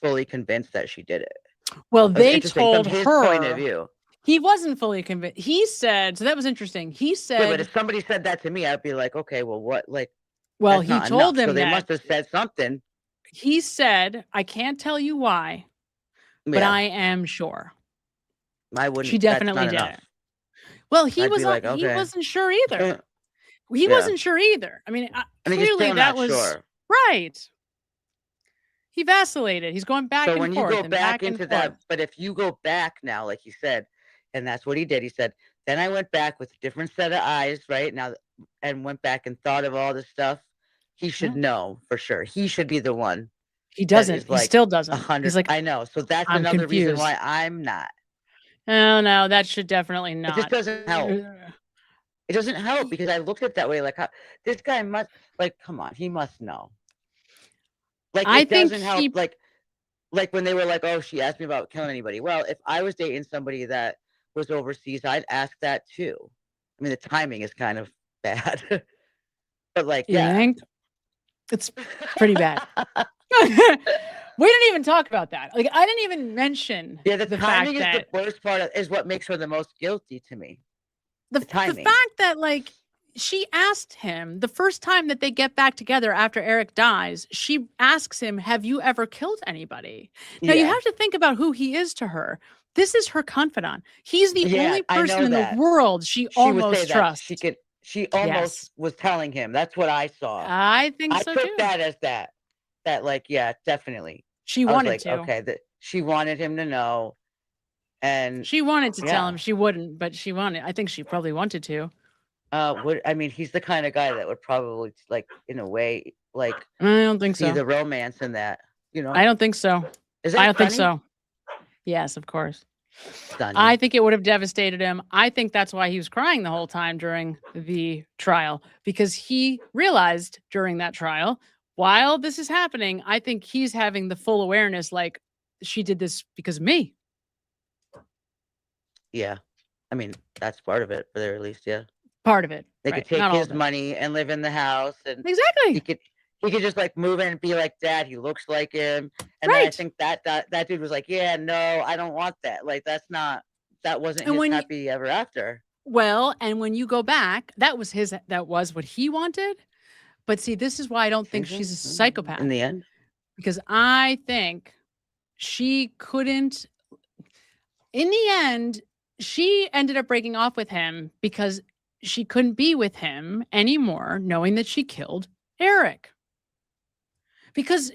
S16: fully convinced that she did it.
S2: Well, they told
S16: from his
S2: her
S16: point of view.
S2: He wasn't fully convinced. He said, so that was interesting. He said,
S16: but if somebody said that to me, I'd be like, okay, well, what? Like,
S2: well,
S16: that's
S2: he
S16: not
S2: told
S16: enough.
S2: him
S16: So they
S2: that
S16: must have said something.
S2: he said, I can't tell you why, but
S16: Yeah.
S2: I am sure.
S16: I wouldn't.
S2: She definitely
S16: that's not
S2: did
S16: enough.
S2: it. Well, he
S16: I'd
S2: was
S16: be like,
S2: he
S16: okay.
S2: wasn't sure either. He
S16: Yeah.
S2: wasn't sure either. I mean,
S16: he's
S2: clearly
S16: still
S2: that
S16: not
S2: was
S16: sure.
S2: right. He vacillated. He's going back
S16: So
S2: and
S16: when
S2: forth
S16: you go
S2: and
S16: back
S2: and
S16: into
S2: forth.
S16: that, but if you go back now, like he said, and that's what he did. He said, then I went back with a different set of eyes, right now, and went back and thought of all this stuff. He should know for sure. He should be the one.
S2: He doesn't. He still doesn't.
S16: 100.
S2: He's like,
S16: I know. So that's
S2: I'm
S16: another reason
S2: confused.
S16: why I'm not.
S2: Oh no, that should definitely not.
S16: It just doesn't help. It doesn't help because I looked at it that way. Like, this guy must, like, come on, he must know. Like,
S2: I
S16: it
S2: think
S16: doesn't help. Like when they were like, oh, she asked me about killing anybody. Well, if I was dating somebody that was overseas, I'd ask that too. I mean, the timing is kind of bad, but like,
S2: You think? It's pretty bad. We didn't even talk about that. Like, I didn't even mention
S16: the
S2: fact
S16: timing is
S2: that
S16: the worst part. Is what makes her the most guilty to me.
S2: The
S16: timing.
S2: fact that, like, she asked him the first time that they get back together after Eric dies, she asks him, have you ever killed anybody? Now, you have to think about who he is to her. This is her confidant. He's the only person in the world she almost trusts.
S16: She almost was telling him. That's what I saw.
S2: I think so
S16: took
S2: too.
S16: that as that. That, like, yeah, definitely.
S2: She
S16: I was
S2: wanted
S16: like,
S2: to.
S16: okay, that she wanted him to know. And
S2: she wanted to tell him. She wouldn't, but she wanted. I think she probably wanted to.
S16: I mean, he's the kind of guy that would probably, like, in a way, like,
S2: I don't think
S16: see
S2: so.
S16: the romance in that, you know.
S2: I don't think so.
S16: Is that
S2: I don't think
S16: funny?
S2: so. Yes, of course.
S16: Stunning.
S2: I think it would have devastated him. I think that's why he was crying the whole time during the trial, because he realized during that trial, while this is happening, I think he's having the full awareness, like, she did this because of me.
S16: Yeah. I mean, that's part of it, for there at least, yeah.
S2: Part of it.
S16: They
S2: right.
S16: could take
S2: Not all
S16: his
S2: of it.
S16: money and live in the house, and
S2: Exactly.
S16: he could just, like, move in and be like, Dad, he looks like him. And then I
S2: Right.
S16: think that dude was like, yeah, no, I don't want that. Like, that wasn't
S2: And
S16: his
S2: when
S16: happy ever after.
S2: Well, and when you go back, that was what he wanted. But see, this is why I don't think she's a psychopath.
S16: In the end?
S2: Because I think she couldn't, in the end, she ended up breaking off with him because she couldn't be with him anymore, knowing that she killed Eric. Because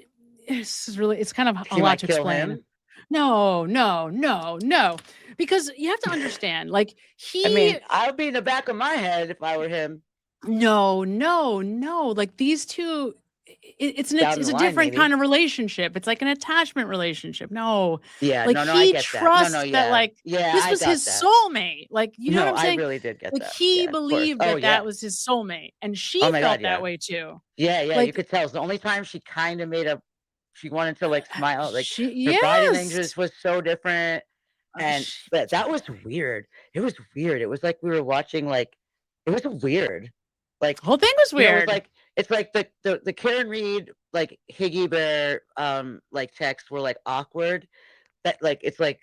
S2: it's kind of a lot to explain.
S16: Him?
S2: No. Because you have to understand, like,
S16: I mean, I would be in the back of my head if I were him.
S2: No. Like, these two, it's a
S16: line,
S2: different
S16: maybe.
S2: kind of relationship. It's like an attachment relationship. No.
S16: Yeah,
S2: Like,
S16: no,
S2: he
S16: I get
S2: trusts
S16: that. No,
S2: that, like,
S16: yeah,
S2: this
S16: I
S2: was
S16: got
S2: his
S16: that.
S2: soulmate. Like, you know
S16: No,
S2: what I'm saying?
S16: I really did get
S2: like,
S16: that.
S2: he
S16: Yeah, of course.
S2: believed
S16: Oh,
S2: that
S16: yeah.
S2: was his soulmate. And she
S16: Oh my
S2: felt
S16: God, yeah.
S2: that way too.
S16: Yeah, you
S2: Like,
S16: could tell. It's the only time she kind of she wanted to, like, smile. Like, her body
S2: yes.
S16: language was so different. And but that was weird. It was weird. It was like we were watching, like, it was weird. Like,
S2: The whole thing was
S16: you know,
S2: weird.
S16: it's like the Karen Reed, like, Higgy Bear like, texts were, like, awkward. That, like, it's like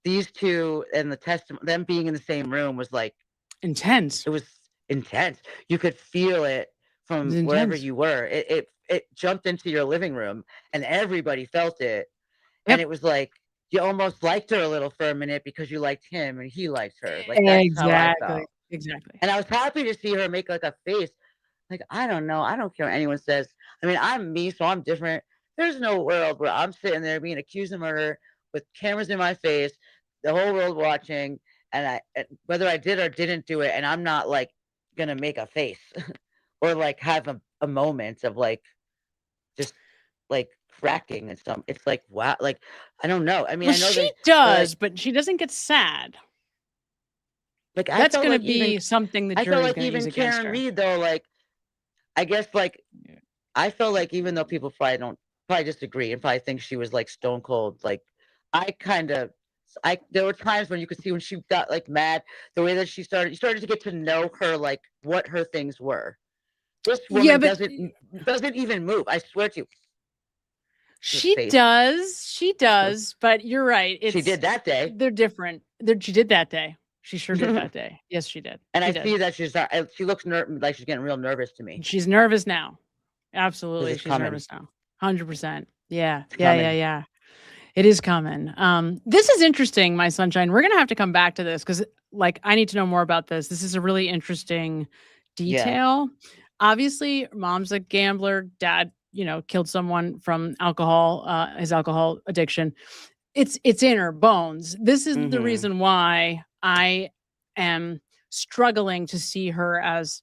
S16: these two and them being in the same room was, like,
S2: intense.
S16: It was intense. You could feel it from wherever
S2: intense.
S16: you were. It jumped into your living room and everybody felt it. And it was like you almost liked her a little for a minute because you liked him and he liked her. Like, that's how I felt.
S2: Exactly.
S16: And I was happy to see her make, like, a face. Like, I don't know. I don't care what anyone says. I mean, I'm me, so I'm different. There's no world where I'm sitting there being accused of murder with cameras in my face, the whole world watching, and whether I did or didn't do it, and I'm not, like, gonna make a face or, like, have a moment of, like, just, like, cracking and stuff. It's like, wow. Like, I don't know. I mean,
S2: Well,
S16: I know
S2: she
S16: they
S2: does,
S16: like,
S2: but she doesn't get sad.
S16: Like, I
S2: That's
S16: felt
S2: going to
S16: like
S2: be
S16: even,
S2: something the
S16: I felt
S2: jury's
S16: like
S2: going to use
S16: even
S2: against
S16: Karen
S2: her.
S16: Reed, though, like, I guess, like, I felt like even though people probably disagree and probably think she was, like, stone cold, like, there were times when you could see when she got, like, mad, the way that you started to get to know her, like, what her things were. This woman doesn't even move. I swear to you.
S2: She does, but you're right.
S16: She did that day.
S2: They're different. She did that day. She sure did that day. Yes, she did.
S16: And
S2: she
S16: I
S2: did.
S16: see that she's not. She looks like she's getting real nervous to me.
S2: She's nervous now. Absolutely, she's
S16: coming.
S2: nervous now. 100%. Yeah,
S16: It's coming.
S2: yeah. It is coming. This is interesting, my sunshine. We're gonna have to come back to this because, like, I need to know more about this. This is a really interesting detail. Obviously, mom's a gambler. Dad, killed someone from alcohol, his alcohol addiction. It's in her bones. This is the reason why I am struggling to see her as,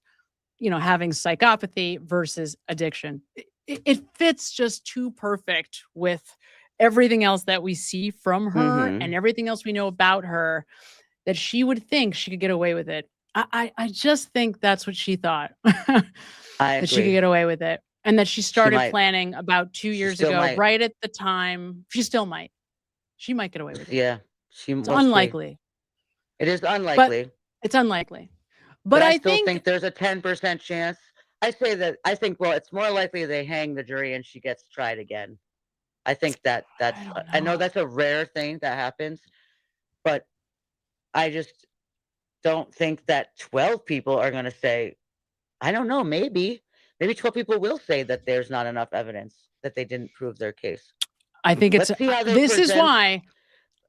S2: having psychopathy versus addiction. It fits just too perfect with everything else that we see from her and everything else we know about her, that she would think she could get away with it. I just think that's what she thought. That she could get away with it. And that she started planning about 2 years ago, right at the time. She still might. She might get away with it.
S16: Yeah.
S2: It's unlikely.
S16: It is unlikely.
S2: It's unlikely. But
S16: I still think there's a 10% chance. I think, well, it's more likely they hang the jury and she gets tried again. I think I know that's a rare thing that happens, but I just don't think that 12 people are going to say, I don't know, maybe 12 people will say that there's not enough evidence, that they didn't prove their case.
S2: I think this is why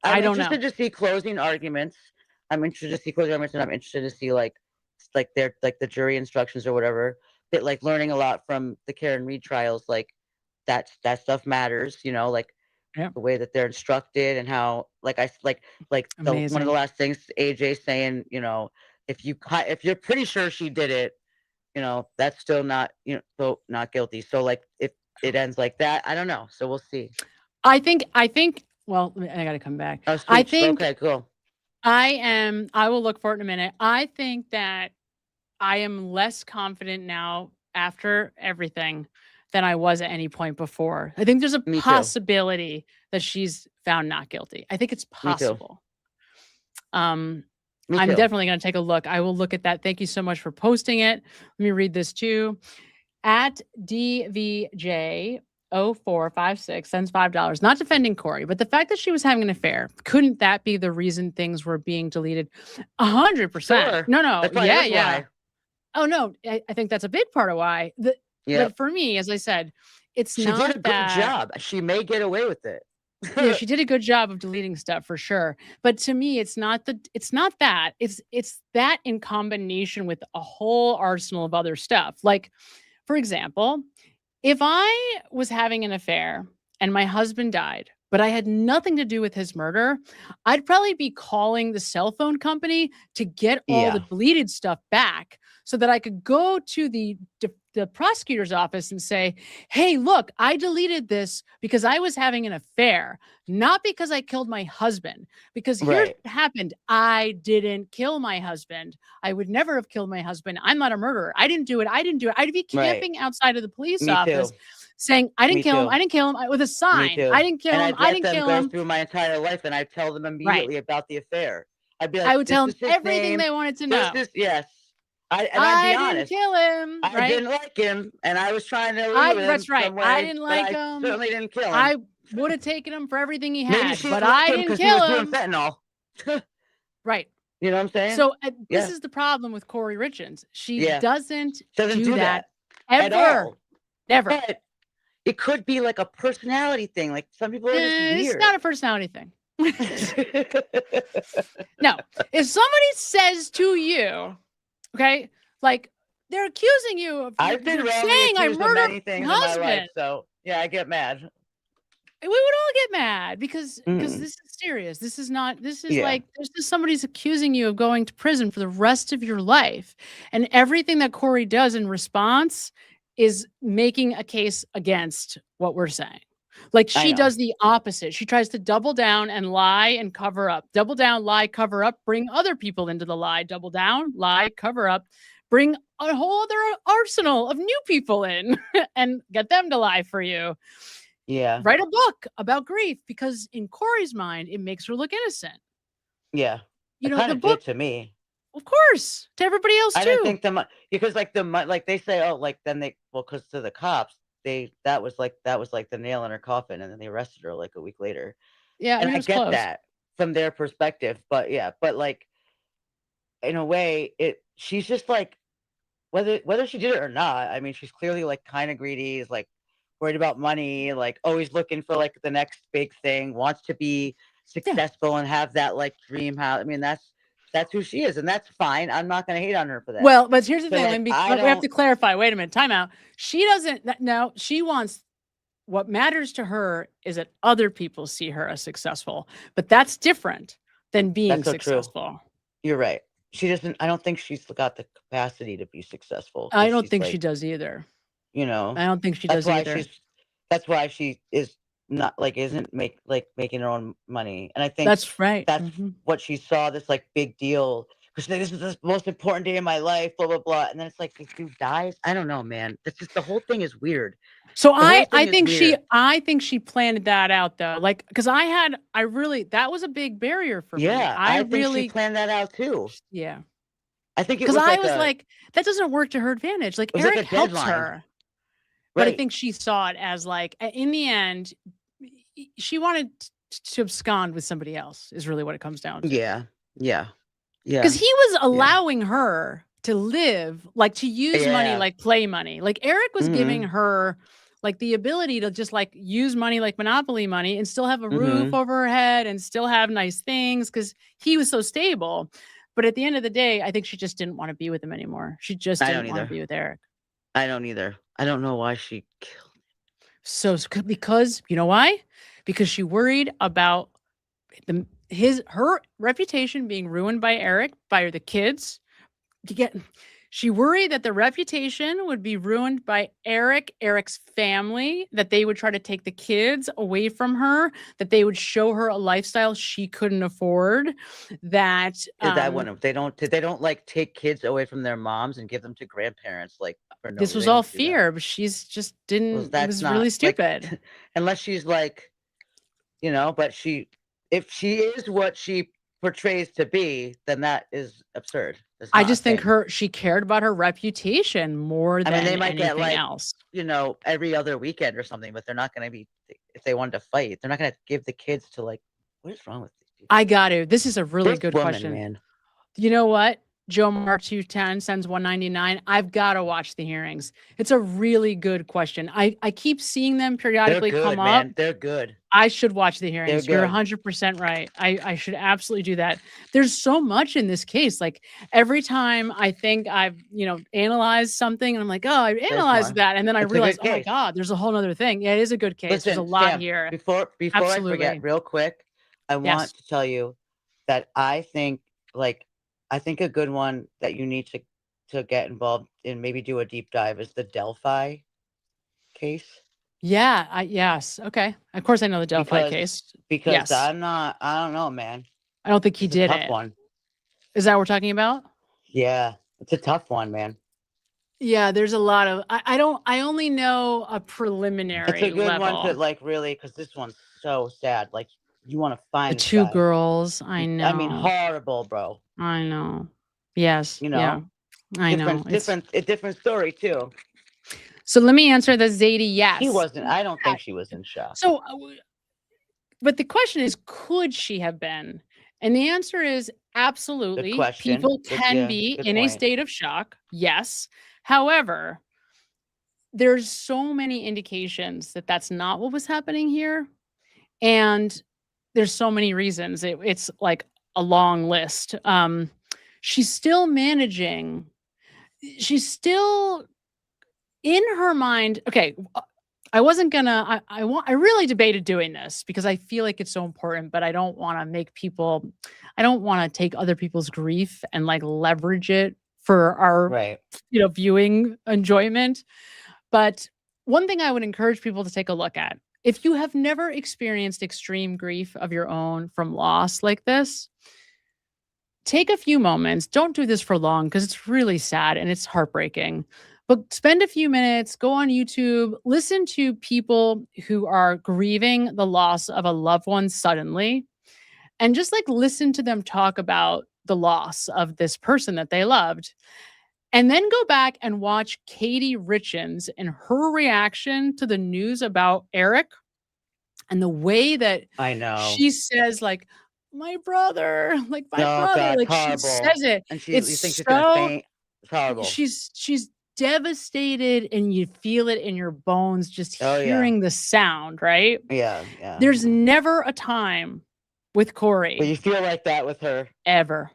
S2: I don't know.
S16: I'm interested to see closing arguments. I'm interested to see closing arguments, and I'm interested to see like the jury instructions or whatever. That, like, learning a lot from the Karen Reed trials, like that stuff matters, the way that they're instructed and how, one of the last things AJ saying, if you're pretty sure she did it, that's still not, so not guilty. So, like, if it ends like that, I don't know. So we'll see.
S2: I think, well, I got to come back. I think,
S16: okay, cool.
S2: I will look for it in a minute. I think that I am less confident now after everything than I was at any point before. I think there's a possibility that she's found not guilty. I think it's possible. I'm definitely going to take a look. I will look at that. Thank you so much for posting it. Let me read this too. At DVJ0456 sends $5. Not defending Kouri, but the fact that she was having an affair, couldn't that be the reason things were being deleted? 100%.
S16: Sure.
S2: No. Yeah. Oh, no, I think that's a big part of why. But for me, as I said, she did a good
S16: job. She may get away with it.
S2: Yeah, she did a good job of deleting stuff for sure. But to me, it's not that. It's that in combination with a whole arsenal of other stuff. Like, for example, if I was having an affair and my husband died, but I had nothing to do with his murder, I'd probably be calling the cell phone company to get all the deleted stuff back so that I could go to the prosecutor's office and say, hey, look, I deleted this because I was having an affair, not because I killed my husband. Because here's what happened. I didn't kill my husband. I would never have killed my husband. I'm not a murderer. I didn't do it. I'd be camping outside of the police office saying, I didn't kill him. I didn't kill him with a sign. I didn't kill him. I didn't kill him.
S16: Through my entire life, and I tell them immediately about the affair. I'd be like,
S2: I would tell them everything they wanted to know.
S16: Yes.
S2: I
S16: didn't
S2: kill him.
S16: I didn't like him, and I was trying to leave him.
S2: That's right.
S16: Somewhere,
S2: I didn't like him.
S16: I certainly didn't kill him.
S2: I would have taken him for everything he had, but I didn't kill him.
S16: Fentanyl.
S2: Right.
S16: You know what I'm saying?
S2: So this is the problem with Kouri Richins. She doesn't do that
S16: ever. At all.
S2: Never.
S16: But it could be like a personality thing. Like, some people are just weird.
S2: It's not a personality thing. No. If somebody says to you, okay, like, they're accusing you of saying I murdered my husband.
S16: Life, so yeah, I get mad.
S2: We would all get mad because this is serious. This is like, there's just somebody's accusing you of going to prison for the rest of your life. And everything that Kouri does in response is making a case against what we're saying. Like, she does the opposite. She tries to double down and lie and cover up. Double down, lie, cover up, bring other people into the lie. Double down, lie, cover up, bring a whole other arsenal of new people in and get them to lie for you.
S16: Yeah.
S2: Write a book about grief, because in Kouri's mind, it makes her look innocent.
S16: Yeah.
S2: The book
S16: to me.
S2: Of course, to everybody else too.
S16: I don't think because like they say, because to the cops, that was like the nail in her coffin, and then they arrested her like a week later.
S2: Yeah,
S16: And
S2: it
S16: I
S2: was
S16: get
S2: close.
S16: that from their perspective, but like in a way, she's just like whether she did it or not. I mean, she's clearly like kind of greedy, is like worried about money, like always looking for like the next big thing, wants to be successful and have that like dream house. I mean, that's who she is, and that's fine. I'm not going to hate on her for that.
S2: Well, but here's the
S16: So,
S2: thing.
S16: like,
S2: We have to clarify. Wait a minute. Time out. She doesn't. No, she wants. What matters to her is that other people see her as successful, but that's different than being
S16: That's so
S2: successful.
S16: true. You're right. She doesn't. I don't think she's got the capacity to be successful.
S2: I don't think she does either.
S16: You know,
S2: I don't think she does either.
S16: That's why she is not like isn't making her own money. And I think
S2: that's right.
S16: That's what she saw, this like big deal, because this is the most important day of my life, blah blah blah. And then it's like, this dude dies. I don't know, man. That's just, the whole thing is weird.
S2: So I think she planned that out though. Like, because that was a big barrier for me.
S16: Yeah, I think she planned that out too.
S2: Yeah.
S16: I think it
S2: because
S16: was
S2: I was like, that doesn't work to her advantage. Like, Eric
S16: like
S2: helps her. But I think she saw it as like, in the end, she wanted to abscond with somebody else is really what it comes down to.
S16: Yeah.
S2: Because he was allowing her to live, like to use money, like play money. Like Eric was giving her like the ability to just like use money like Monopoly money and still have a roof over her head and still have nice things because he was so stable. But at the end of the day, I think she just didn't want to be with him anymore. She just didn't want to be with Eric.
S16: I don't either. I don't know why she killed him.
S2: So because you know why? Because she worried about her reputation being ruined by Eric, by the kids. She worried that the reputation would be ruined by Eric's family, that they would try to take the kids away from her, that they would show her a lifestyle she couldn't afford. They don't like take kids away from their moms and give them to grandparents. Like this was all fear, but she's just didn't. It was really stupid.
S16: Like, unless she's like, but if she is what she portrays to be, then that is absurd.
S2: I just think she cared about her reputation more than
S16: they might
S2: anything
S16: get like,
S2: else.
S16: Every other weekend or something, but they're not going to be, if they wanted to fight, they're not going to give the kids to like, what is wrong with these people?
S2: I got to. This is a really
S16: This
S2: good
S16: woman,
S2: question.
S16: Man.
S2: You know what? Joe Mark 210 sends 199. I've got to watch the hearings. It's a really good question. I keep seeing them periodically come up.
S16: They're good.
S2: I should watch the hearings. You're 100% right. I should absolutely do that. There's so much in this case. Like every time I think I've, analyzed something and I'm like, oh, I analyzed that. And then I realize, oh my God, there's a whole other thing. Yeah, it is a good case.
S16: Listen,
S2: there's a lot
S16: Sam,
S2: here.
S16: Before I forget, real quick, I want to tell you that I think a good one that you need to get involved in, maybe do a deep dive, is the Delphi case.
S2: Yeah. Yes. Okay. Of course, I know the Delphi case.
S16: Because I don't know, man.
S2: I don't think he did
S16: it. Tough one.
S2: Is that what we're talking about?
S16: Yeah. It's a tough one, man.
S2: Yeah. There's a lot of, I only know a preliminary
S16: It's a good
S2: level.
S16: one to like really, because this one's so sad. Like you want to find
S2: the two girls. I know.
S16: I mean, horrible, bro.
S2: I know. Yes. Yeah. I know.
S16: Different story too.
S2: So let me answer the Zadie yes.
S16: He wasn't. I don't think she was in shock.
S2: So, but the question is, could she have been? And the answer is absolutely. People can be in a state of shock. Yes. However, there's so many indications that that's not what was happening here. And there's so many reasons. It's like a long list. She's still managing. She's still in her mind. Okay. I wasn't gonna, I really debated doing this because I feel like it's so important, but I don't want to I don't want to take other people's grief and like leverage it for our, viewing enjoyment. But one thing I would encourage people to take a look at, if you have never experienced extreme grief of your own from loss like this, take a few moments. Don't do this for long because it's really sad and it's heartbreaking. But spend a few minutes, go on YouTube, listen to people who are grieving the loss of a loved one suddenly, and just like listen to them talk about the loss of this person that they loved. And then go back and watch Kouri Richins and her reaction to the news about Eric and the way that
S16: I know.
S2: she says, like, my brother, like my
S16: Oh
S2: brother,
S16: God,
S2: like she
S16: horrible.
S2: says it.
S16: And
S2: It's
S16: you think she's
S2: so
S16: gonna faint. It's horrible.
S2: she's devastated, and you feel it in your bones just
S16: Oh, yeah.
S2: hearing the sound, right?
S16: Yeah.
S2: There's never a time with Kouri.
S16: But you feel like that with her.
S2: Ever.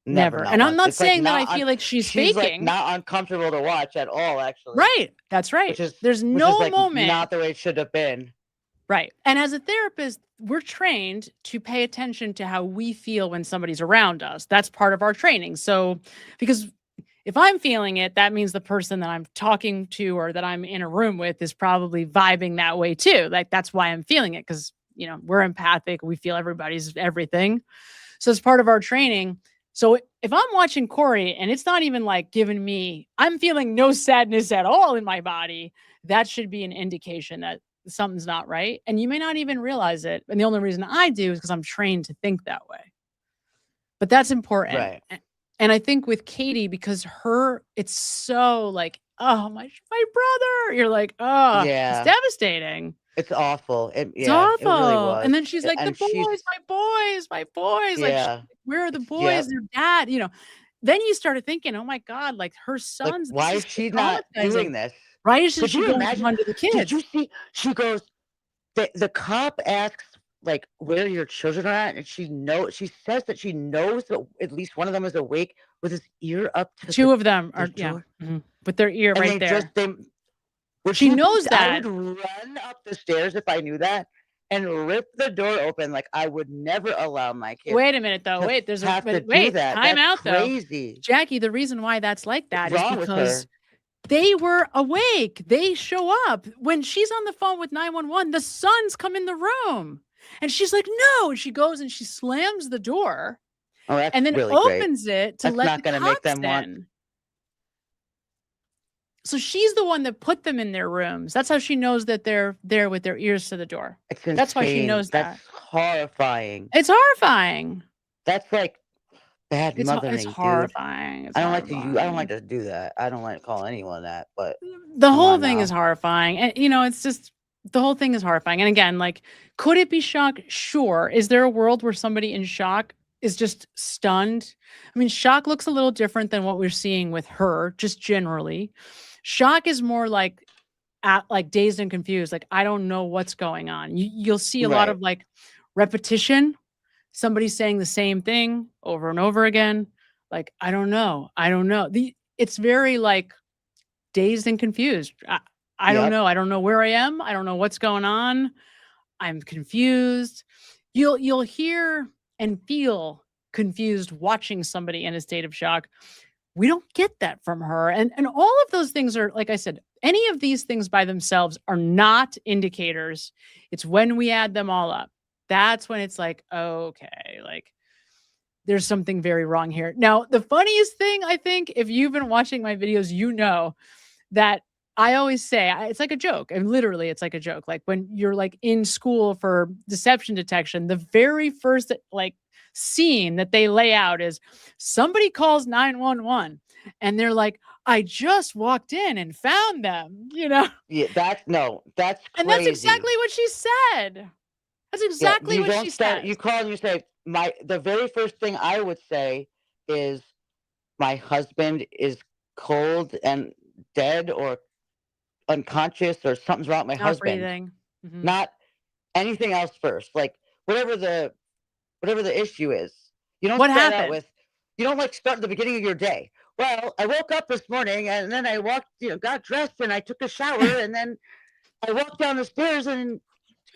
S16: Never.
S2: Never.
S16: not
S2: And I'm
S16: once.
S2: not
S16: It's, like,
S2: saying that I
S16: not
S2: feel like she's
S16: like,
S2: faking.
S16: not uncomfortable to watch at all, actually.
S2: Right. That's right. There's
S16: Which
S2: no
S16: is, like,
S2: moment.
S16: not the way it should have been.
S2: Right. And as a therapist, we're trained to pay attention to how we feel when somebody's around us. That's part of our training. So, because if I'm feeling it, that means the person that I'm talking to or that I'm in a room with is probably vibing that way too. Like, that's why I'm feeling it, because, you know, we're empathic. We feel everybody's everything. So it's part of our training. So if I'm watching Kouri and it's not even like giving me, I'm feeling no sadness at all in my body, that should be an indication that something's not right. And you may not even realize it. And the only reason I do is because I'm trained to think that way. But that's important.
S16: Right.
S2: And I think with Kouri, because it's so like, oh, my brother. You're like, oh,
S16: Yeah.
S2: it's devastating.
S16: It's awful.
S2: It's awful.
S16: It really was.
S2: And then she's like,
S16: And
S2: the boys, my boys. Like,
S16: Yeah.
S2: where are the boys?
S16: Yep.
S2: Their dad, you know. Then you started thinking, oh my God, like her sons.
S16: Like, why is she not doing this?
S2: Why isn't
S16: Could
S2: she
S16: you
S2: going
S16: imagine?
S2: under the kids?
S16: Did you see? She goes, the cop asks, like, where your children are at, and she says that she knows that at least one of them is awake with his ear up to
S2: Two of them
S16: the
S2: are,
S16: door.
S2: with their ear
S16: And
S2: right there.
S16: She
S2: knows
S16: I
S2: that.
S16: would run up the stairs if I knew that and rip the door open. Like, I would never allow my kids.
S2: Wait a minute, though. Wait, there's
S16: have to do
S2: wait.
S16: that.
S2: Time
S16: That's
S2: out, though.
S16: crazy.
S2: Jackie, the reason why that's like that is
S16: Wrong with
S2: because
S16: her.
S2: they were awake. They show up when she's on the phone with 911. The sons come in the room, and she's like, "No!" And she goes and she slams the door,
S16: Oh, that's
S2: and then
S16: really
S2: opens
S16: great.
S2: it to
S16: That's
S2: let
S16: not
S2: the
S16: gonna
S2: cops
S16: make them want.
S2: in. So she's the one that put them in their rooms. That's how she knows that they're there with their ears to the door.
S16: It's
S2: That's why she
S16: insane.
S2: knows that.
S16: That's horrifying.
S2: It's horrifying.
S16: That's like bad mothering.
S2: It's
S16: dude.
S2: horrifying. It's
S16: I don't like to. I
S2: horrifying.
S16: don't like to do that. I don't like to call anyone that. But
S2: The
S16: come
S2: whole
S16: on
S2: thing
S16: now.
S2: is horrifying. And, you know, it's just, the whole thing is horrifying. And again, like, could it be shock? Sure. Is there a world where somebody in shock is just stunned? I mean, shock looks a little different than what we're seeing with her, just generally. Shock is more like, dazed and confused. Like, I don't know what's going on. You'll see a lot of like repetition. Somebody saying the same thing over and over again. Like, I don't know. It's very like dazed and confused. I don't
S16: Yep.
S2: know. I don't know where I am. I don't know what's going on. I'm confused. You'll hear and feel confused watching somebody in a state of shock. We don't get that from her. And all of those things are, like I said, any of these things by themselves are not indicators. It's when we add them all up. That's when it's like, okay, like there's something very wrong here. Now, the funniest thing, I think, if you've been watching my videos, you know that I always say, it's like a joke. And literally, it's like a joke. Like when you're like in school for deception detection, the very first like scene that they lay out is somebody calls 911 and they're like, I just walked in and found them, you know?
S16: Yeah, that's crazy.
S2: And that's exactly what she said. That's exactly
S16: you
S2: what
S16: don't
S2: she
S16: start,
S2: said.
S16: You call and you say, the very first thing I would say is my husband is cold and dead or unconscious or something's wrong with my
S2: Not
S16: husband.
S2: breathing. Mhm.
S16: Not anything else first. Like whatever the issue is. You don't
S2: What
S16: start out
S2: happened?
S16: with, you don't like start at the beginning of your day. Well, I woke up this morning and then I walked, got dressed and I took a shower and then I walked down the stairs and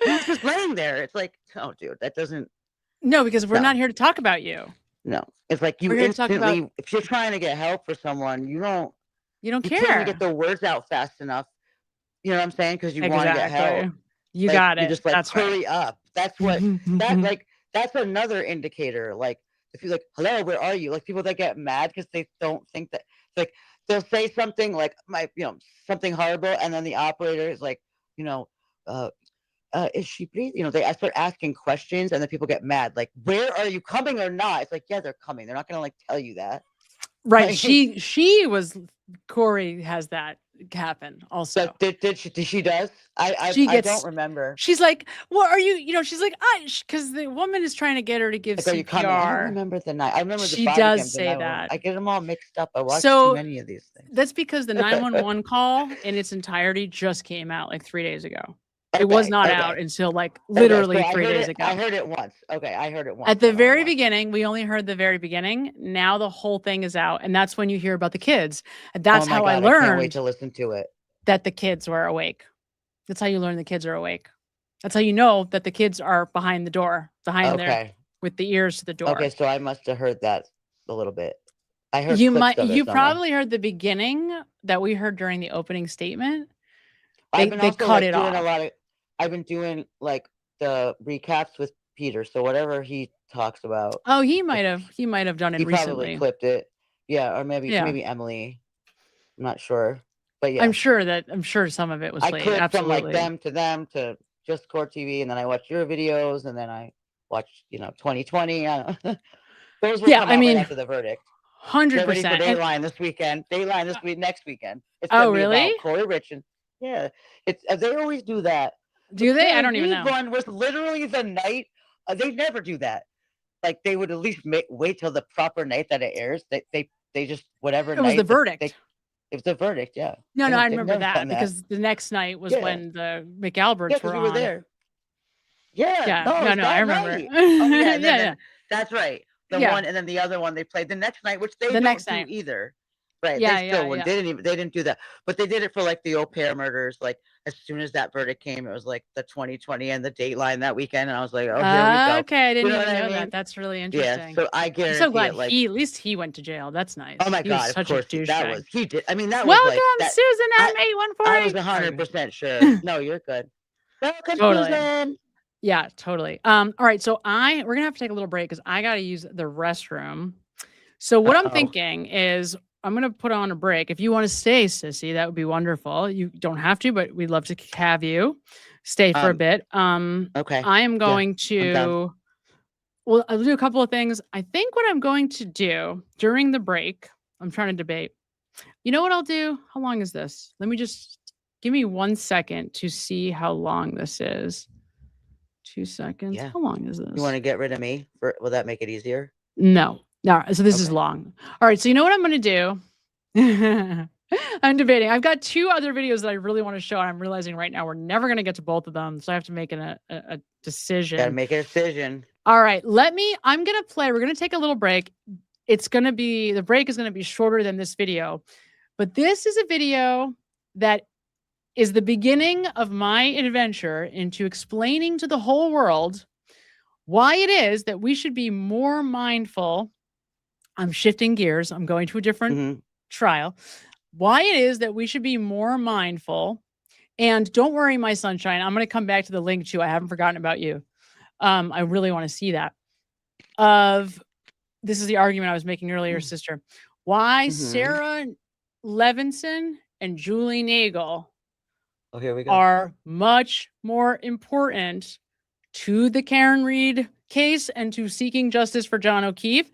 S16: he was just laying there. It's like, oh, dude, that doesn't.
S2: No, because we're
S16: No.
S2: not here to talk about you.
S16: No, it's like you
S2: We're here to talk
S16: instantly.
S2: about-
S16: If you're trying to get help for someone, you can't even
S2: care.
S16: get the words out fast enough. You know what I'm saying? Because you want to get
S2: Exactly.
S16: help.
S2: You
S16: Like,
S2: got
S16: you're
S2: it.
S16: just like,
S2: That's
S16: hurry
S2: right.
S16: up. That's what that's another indicator. Like if you're like, hello, where are you? Like people that get mad because they don't think that, like they'll say something like something horrible, and then the operator is like, is she breathing? I start asking questions, and then people get mad. Like, where are you coming or not? It's like, yeah, they're coming. They're not gonna like tell you that.
S2: Right.
S16: Like,
S2: She was, Kouri has that happen also.
S16: Did she does? I don't remember.
S2: She's like, well, are you, she's like, because the woman is trying to get her to give
S16: Like, are you coming? I don't
S2: CPR.
S16: remember the night. I remember the
S2: She
S16: body
S2: does
S16: cams,
S2: say
S16: and
S2: that.
S16: I get them all mixed up. I watched
S2: So,
S16: too many of these things.
S2: That's because the 911 call in its entirety just came out like 3 days ago. It was not out until like literally
S16: so
S2: 3 days ago.
S16: I heard it once. Okay, I heard it once.
S2: At the very beginning, we only heard the very beginning. Now the whole thing is out, and that's when you hear about the kids. And that's how I learned.
S16: I can't wait to listen to it.
S2: That the kids were awake. That's how you learn the kids are awake. That's how you know that the kids are behind the door, behind there, with the ears to the door.
S16: Okay, so I must have heard that a little bit. I heard
S2: you probably heard the beginning that we heard during the opening statement. They cut it off.
S16: I've been doing like the recaps with Peter, so whatever he talks about.
S2: Oh, he might have done it recently.
S16: He probably clipped it. Yeah, or maybe Emily. I'm not sure. But yeah.
S2: I'm sure some of it was played.
S16: I clipped
S2: Absolutely.
S16: from them to just Court TV, and then I watched your videos, and then I watched 2020. Those were right after the verdict.
S2: 100%.
S16: Dayline this weekend. Dayline this week. Next weekend. It's
S2: really?
S16: Kouri Richins. Yeah, they always do that.
S2: Do they? I don't even know.
S16: One was literally the night. They never do that. Like they would at least wait till the proper night that it airs. They just whatever.
S2: It was the verdict.
S16: It was the verdict. Yeah.
S2: No, I remember that because the next night was when the McAlberts were on.
S16: We were there. Yeah.
S2: No, I remember.
S16: Yeah. That's right. The one and then the other one they played the next night, which they don't do either. Right. They didn't do that. But they did it for like the au pair murders. Like as soon as that verdict came, it was like the 2020 and the Dateline that weekend. And I was like, oh, here we go.
S2: Okay, I didn't even know that. That's really interesting.
S16: Yeah. So I guarantee
S2: I'm so glad
S16: at
S2: least he went to jail. That's nice.
S16: Oh my God.
S2: Such
S16: of course he did. I mean, that
S2: Welcome,
S16: was like
S2: Susan M814.
S16: I was 100% sure. No, you're good. Welcome, Susan.
S2: Yeah, totally. All right. So we're gonna have to take a little break because I gotta use the restroom. So what I'm thinking is I'm going to put on a break. If you want to stay, Sissy, that would be wonderful. You don't have to, but we'd love to have you stay for a bit.
S16: Okay.
S2: I am going to, I'll do a couple of things. I think what I'm going to do during the break, I'm trying to debate. You know what I'll do? How long is this? Let me just give me 1 second to see how long this is. 2 seconds. Yeah. How long is this?
S16: You want to get rid of me? Will that make it easier?
S2: No. So this is long. All right. So you know what I'm going to do? I'm debating. I've got 2 other videos that I really want to show. And I'm realizing right now we're never going to get to both of them. So I have to make a decision.
S16: Got to make a decision.
S2: All right. I'm going to play. We're going to take a little break. The break is going to be shorter than this video. But this is a video that is the beginning of my adventure into explaining to the whole world why it is that we should be more mindful. I'm shifting gears. I'm going to a different trial. Why it is that we should be more mindful. And don't worry, my sunshine. I'm going to come back to the link too. I haven't forgotten about you. I really want to see that. This is the argument I was making earlier, sister. Why Sarah Levinson and Julie Nagel
S16: here we go.
S2: Are much more important to the Karen Read case and to seeking justice for John O'Keefe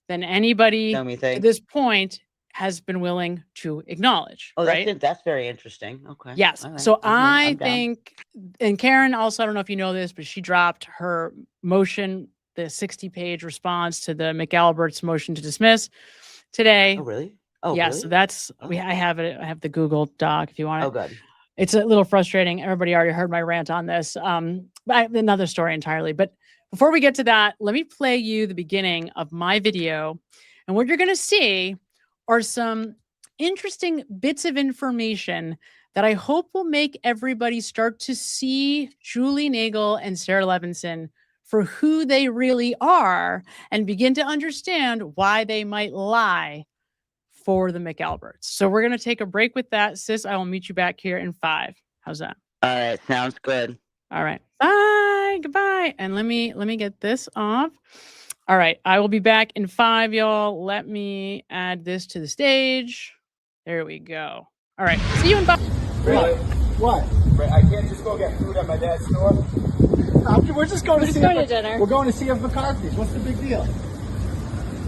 S2: than anybody at this point has been willing to acknowledge.
S16: Oh,
S2: right?
S16: That's very interesting. Okay.
S2: Yes. Right. So I think, and Karen also, I don't know if you know this, but she dropped her motion, the 60-page response to the McAlbert's motion to dismiss today.
S16: Oh, really? Oh,
S2: yeah.
S16: Really?
S2: So that's, I have it. I have the Google Doc if you want it.
S16: Oh, good.
S2: It's a little frustrating. Everybody already heard my rant on this. Another story entirely. But before we get to that, let me play you the beginning of my video. And what you're going to see are some interesting bits of information that I hope will make everybody start to see Julie Nagel and Sarah Levinson for who they really are and begin to understand why they might lie for the McAlberts. So we're going to take a break with that. Sis, I will meet you back here in 5. How's that?
S16: All right. Sounds good.
S2: All right. Bye. Goodbye. And let me get this off. All right. I will be back in 5, y'all. Let me add this to the stage. There we go. All right. See you in 5.
S13: Really? What? I can't just go get food at my dad's store. We're just going to see dinner. We're going to see if McCarthy's. What's the big deal?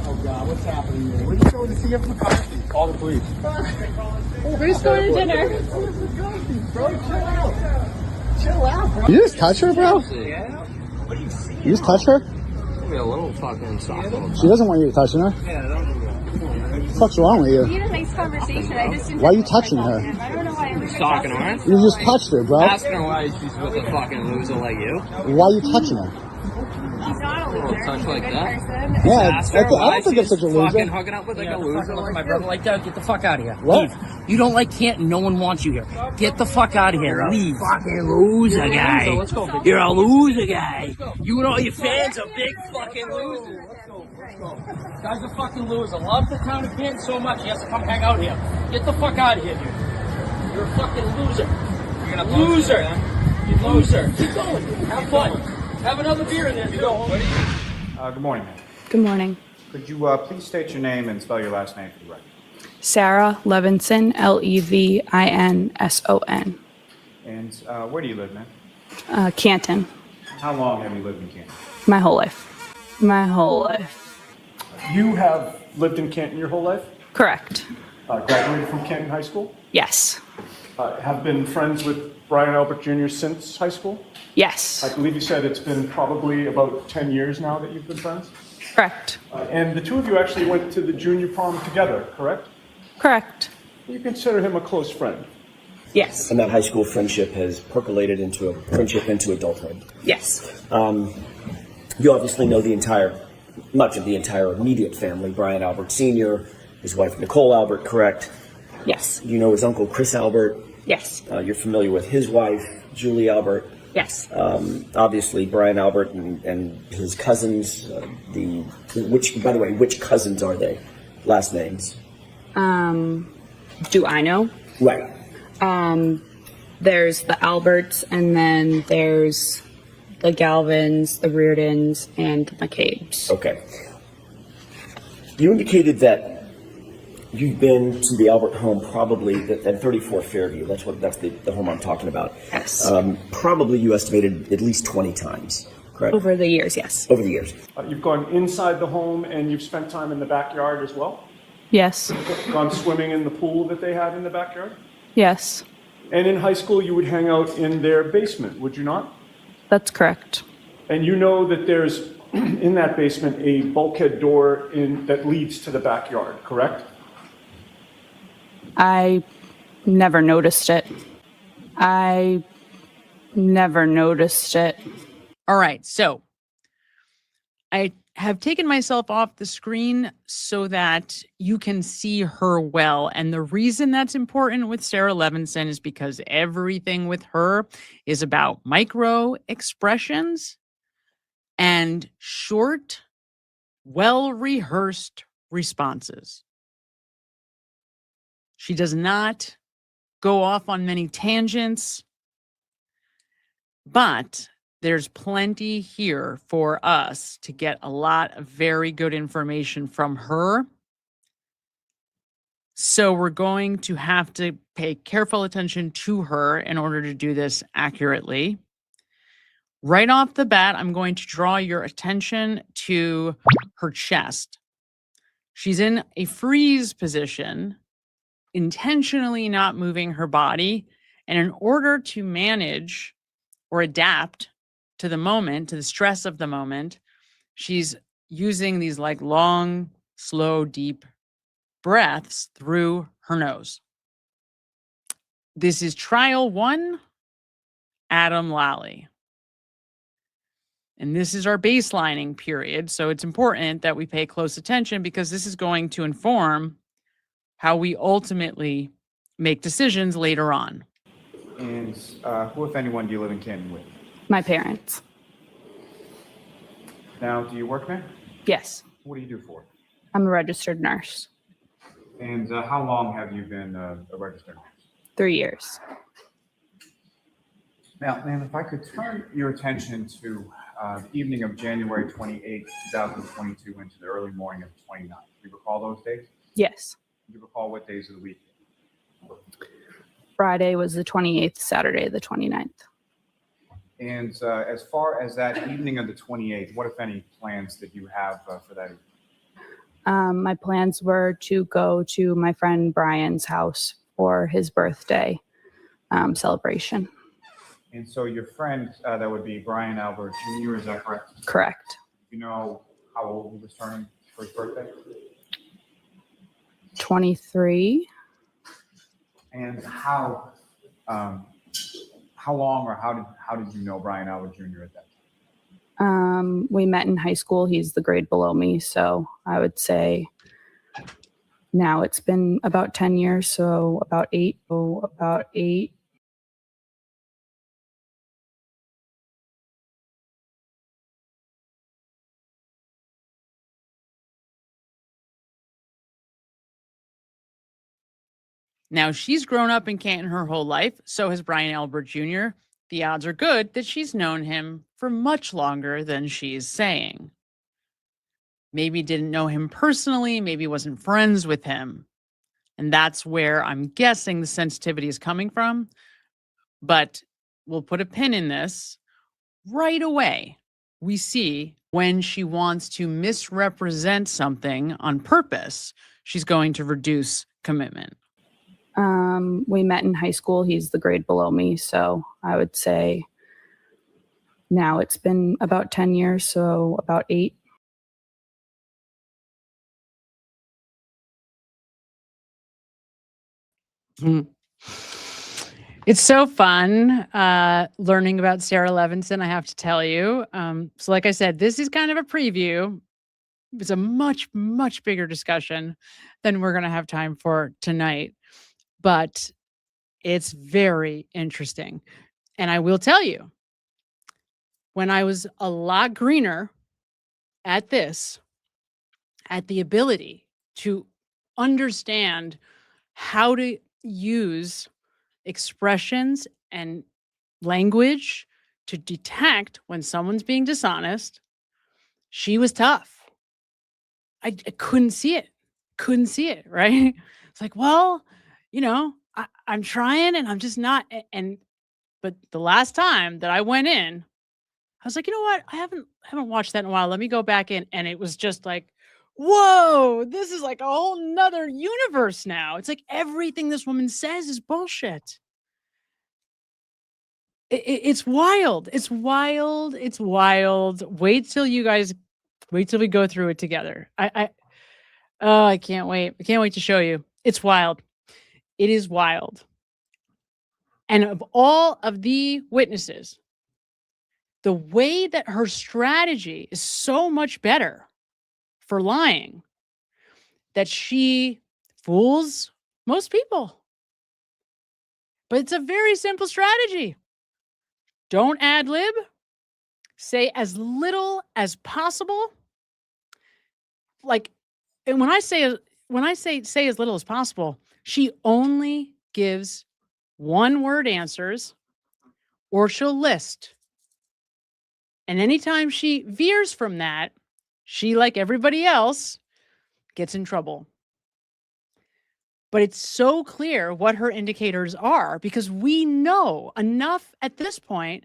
S13: Oh, God, what's happening here? We're just going to see if McCarthy. Call the police.
S17: We're just going to dinner.
S13: Bro, chill out. Chill out, bro.
S12: You just touch her, bro?
S13: Yeah? What do you see?
S12: You just touch her?
S13: Maybe a little fucking soft.
S12: She doesn't want you touching her.
S13: Yeah, don't do that.
S12: What the fuck's wrong with you?
S17: We had a nice conversation. I just didn't
S12: Why are you touching her?
S17: I don't know why I'm
S13: Just talking to her.
S12: You just touched her, bro.
S13: Asking her why she's with a fucking loser like you.
S12: Why are you touching her?
S17: He's not a
S13: A little
S17: loser.
S13: touch
S17: He's a
S13: like
S17: good
S13: that.
S17: person.
S12: Yeah,
S13: Ask her
S12: I
S13: why
S12: don't think
S13: she's
S12: it's such a loser.
S13: fucking hooking up with like a loser like
S18: my
S13: you.
S18: brother like that. Get the fuck out of here.
S12: What?
S18: Leave. You don't like Canton. No one wants you here. Get the fuck out of here. Leave. Fucking loser guy.
S13: Let's go.
S18: You're a loser guy. You and all your fans are big fucking losers.
S13: Let's go.
S18: Guy's a fucking loser. Love the town of Canton so much he has to come hang out here. Get the fuck out of here, dude. You're a fucking loser.
S13: You're gonna
S18: Loser.
S13: You
S18: Loser. Keep going. Have fun. Have another beer in there. You go home.
S19: Good morning, ma'am.
S20: Good morning.
S19: Could you please state your name and spell your last name for the record?
S20: Sarah Levinson, Levinson.
S19: And where do you live, ma'am?
S20: Canton.
S19: How long have you lived in Canton?
S20: My whole life. My whole life.
S21: You have lived in Canton your whole life?
S20: Correct.
S21: Graduated from Canton High School?
S20: Yes.
S21: Have been friends with Brian Albert Jr. since high school?
S20: Yes.
S21: I believe you said it's been probably about 10 years now that you've been friends?
S20: Correct.
S21: And the two of you actually went to the junior prom together, correct?
S20: Correct.
S21: You consider him a close friend?
S20: Yes.
S22: And that high school friendship has percolated into a friendship into adulthood.
S20: Yes.
S22: You obviously know much of the entire immediate family, Brian Albert Sr., his wife Nicole Albert, correct?
S20: Yes.
S22: You know his uncle Chris Albert?
S20: Yes.
S22: You're familiar with his wife, Julie Albert?
S20: Yes.
S22: Obviously, Brian Albert and his cousins, by the way, which cousins are they? Last names?
S20: Do I know?
S22: Right.
S20: There's the Alberts, and then there's the Galvins, the Reardons, and the McCabe's.
S22: Okay. You indicated that you've been to the Albert home probably at 34 Fairview. That's the home I'm talking about.
S20: Yes.
S22: Probably you estimated at least 20 times, correct?
S20: Over the years, yes.
S22: Over the years.
S21: You've gone inside the home and you've spent time in the backyard as well?
S20: Yes.
S21: Gone swimming in the pool that they had in the backyard?
S20: Yes.
S21: And in high school, you would hang out in their basement, would you not?
S20: That's correct.
S21: And you know that there's, in that basement, a bulkhead door that leads to the backyard, correct?
S20: I never noticed it.
S2: All right. So I have taken myself off the screen so that you can see her well. And the reason that's important with Sarah Levinson is because everything with her is about micro expressions and short, well-rehearsed responses. She does not go off on many tangents, but there's plenty here for us to get a lot of very good information from her. So we're going to have to pay careful attention to her in order to do this accurately. Right off the bat, I'm going to draw your attention to her chest. She's in a freeze position, intentionally not moving her body. And in order to manage or adapt to the moment, to the stress of the moment, she's using these like long, slow, deep breaths through her nose. This is trial 1, Adam Lally. And this is our baselining period. So it's important that we pay close attention because this is going to inform how we ultimately make decisions later on.
S19: And who, if anyone, do you live in Canton with?
S20: My parents.
S19: Now, do you work there?
S20: Yes.
S19: What do you do for it?
S20: I'm a registered nurse.
S19: And how long have you been a registered nurse?
S20: 3 years.
S19: Now, ma'am, if I could turn your attention to the evening of January 28, 2022 into the early morning of the 29th. Do you recall those days?
S20: Yes.
S19: Do you recall what days of the week?
S20: Friday was the 28th, Saturday the 29th.
S19: And as far as that evening of the 28th, what, if any, plans did you have for that evening?
S20: My plans were to go to my friend Brian's house for his birthday celebration.
S19: And so your friend, that would be Brian Albert Jr., is that correct?
S20: Correct.
S19: You know how old he was turning for his birthday?
S20: 23.
S19: And how long or how did you know Brian Albert Jr. at that time?
S20: We met in high school. He's the grade below me. So I would say now it's been about 10 years. So about eight.
S2: Now, she's grown up in Canton her whole life. So has Brian Albert Jr. The odds are good that she's known him for much longer than she's saying. Maybe didn't know him personally, maybe wasn't friends with him. And that's where I'm guessing the sensitivity is coming from. But we'll put a pin in this. Right away, we see when she wants to misrepresent something on purpose, she's going to reduce commitment.
S20: We met in high school. He's the grade below me. So I would say now it's been about 10 years. So about 8.
S2: It's so fun learning about Sarah Levinson, I have to tell you. So like I said, this is kind of a preview. It's a much, much bigger discussion than we're going to have time for tonight. But it's very interesting. And I will tell you, when I was a lot greener at this, at the ability to understand how to use expressions and language to detect when someone's being dishonest, she was tough. I couldn't see it. Right? It's like, well, I'm trying and I'm just not. But the last time that I went in, I was like, you know what? I haven't watched that in a while. Let me go back in. And it was just like, whoa, this is like a whole nother universe now. It's like everything this woman says is bullshit. It's wild. It's wild. Wait till we go through it together. I can't wait. I can't wait to show you. It's wild. It is wild. And of all of the witnesses, the way that her strategy is so much better for lying, that she fools most people. But it's a very simple strategy. Don't ad lib. Say as little as possible. And when I say as little as possible, she only gives one-word answers, or she'll list. And anytime she veers from that, she, like everybody else, gets in trouble. But it's so clear what her indicators are because we know enough at this point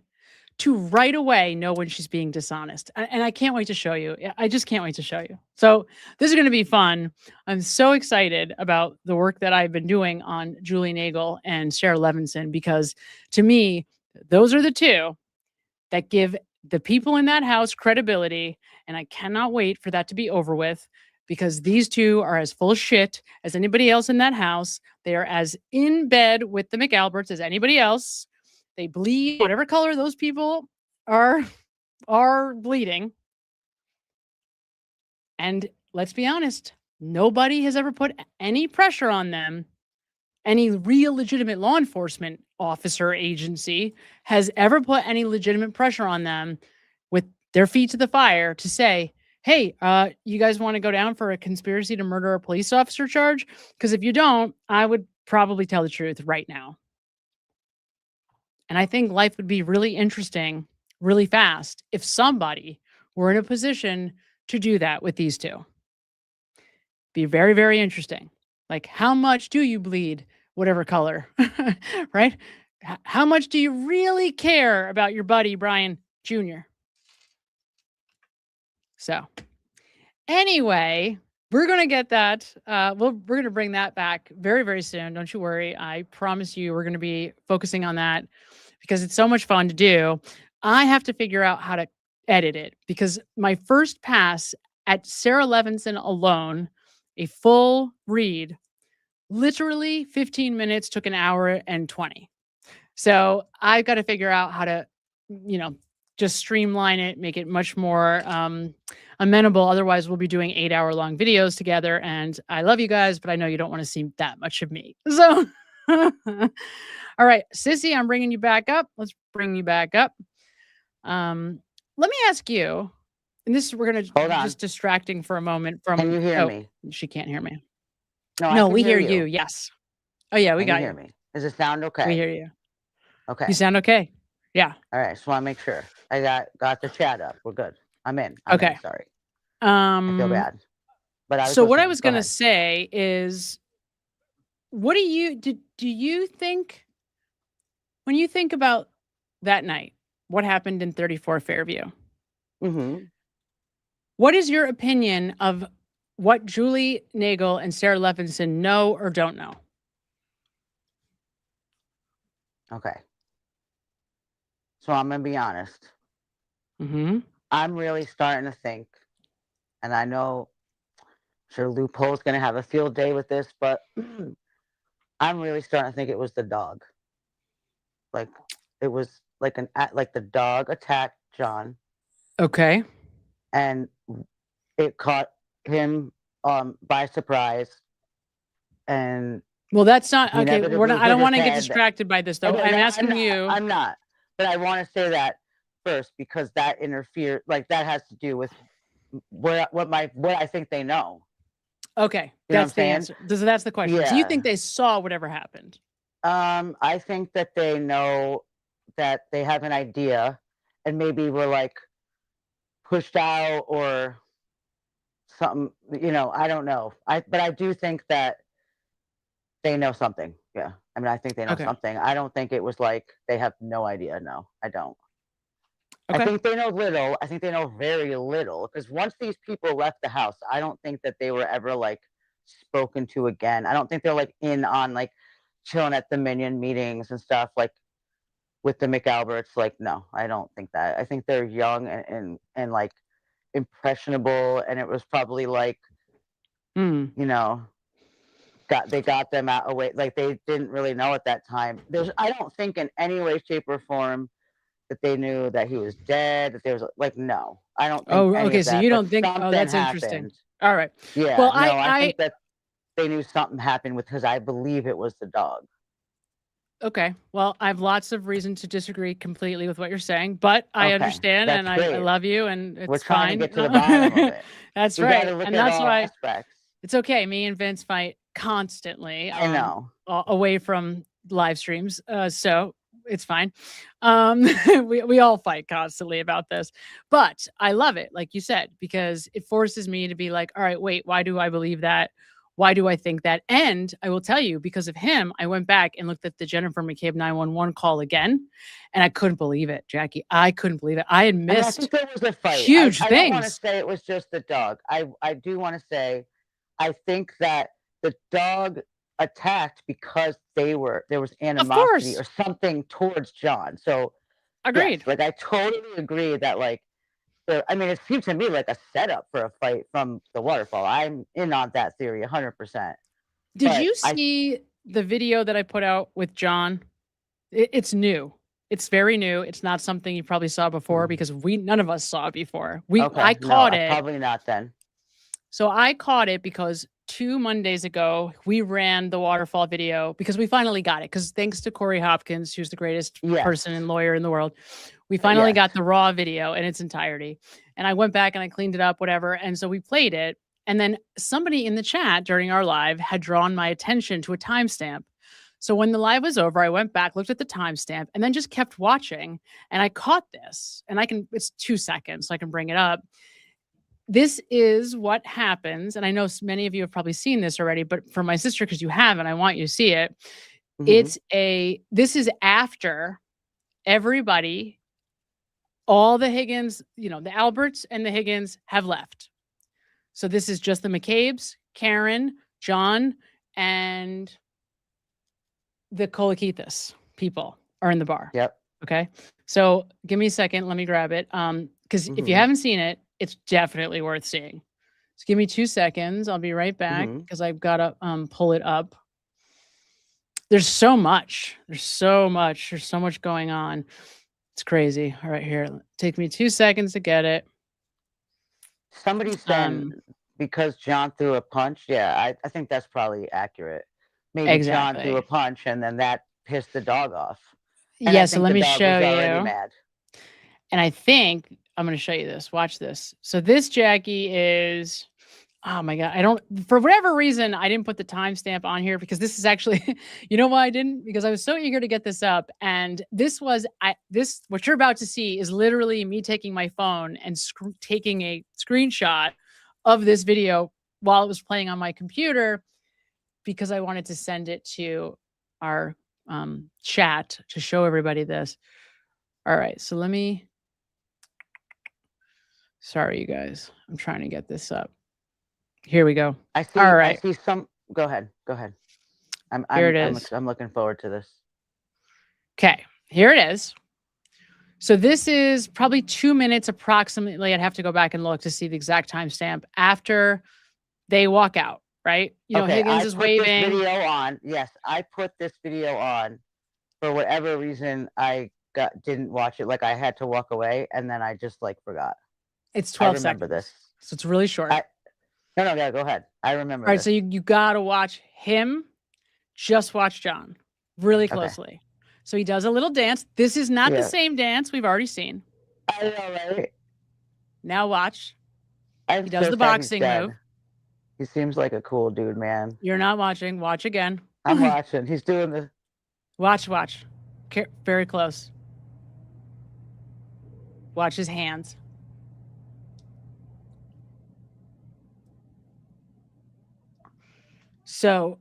S2: to right away know when she's being dishonest. And I can't wait to show you. I just can't wait to show you. So this is going to be fun. I'm so excited about the work that I've been doing on Julie Nagel and Sarah Levinson, because to me, those are the two that give the people in that house credibility. And I cannot wait for that to be over with, because these two are as full of shit as anybody else in that house. They are as in bed with the McAlberts as anybody else. They bleed whatever color those people are bleeding. And let's be honest, nobody has ever put any pressure on them. Any real legitimate law enforcement officer agency has ever put any legitimate pressure on them with their feet to the fire to say, hey, you guys want to go down for a conspiracy to murder a police officer charge? Because if you don't, I would probably tell the truth right now. And I think life would be really interesting, really fast, if somebody were in a position to do that with these two. Be very, very interesting. Like, how much do you bleed whatever color, right? How much do you really care about your buddy, Brian Jr.? So anyway, We're going to get that. We're going to bring that back very, very soon. Don't you worry. I promise you we're going to be focusing on that because it's so much fun to do. I have to figure out how to edit it because my first pass at Sarah Levinson alone, a full read, literally 15 minutes took an hour and 20. So I've got to figure out how to, just streamline it, make it much more amenable. Otherwise, we'll be doing 8-hour-long videos together. And I love you guys, but I know you don't want to see that much of me. So, all right, Sissy, I'm bringing you back up. Let's bring you back up. Let me ask you, and this we're going to just distracting for a moment from.
S16: Can you hear me?
S2: She can't hear me.
S16: No,
S2: we hear you. Yes. Oh yeah, we got you.
S16: Hear me? Does it sound okay?
S2: We hear you.
S16: Okay.
S2: You sound okay. Yeah.
S16: All right. Just want to make sure I got the chat up. We're good. I'm in.
S2: Okay.
S16: In, sorry.
S2: I
S16: feel bad. But
S2: what I was going to say is, what do you think when you think about that night? What happened in 34 Fairview?
S16: Mm-hmm.
S2: What is your opinion of what Julie Nagel and Sarah Levinson know or don't know?
S16: Okay. So I'm going to be honest.
S2: Mm-hmm.
S16: I'm really starting to think, and I know, sure, Loophole's going to have a field day with this, but I'm really starting to think it was the dog. Like, it was like the dog attacked John.
S2: Okay.
S16: And it caught him by surprise. And
S2: well, that's not okay. I don't want to get distracted by this, though. I'm asking you.
S16: I'm not, but I want to say that first because that interferes. Like that has to do with what I think they know.
S2: Okay, that's the answer. That's the question. Yeah. Do you think they saw whatever happened?
S16: I think that they know that they have an idea, and maybe were like pushed out or something. I don't know. But I do think that they know something. Yeah. I mean, I think they know something. I don't think it was like they have no idea. No, I don't. Okay. I think they know little. I think they know very little because once these people left the house, I don't think that they were ever like spoken to again. I don't think they're like in on like chilling at the Minion meetings and stuff like with the McAlberts. Like, no, I don't think that. I think they're young and like impressionable. And it was probably like, they got them out away. Like they didn't really know at that time. I don't think in any way, shape, or form that they knew that he was dead. That there was like no. I don't think.
S2: Oh, okay. So you don't think? Oh, that's interesting. All right.
S16: Yeah. Well, I think that they knew something happened because I believe it was the dog.
S2: Okay. Well, I have lots of reason to disagree completely with what you're saying, but I understand and I love you and it's
S16: We're trying
S2: fine.
S16: to get to the bottom of it.
S2: That's right. And that's why it's okay. Me and Vince fight constantly.
S16: I know.
S2: Away from live streams. So it's fine. We all fight constantly about this, but I love it. Like you said, because it forces me to be like, all right, wait, why do I believe that? Why do I think that? And I will tell you, because of him, I went back and looked at the Jennifer McCabe 911 call again, and I couldn't believe it, Jackie. I couldn't believe it. I had missed
S16: I think there was a fight.
S2: Huge
S16: I
S2: things.
S16: don't want to say it was just the dog. I do want to say, I think that the dog attacked because there was animosity or something towards John. So
S2: agreed.
S16: Yes, like I totally agree that like. I mean, it seems to me like a setup for a fight from the waterfall. I'm in on that theory 100%.
S2: Did you see the video that I put out with John? It's new. It's very new. It's not something you probably saw before because none of us saw it before. I caught it.
S16: Probably not then.
S2: So I caught it because 2 Mondays ago, we ran the waterfall video because we finally got it. Because thanks to Kouri Hopkins, who's the greatest person and lawyer in the world, we finally got the raw video in its entirety. And I went back and I cleaned it up, whatever. And so we played it. And then somebody in the chat during our live had drawn my attention to a timestamp. So when the live was over, I went back, looked at the timestamp, and then just kept watching. And I caught this. And it's 2 seconds, so I can bring it up. This is what happens. And I know many of you have probably seen this already, but for my sister, because you haven't, I want you to see it. This is after all the Higgins, the Alberts and the Higgins have left. So this is just the McCabe's, Karen, John, and the Kolakithis people are in the bar.
S16: Yep.
S2: Okay. So give me a second. Let me grab it. Because if you haven't seen it, it's definitely worth seeing. Just give me 2 seconds. I'll be right back because I've got to pull it up. There's so much. There's so much going on. It's crazy. All right, here. Take me 2 seconds to get it.
S16: Somebody said because John threw a punch. Yeah, I think that's probably accurate. Maybe John threw a punch and then that pissed the dog off. And
S2: Yeah,
S16: I
S2: so
S16: think
S2: let
S16: the
S2: me
S16: dog
S2: show
S16: was already
S2: you.
S16: mad.
S2: And I think I'm going to show you this. Watch this. So this Jackee is, oh my God. For whatever reason, I didn't put the timestamp on here because this is actually, you know why I didn't? Because I was so eager to get this up. And what you're about to see is literally me taking my phone and taking a screenshot of this video while it was playing on my computer because I wanted to send it to our chat to show everybody this. All right, so sorry, you guys. I'm trying to get this up. Here we go. All right.
S16: I see some. Go ahead.
S2: Here it is.
S16: I'm looking forward to this.
S2: Okay, here it is. So this is probably 2 minutes approximately. I'd have to go back and look to see the exact timestamp after they walk out, right? Higgins is waving.
S16: This video on. Yes, I put this video on. For whatever reason, I didn't watch it. Like I had to walk away, and then I just forgot.
S2: It's 12 seconds.
S16: I remember this.
S2: So it's really short.
S16: No, go ahead. I remember.
S2: All right,
S16: this.
S2: so you got to watch him. Just watch John really closely. Okay. So he does a little dance. This is not the same dance we've already seen.
S16: I know, right?
S2: Now watch. He does the boxing move.
S16: He seems like a cool dude, man.
S2: You're not watching. Watch again.
S16: I'm watching. He's doing the.
S2: Watch. Very close. Watch his hands. So,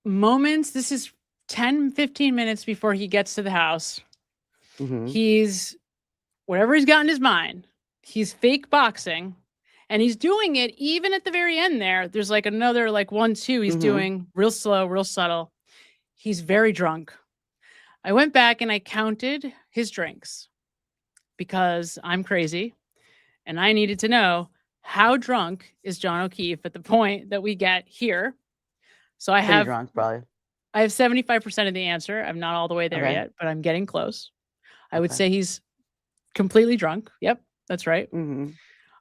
S2: this is 10, 15 minutes before he gets to the house. He's, whatever he's got in his mind, he's fake boxing. And he's doing it even at the very end there. There's another 1-2 he's doing real slow, real subtle. He's very drunk. I went back and I counted his drinks because I'm crazy and I needed to know how drunk is John O'Keefe at the point that we get here. So I have 75% of the answer. I'm not all the way there yet, but I'm getting close. I would say he's completely drunk. Yep, that's right.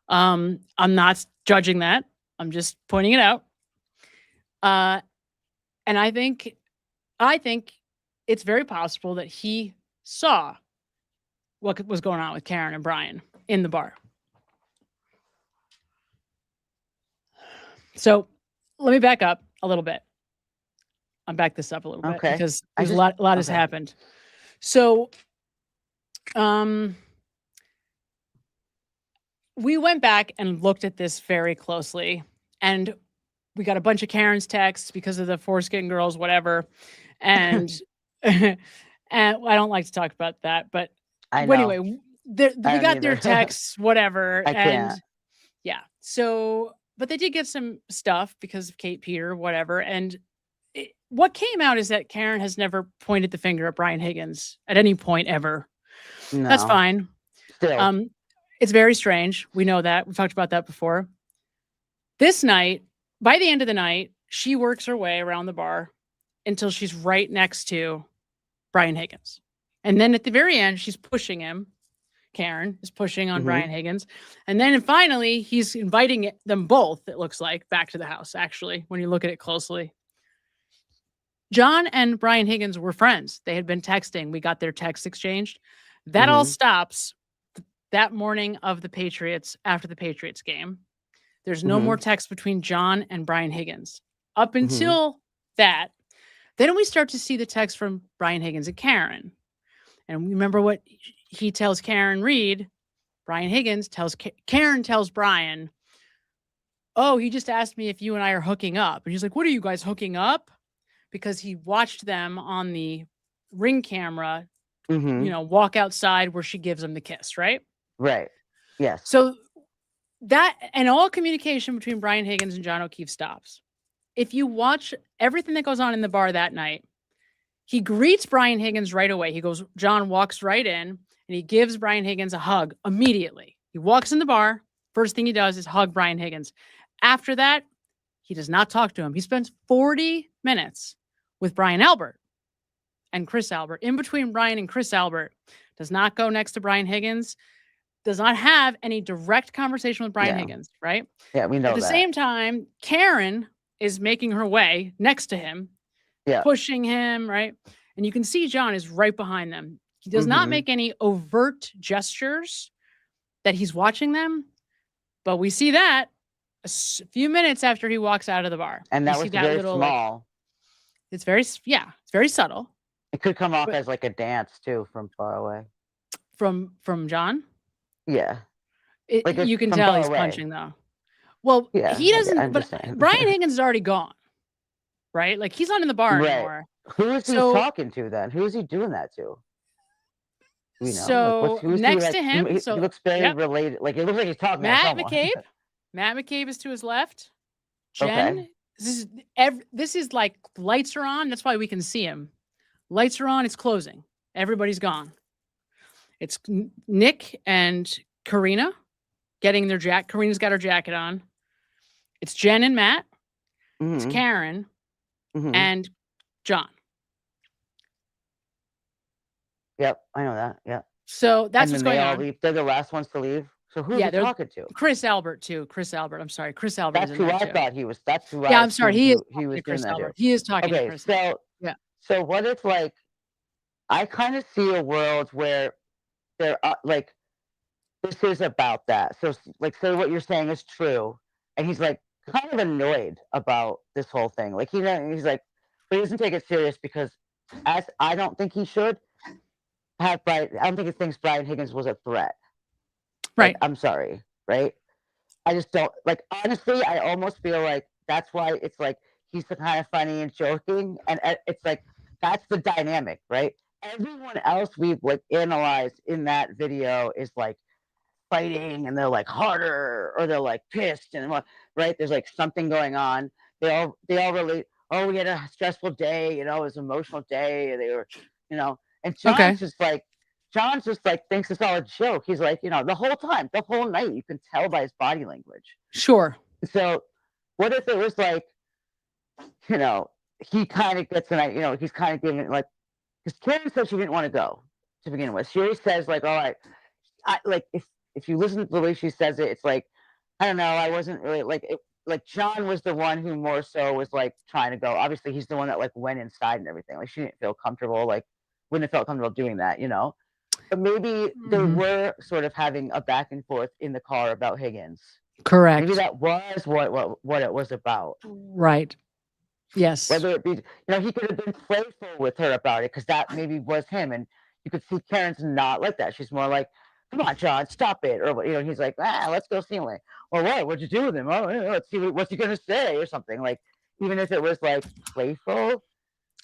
S2: I'm not judging that. I'm just pointing it out. And I think it's very possible that he saw what was going on with Karen and Brian in the bar. So let me back up a little bit. I'll back this up a little bit because there's a lot has happened. So, we went back and looked at this very closely, and we got a bunch of Karen's texts because of the foreskin girls, whatever. And and I don't like to talk about that, but anyway, we got their texts, whatever.
S16: I can't.
S2: Yeah. So, but they did get some stuff because of Kate Peter, whatever. And what came out is that Karen has never pointed the finger at Brian Higgins at any point ever.
S16: No.
S2: That's fine.
S16: Still.
S2: It's very strange. We know that. We've talked about that before. This night, by the end of the night, she works her way around the bar until she's right next to Brian Higgins. And then at the very end, she's pushing him. Karen is pushing on Brian Higgins. And then finally, he's inviting them both, it looks like, back to the house, actually, when you look at it closely. John and Brian Higgins were friends. They had been texting. We got their text exchanged. That all stops that morning of the Patriots, after the Patriots game. There's no more text between John and Brian Higgins. Up until that, then we start to see the text from Brian Higgins and Karen. And remember what he tells Karen Reed. Brian Higgins tells Karen tells Brian, oh, he just asked me if you and I are hooking up. And he's like, what are you guys hooking up? Because he watched them on the Ring camera, walk outside where she gives him the kiss, right?
S16: Right. Yes.
S2: So that and all communication between Brian Higgins and John O'Keefe stops. If you watch everything that goes on in the bar that night, he greets Brian Higgins right away. John walks right in and he gives Brian Higgins a hug immediately. He walks in the bar. First thing he does is hug Brian Higgins. After that, he does not talk to him. He spends 40 minutes with Brian Albert and Chris Albert. In between Brian and Chris Albert, does not go next to Brian Higgins, does not have any direct conversation with Brian Higgins, right?
S16: Yeah, we know
S2: At the same time, Karen is making her way next to him, pushing him, right? And you can see John is right behind them. He does not make any overt gestures that he's watching them, but we see that a few minutes after he walks out of the bar.
S16: And that was very small.
S2: It's very subtle.
S16: It could come off as like a dance too from far away.
S2: From John?
S16: Yeah.
S2: You can tell he's punching though. Well, he doesn't, but Brian Higgins is already gone, right? Like he's not in the bar anymore.
S16: Who is he talking to then? Who is he doing that to? You know,
S2: so next to him,
S16: he looks very related. Like it looks like he's talking to someone.
S2: McCabe. Matt McCabe is to his left. Jen, this is like lights are on. That's why we can see him. Lights are on. It's closing. Everybody's gone. It's Nick and Karina getting their jacket. Karina's got her jacket on. It's Jen and Matt. It's Karen and John.
S16: Yep, I know that. Yeah.
S2: So that's what's going on.
S16: They're the last ones to leave. So who are they talking to?
S2: Chris Albert too. Chris Albert. I'm sorry. Chris Albert.
S16: That's who I thought he was. That's who.
S2: Yeah, I'm sorry. He was
S16: Chris
S2: Albert. He is talking to Chris.
S16: So
S2: yeah.
S16: So what if like, I kind of see a world where there are like, this is about that. So like, so what you're saying is true, and he's like kind of annoyed about this whole thing. Like he's like, but he doesn't take it serious because, as I don't think he should have. I don't think he thinks Brian Higgins was a threat.
S2: Right.
S16: Like, I'm sorry. Right. I just don't like. Honestly, I almost feel like that's why it's like he's kind of funny and joking, and it's like that's the dynamic, right? Everyone else we've like analyzed in that video is like fighting, and they're like harder, or they're like pissed, and right, there's like something going on. They all relate. Oh, we had a stressful day, you know, it was an emotional day. They were, you know, and John's just like thinks it's all a joke. He's like, you know, the whole time, the whole night, you can tell by his body language.
S2: Sure.
S16: So what if it was like, you know, he kind of gets an, you know, he's kind of giving it like, because Karen said she didn't want to go to begin with. She always says like, all right, I like if you listen to the way she says it, it's like, I don't know, I wasn't really like it. Like John was the one who more so was like trying to go. Obviously, he's the one that like went inside and everything. Like she didn't feel comfortable, like wouldn't have felt comfortable doing that, you know. But maybe they were sort of having a back and forth in the car about Higgins.
S2: Correct.
S16: Maybe that was what it was about.
S2: Right. Yes.
S16: Whether it be, you know, he could have been playful with her about it because that maybe was him, and you could see Karen's not like that. She's more like, "Come on, John, stop it," or you know, he's like, let's go see him. Like, or what? What'd you do with him? Oh, let's see what's he gonna say or something. Like, even if it was like playful.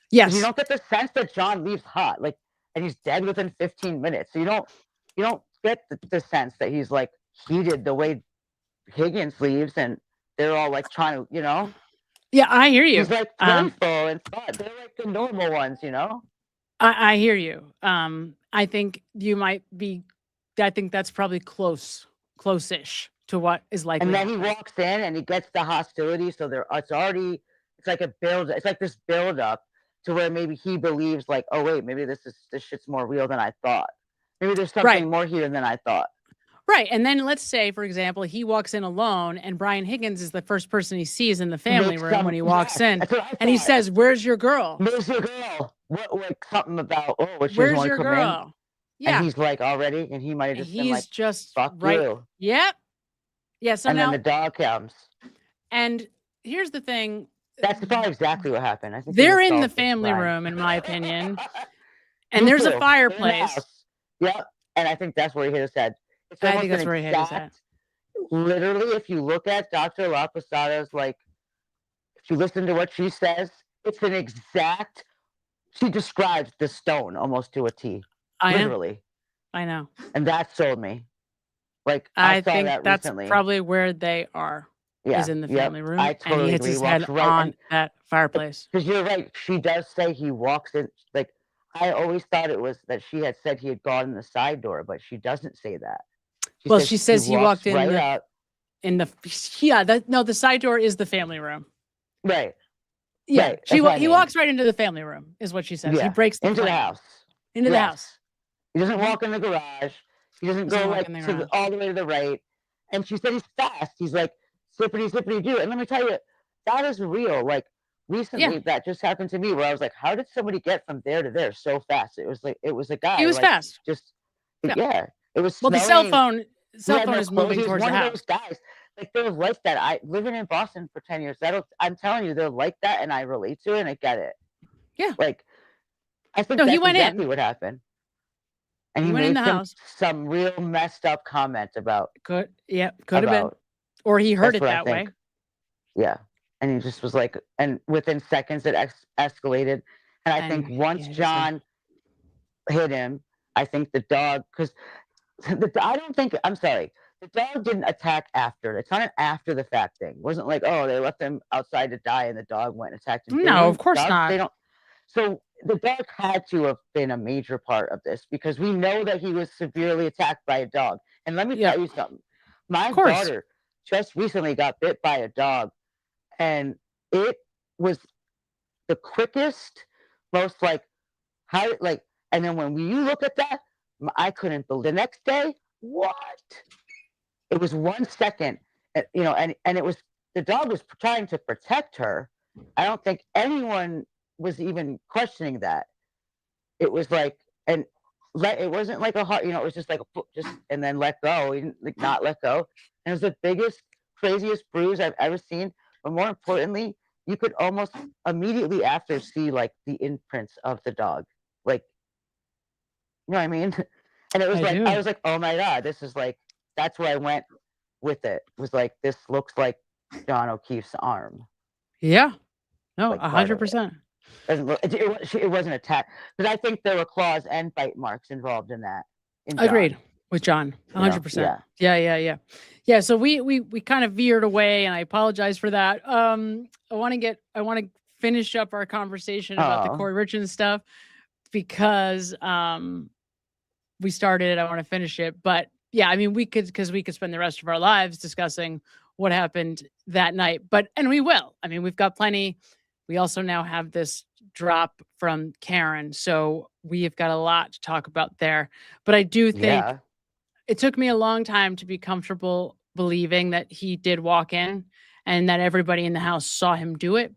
S2: Yes.
S16: You don't get the sense that John leaves hot, like, and he's dead within 15 minutes. So you don't get the sense that he's like heated the way Higgins leaves, and they're all like trying to, you know.
S2: Yeah, I hear you.
S16: He's like playful and fun. They're like the normal ones, you know.
S2: I hear you. I think you might be. I think that's probably close-ish to what is likely.
S16: And then he walks in and he gets the hostility. So it's like a build. It's like this build up to where maybe he believes like, oh wait, maybe this shit's more real than I thought. Maybe there's something more here than I thought.
S2: Right. And then let's say, for example, he walks in alone and Brian Higgins is the first person he sees in the family room when he walks in. And he says, "Where's your girl?
S16: Where's your girl?" What, like something about,
S2: where's your girl?
S16: Yeah. And he's like, already? And he might have just been like,
S2: just
S16: fuck
S2: right.
S16: You.
S2: Yep. Yeah. So
S16: and
S2: now,
S16: then the dog comes.
S2: And here's the thing.
S16: That's probably exactly what happened. I think
S2: they're in the family room, in my opinion. And there's a fireplace.
S16: Yep. And I think that's where he hit his head.
S2: I think that's where he hit his head.
S16: Literally, if you look at Dr. La Posada's, like, if you listen to what she says, it's an exact, she describes the stone almost to a T. Literally.
S2: I know.
S16: And that sold me. Like
S2: I
S16: saw
S2: think
S16: that
S2: that's
S16: recently.
S2: probably where they are.
S16: Yeah,
S2: Is in the
S16: yep,
S2: family room,
S16: I
S2: and
S16: totally
S2: he hits
S16: agree.
S2: his
S16: He
S2: head
S16: walks right
S2: on
S16: and
S2: that fireplace.
S16: because you're right. She does say he walks in. Like I always thought it was that she had said he had gone in the side door, but she doesn't say that.
S2: Well, she says he walked in
S16: right
S2: the
S16: out.
S2: the side door is the family room.
S16: Right.
S2: Yeah,
S16: Right, that's what I
S2: he
S16: mean.
S2: walks right into the family room, is what she says. He
S16: Yeah,
S2: breaks the
S16: into the
S2: plan.
S16: house.
S2: Into the
S16: Yes.
S2: house.
S16: He doesn't
S2: Mhm.
S16: walk in the garage. He doesn't
S2: Doesn't
S16: go
S2: walk
S16: like
S2: in the
S16: to
S2: garage.
S16: all the way to the right. And she said he's fast. He's like zippity zippity do. And let me tell you, that is real. Like recently, that just happened to me where I was like, how did somebody get from there to there so fast? It was a guy.
S2: He was
S16: like,
S2: fast.
S16: Just
S2: Yeah.
S16: It was
S2: Well, the
S16: snowing.
S2: cell
S16: He had
S2: phone
S16: no
S2: is
S16: clothes.
S2: moving
S16: He was
S2: towards
S16: one
S2: the
S16: of
S2: house.
S16: those guys. Like they're like that. I living in Boston for 10 years. I'm telling you, they're like that, and I relate to it, and I get it.
S2: Yeah.
S16: Like I think
S2: No, he
S16: that's
S2: went
S16: exactly
S2: in.
S16: what happened. And
S2: He
S16: he
S2: went in
S16: made
S2: the house.
S16: some real messed up comment about
S2: Could have been.
S16: about-
S2: Or he heard
S16: that's
S2: it
S16: what I
S2: that way.
S16: think. Yeah. And he just was like, and within seconds it escalated. And I think once John hit him, I think the dog, because I'm sorry, the dog didn't attack after. It's not an after the fact thing. It wasn't like, oh, they left him outside to die and the dog went and attacked him.
S2: No, of course not.
S16: They don't. So the dog had to have been a major part of this because we know that he was severely attacked by a dog. And let me tell you something. My daughter just recently got bit by a dog, and it was the quickest, most like how like. And then when you look at that, I couldn't believe. The next day, what? It was 1 second, and it was the dog was trying to protect her. I don't think anyone was even questioning that. It was like, it wasn't like a heart, it was just like and then let go. He didn't not let go. And it was the biggest, craziest bruise I've ever seen. But more importantly, you could almost immediately after see like the imprints of the dog. Like, you know what I mean? And it was I was like, oh my God, this is like, that's where I went with it. It was like, this looks like John O'Keefe's arm.
S2: Yeah. No,
S16: Like,
S2: 100%.
S16: It wasn't attacked because I think there were claws and bite marks involved in that.
S2: Agreed with John. 100%. Yeah. So we kind of veered away, and I apologize for that. I want to finish up our conversation about the Kouri Richins stuff because we started it. I want to finish it, but yeah, I mean, we could spend the rest of our lives discussing what happened that night, and we will. I mean, we've got plenty. We also now have this drop from Karen, so we've got a lot to talk about there. But I do think it took me a long time to be comfortable believing that he did walk in and that everybody in the house saw him do it.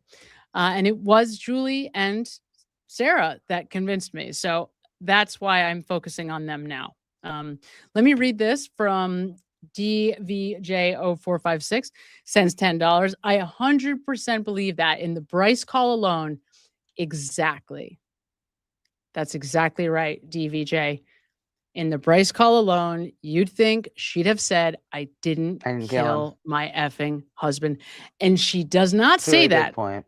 S2: And it was Julie and Sarah that convinced me. So that's why I'm focusing on them now. Let me read this from DVJ0456, sends $10. I 100% believe that in the Bryce call alone. Exactly. That's exactly right, DVJ. In the Bryce call alone, you'd think she'd have said, I didn't kill my effing husband. And she does not say that.
S16: Point.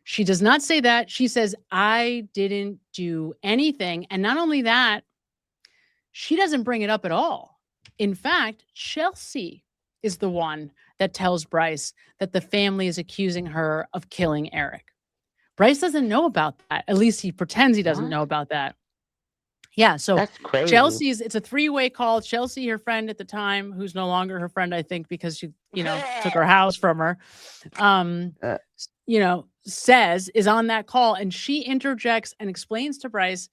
S2: She does not say that. She says, I didn't do anything. And not only that, she doesn't bring it up at all. In fact, Chelsea is the one that tells Bryce that the family is accusing her of killing Eric. Bryce doesn't know about that. At least he pretends he doesn't know about that. Yeah, so
S16: that's crazy.
S2: It's a three-way call. Chelsea, her friend at the time, who's no longer her friend, I think, because she, took her house from her, is on that call, and she interjects and explains to Bryce,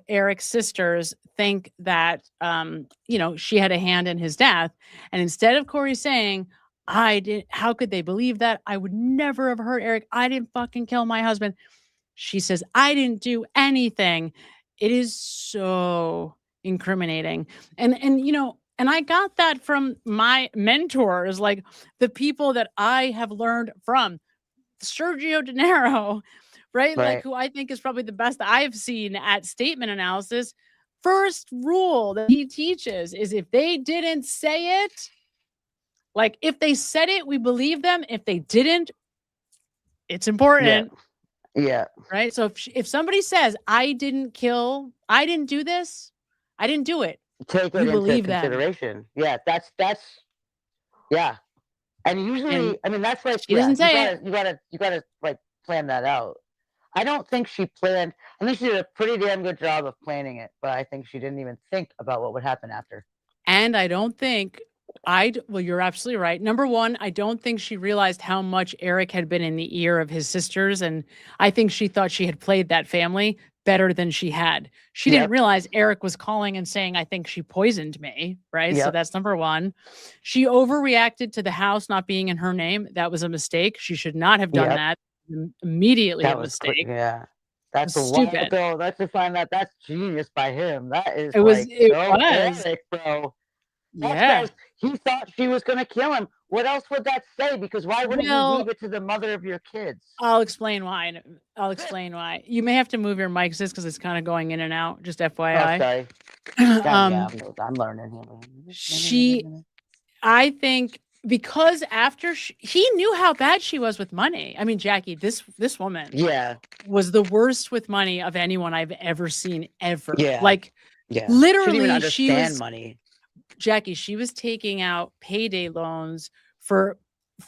S2: Eric's sisters think that, she had a hand in his death. And instead of Kouri saying, how could they believe that? I would never have hurt Eric. I didn't fucking kill my husband. She says, I didn't do anything. It is so incriminating. And I got that from my mentors, like the people that I have learned from. Sergio De Niro, right? Like, who I think is probably the best I've seen at statement analysis. First rule that he teaches is if they didn't say it, like if they said it, we believe them. If they didn't, it's important.
S16: Yeah.
S2: Right. So if somebody says, I didn't do this, I didn't do it,
S16: take it
S2: You
S16: into
S2: believe them.
S16: consideration. Yeah, that's yeah. And usually,
S2: And
S16: I mean, that's like,
S2: she doesn't say it.
S16: you gotta like plan that out. I don't think she planned. I think she did a pretty damn good job of planning it, but I think she didn't even think about what would happen after.
S2: And I don't think well, you're absolutely right. Number one, I don't think she realized how much Eric had been in the ear of his sisters. And I think she thought she had played that family better than she had. She didn't realize Eric was calling and saying, I think she poisoned me. Right. So that's number one. She overreacted to the house not being in her name. That was a mistake. She should not have done that. Immediately a mistake.
S16: That's a
S2: stupid.
S16: Bill. Let's just find that that's genius by him. That is
S2: it was
S16: Eric, bro. That's he thought she was gonna kill him. What else would that say? Because why wouldn't you leave it to the mother of your kids?
S2: I'll explain why. You may have to move your mics because it's kind of going in and out. Just FYI.
S16: Oh, sorry. I'm learning here.
S2: I think because after he knew how bad she was with money. I mean, Jackee, this woman, was the worst with money of anyone I've ever seen ever. Literally, she was money. Jackee, she was taking out payday loans for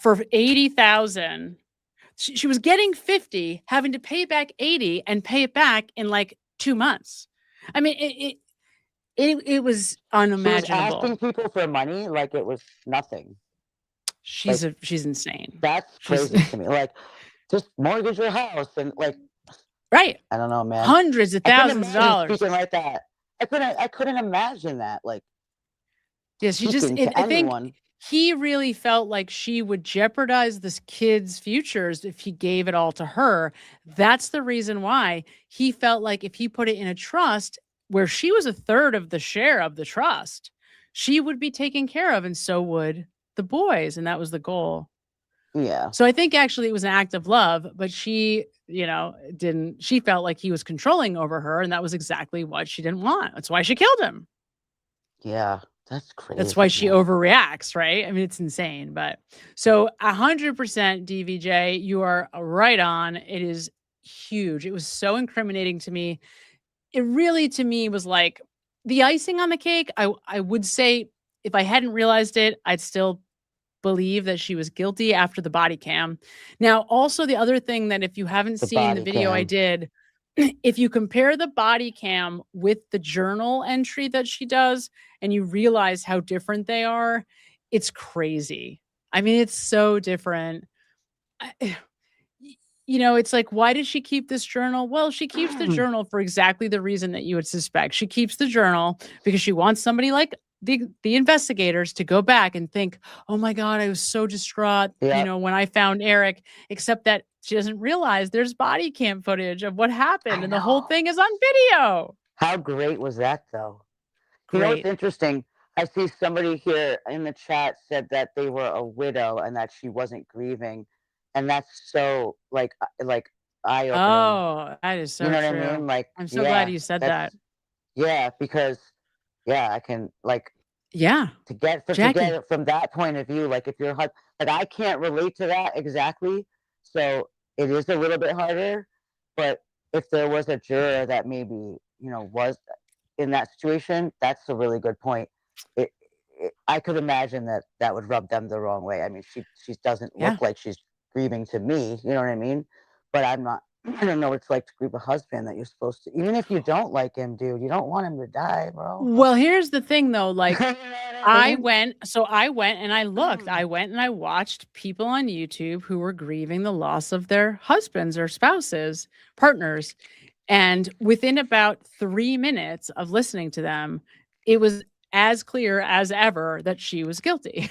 S2: 80,000. She was getting 50, having to pay back 80 and pay it back in like 2 months. I mean, it was unimaginable.
S16: She was asking people for money like it was nothing.
S2: She's insane.
S16: That's crazy to me. Like, just mortgage your house and like,
S2: right?
S16: I don't know, man.
S2: Hundreds of thousands of dollars.
S16: Speaking like that, I couldn't imagine that. Like,
S2: yes, I think he really felt like she would jeopardize this kid's futures if he gave it all to her. That's the reason why he felt like if he put it in a trust where she was a third of the share of the trust, she would be taken care of, and so would the boys, and that was the goal.
S16: Yeah.
S2: So I think actually it was an act of love, but she, she felt like he was controlling over her, and that was exactly what she didn't want. That's why she killed him.
S16: Yeah. That's crazy.
S2: That's why she overreacts, right? I mean, it's insane. But so 100% DVJ, you are right on. It is huge. It was so incriminating to me. It really, to me, was like the icing on the cake. I would say if I hadn't realized it, I'd still believe that she was guilty after the body cam. Now, also the other thing that if you haven't seen the video I did, if you compare the body cam with the journal entry that she does and you realize how different they are, it's crazy. I mean, it's so different. It's like, why did she keep this journal? Well, she keeps the journal for exactly the reason that you would suspect. She keeps the journal because she wants somebody like the investigators to go back and think, oh my God, I was so distraught, when I found Eric, except that she doesn't realize there's body cam footage of what happened and the whole thing is on video.
S16: How great was that though?
S2: Great.
S16: You know what's interesting? I see somebody here in the chat said that they were a widow and that she wasn't grieving. And that's so like eye-opening.
S2: Oh, that is so true.
S16: What I mean? Like,
S2: I'm so glad you said that.
S16: Yeah, because I can to get it from that point of view. Like if you're like I can't relate to that exactly, so it is a little bit harder. But if there was a juror that maybe was in that situation, that's a really good point. I could imagine that would rub them the wrong way. I mean, she doesn't look like she's grieving to me, you know what I mean? But I don't know what it's like to grieve a husband that you're supposed to, even if you don't like him, dude, you don't want him to die, bro.
S2: Well, here's the thing though, like I went and I looked, I went and I watched people on YouTube who were grieving the loss of their husbands or spouses, partners. And within about 3 minutes of listening to them, it was as clear as ever that she was guilty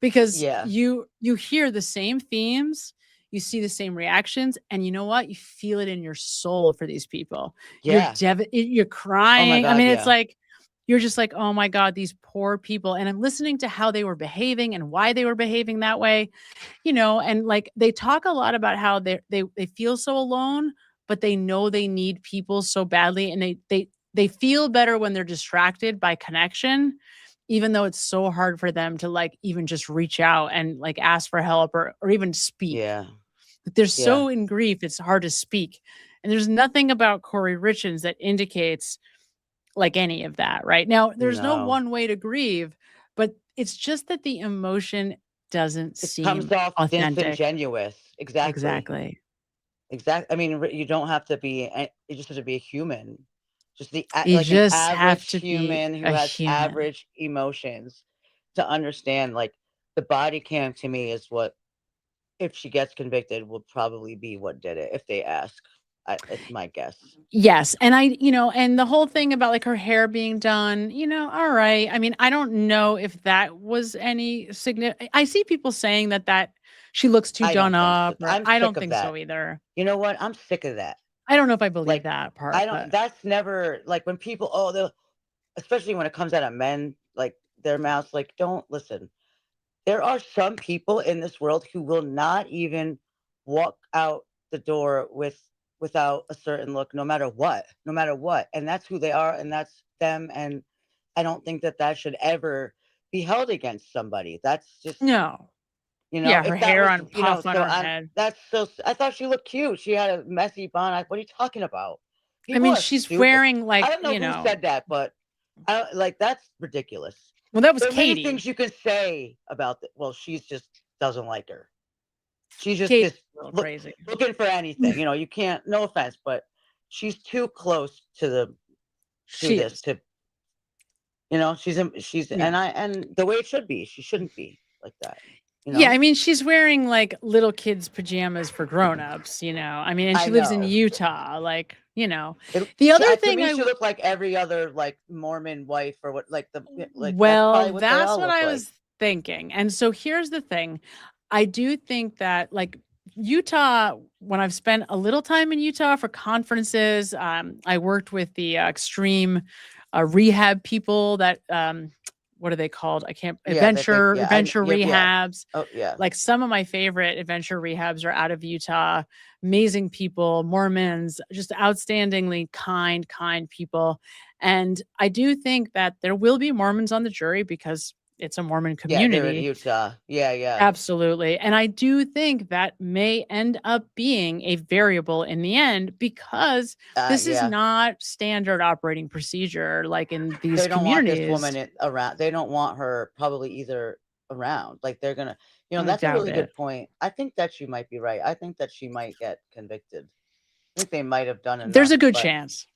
S2: because you hear the same themes, you see the same reactions, and you know what? You feel it in your soul for these people.
S16: Yeah.
S2: You're crying.
S16: Oh my God,
S2: I mean, it's like, you're just like, oh my God, these poor people. And I'm listening to how they were behaving and why they were behaving that way, and like, they talk a lot about how they feel so alone, but they know they need people so badly. And they feel better when they're distracted by connection, even though it's so hard for them to like even just reach out and like ask for help or even speak.
S16: Yeah.
S2: But they're so in grief, it's hard to speak. And there's nothing about Kouri Richins that indicates like any of that, right? Now, there's no
S16: No.
S2: one way to grieve, but it's just that the emotion doesn't
S16: It
S2: seem
S16: comes off
S2: authentic.
S16: disingenuous. Exactly.
S2: Exactly.
S16: I mean, you don't have to be. You just have to be a human. Just
S2: You
S16: like an
S2: just have
S16: average
S2: to be
S16: human who
S2: a
S16: has
S2: human.
S16: average emotions to understand. Like the body cam to me is what, if she gets convicted, will probably be what did it. If they ask, it's my guess.
S2: Yes. And and the whole thing about like her hair being done, all right. I mean, I don't know if that was any significant. I see people saying that she looks too
S16: I
S2: done
S16: don't think
S2: up,
S16: so.
S2: or
S16: I'm
S2: I
S16: sick
S2: don't
S16: of
S2: think
S16: that.
S2: so either.
S16: You know what? I'm sick of that.
S2: I don't know if I believe
S16: Like
S2: that part,
S16: I don't.
S2: but
S16: That's never like when people. Especially when it comes out of men, like their mouths. Like, don't listen. There are some people in this world who will not even walk out the door without a certain look, no matter what, and that's who they are, and that's them. And I don't think that should ever be held against somebody. That's just
S2: no.
S16: if
S2: her
S16: that
S2: hair
S16: was
S2: on puff on
S16: so
S2: her head.
S16: that's so. I thought she looked cute. She had a messy bun. What are you talking about?
S2: I
S16: People
S2: mean,
S16: are
S2: she's
S16: stupid.
S2: wearing like,
S16: I don't know who said that, but that's ridiculous.
S2: Well, that was
S16: There are
S2: Katie.
S16: many things you can say about that. Well, she's just doesn't like her. She's just
S2: Katie's a little crazy.
S16: looking for anything. You can't. No offense, but she's too close to she's and the way it should be. She shouldn't be like that.
S2: Yeah, I mean, she's wearing like little kids' pajamas for grown-ups, I mean, and she lives in Utah, like, The other thing
S16: to me, she looked like every other like Mormon wife or what, like
S2: well,
S16: what
S2: that's what I was thinking. And so here's the thing. I do think that like Utah, when I've spent a little time in Utah for conferences, I worked with the extreme rehab people that what are they called? I can't adventure rehabs.
S16: Oh yeah.
S2: Like some of my favorite adventure rehabs are out of Utah. Amazing people, Mormons, just outstandingly kind people. And I do think that there will be Mormons on the jury because it's a Mormon community.
S16: Yeah, they're in Utah. Yeah.
S2: Absolutely. And I do think that may end up being a variable in the end because this is not standard operating procedure like in these
S16: they don't
S2: communities.
S16: want this woman around. They don't want her probably either around. Like they're gonna, that's a really good point. I think that she might be right. I think that she might get convicted. I think they might have done enough.
S2: There's a good chance.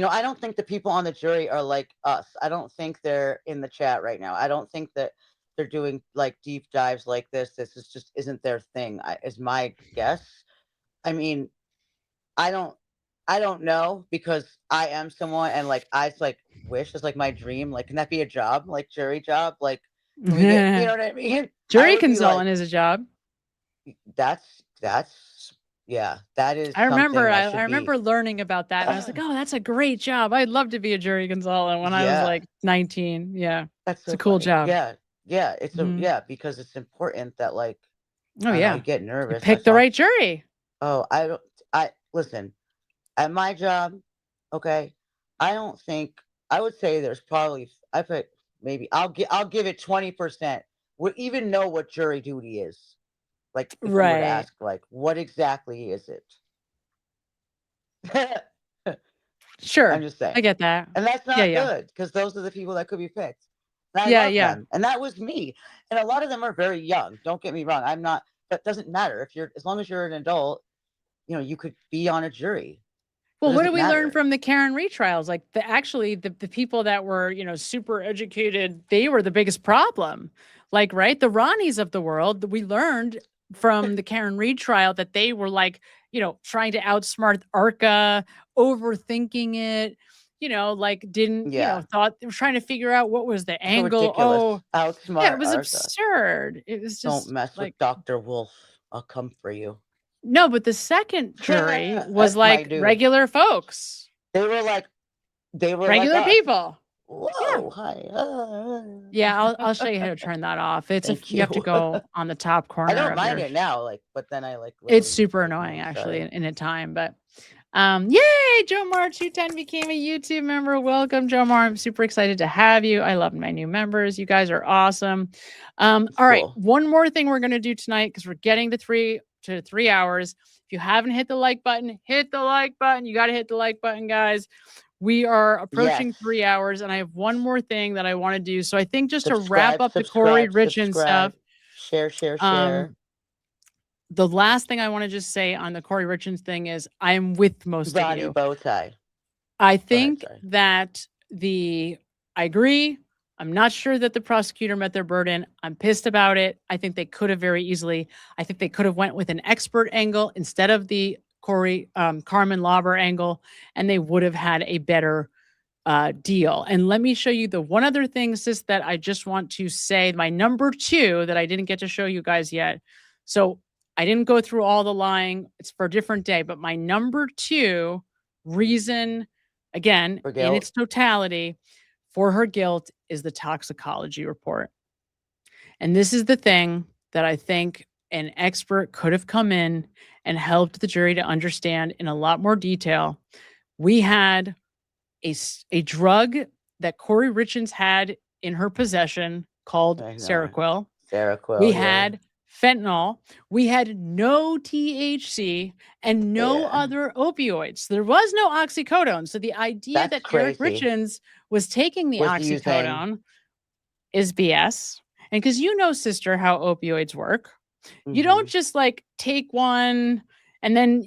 S16: I don't think the people on the jury are like us. I don't think they're in the chat right now. I don't think that they're doing like deep dives like this. This is just isn't their thing. Is my guess. I mean, I don't know because I am someone and like I wish it's like my dream. Like, can that be a job? Like jury job? Like, you know what I mean?
S2: Jury consultant is a job.
S16: That's yeah, that is.
S2: I remember learning about that. And I was like, oh, that's a great job. I'd love to be a jury consultant when I was like 19. Yeah.
S16: That's
S2: it's a cool job.
S16: Yeah. It's because it's important that like,
S2: you
S16: get nervous.
S2: You pick the right jury.
S16: Oh, I listen, at my job. Okay. I don't think I would say there's probably, I'll give it 20%. We even know what jury duty is. Like, if you were to ask, like, what exactly is it?
S2: Sure.
S16: I'm just saying.
S2: I get that.
S16: And that's not good because those are the people that could be picked. And I love them. And that was me. And a lot of them are very young. Don't get me wrong. That doesn't matter. As long as you're an adult, you could be on a jury.
S2: Well, what did we learn from the Karen retrials? Like the people that were, super educated, they were the biggest problem. Like, right. The Ronnies of the world, we learned from the Karen Reid trial that they were like, trying to outsmart ARCA, overthinking it, thought they were trying to figure out what was the angle.
S16: Ridiculous. Outsmart
S2: it was
S16: ARCA.
S2: Absurd. It was just
S16: don't mess with Dr. Wolf. I'll come for you.
S2: No, but the second jury was like regular folks.
S16: They were
S2: regular
S16: like
S2: people.
S16: Whoa, hi.
S2: Yeah, I'll show you how to turn that off. You have to go on the top corner.
S16: I don't mind it now, but then I
S2: it's super annoying actually in a time, but yay, Joe Mar 210 became a YouTube member. Welcome, Joe Mar. I'm super excited to have you. I love my new members. You guys are awesome. All right, one more thing we're gonna do tonight because we're getting to 3 hours. If you haven't hit the like button, hit the like button. You got to hit the like button, guys. We are approaching
S16: Yes.
S2: 3 hours, and I have one more thing that I want to do. So I think just to wrap up the Kouri Richins stuff,
S16: share.
S2: The last thing I want to just say on the Kouri Richins thing is I'm with most of
S16: Ronnie
S2: you.
S16: bow tie.
S2: I think that I agree. I'm not sure that the prosecutor met their burden. I'm pissed about it. I think they could have very easily. I think they could have went with an expert angle instead of the Carmen Lauber angle, and they would have had a better deal. And let me show you the one other thing, sis, that I just want to say. My number 2 that I didn't get to show you guys yet. So I didn't go through all the lying. It's for a different day. But my number 2 reason, again, in its totality, for her guilt is the toxicology report. And this is the thing that I think an expert could have come in and helped the jury to understand in a lot more detail. We had a drug that Kouri Richins had in her possession called Seroquel. We had fentanyl. We had no THC and no other opioids. There was no oxycodone. So the idea that Kouri Richins was taking the oxycodone is BS. And because you know, sister, how opioids work. You don't just like take one and then,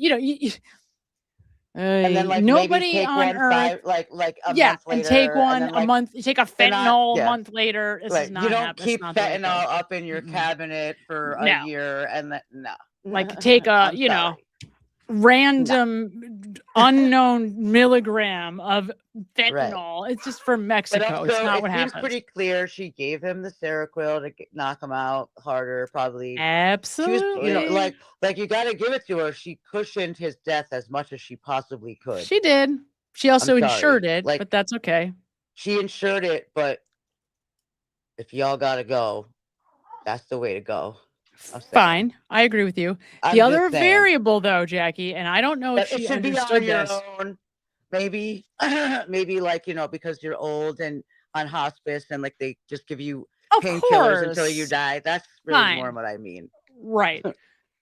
S16: And then like
S2: nobody
S16: maybe take
S2: on
S16: one
S2: earth,
S16: like a month later,
S2: and take one
S16: and then,
S2: a month. You take a fentanyl a month later. This is not
S16: you don't
S2: happening.
S16: keep fentanyl up in your cabinet for a year and then
S2: like take a random unknown milligram of fentanyl. It's just from Mexico.
S16: But also,
S2: it's not what
S16: it seems
S2: happens.
S16: pretty clear she gave him the Seroquel to knock him out harder, probably.
S2: Absolutely.
S16: She was, like you got to give it to her. She cushioned his death as much as she possibly could.
S2: She did. She also insured it, but that's okay.
S16: She insured it, but if y'all got to go, that's the way to go.
S2: Fine. I agree with you. The other variable, though, Jackee, and I don't know if she understood this.
S16: Own, maybe, because you're old and on hospice and like they just give you painkillers until you die. That's really more what I mean.
S2: Right.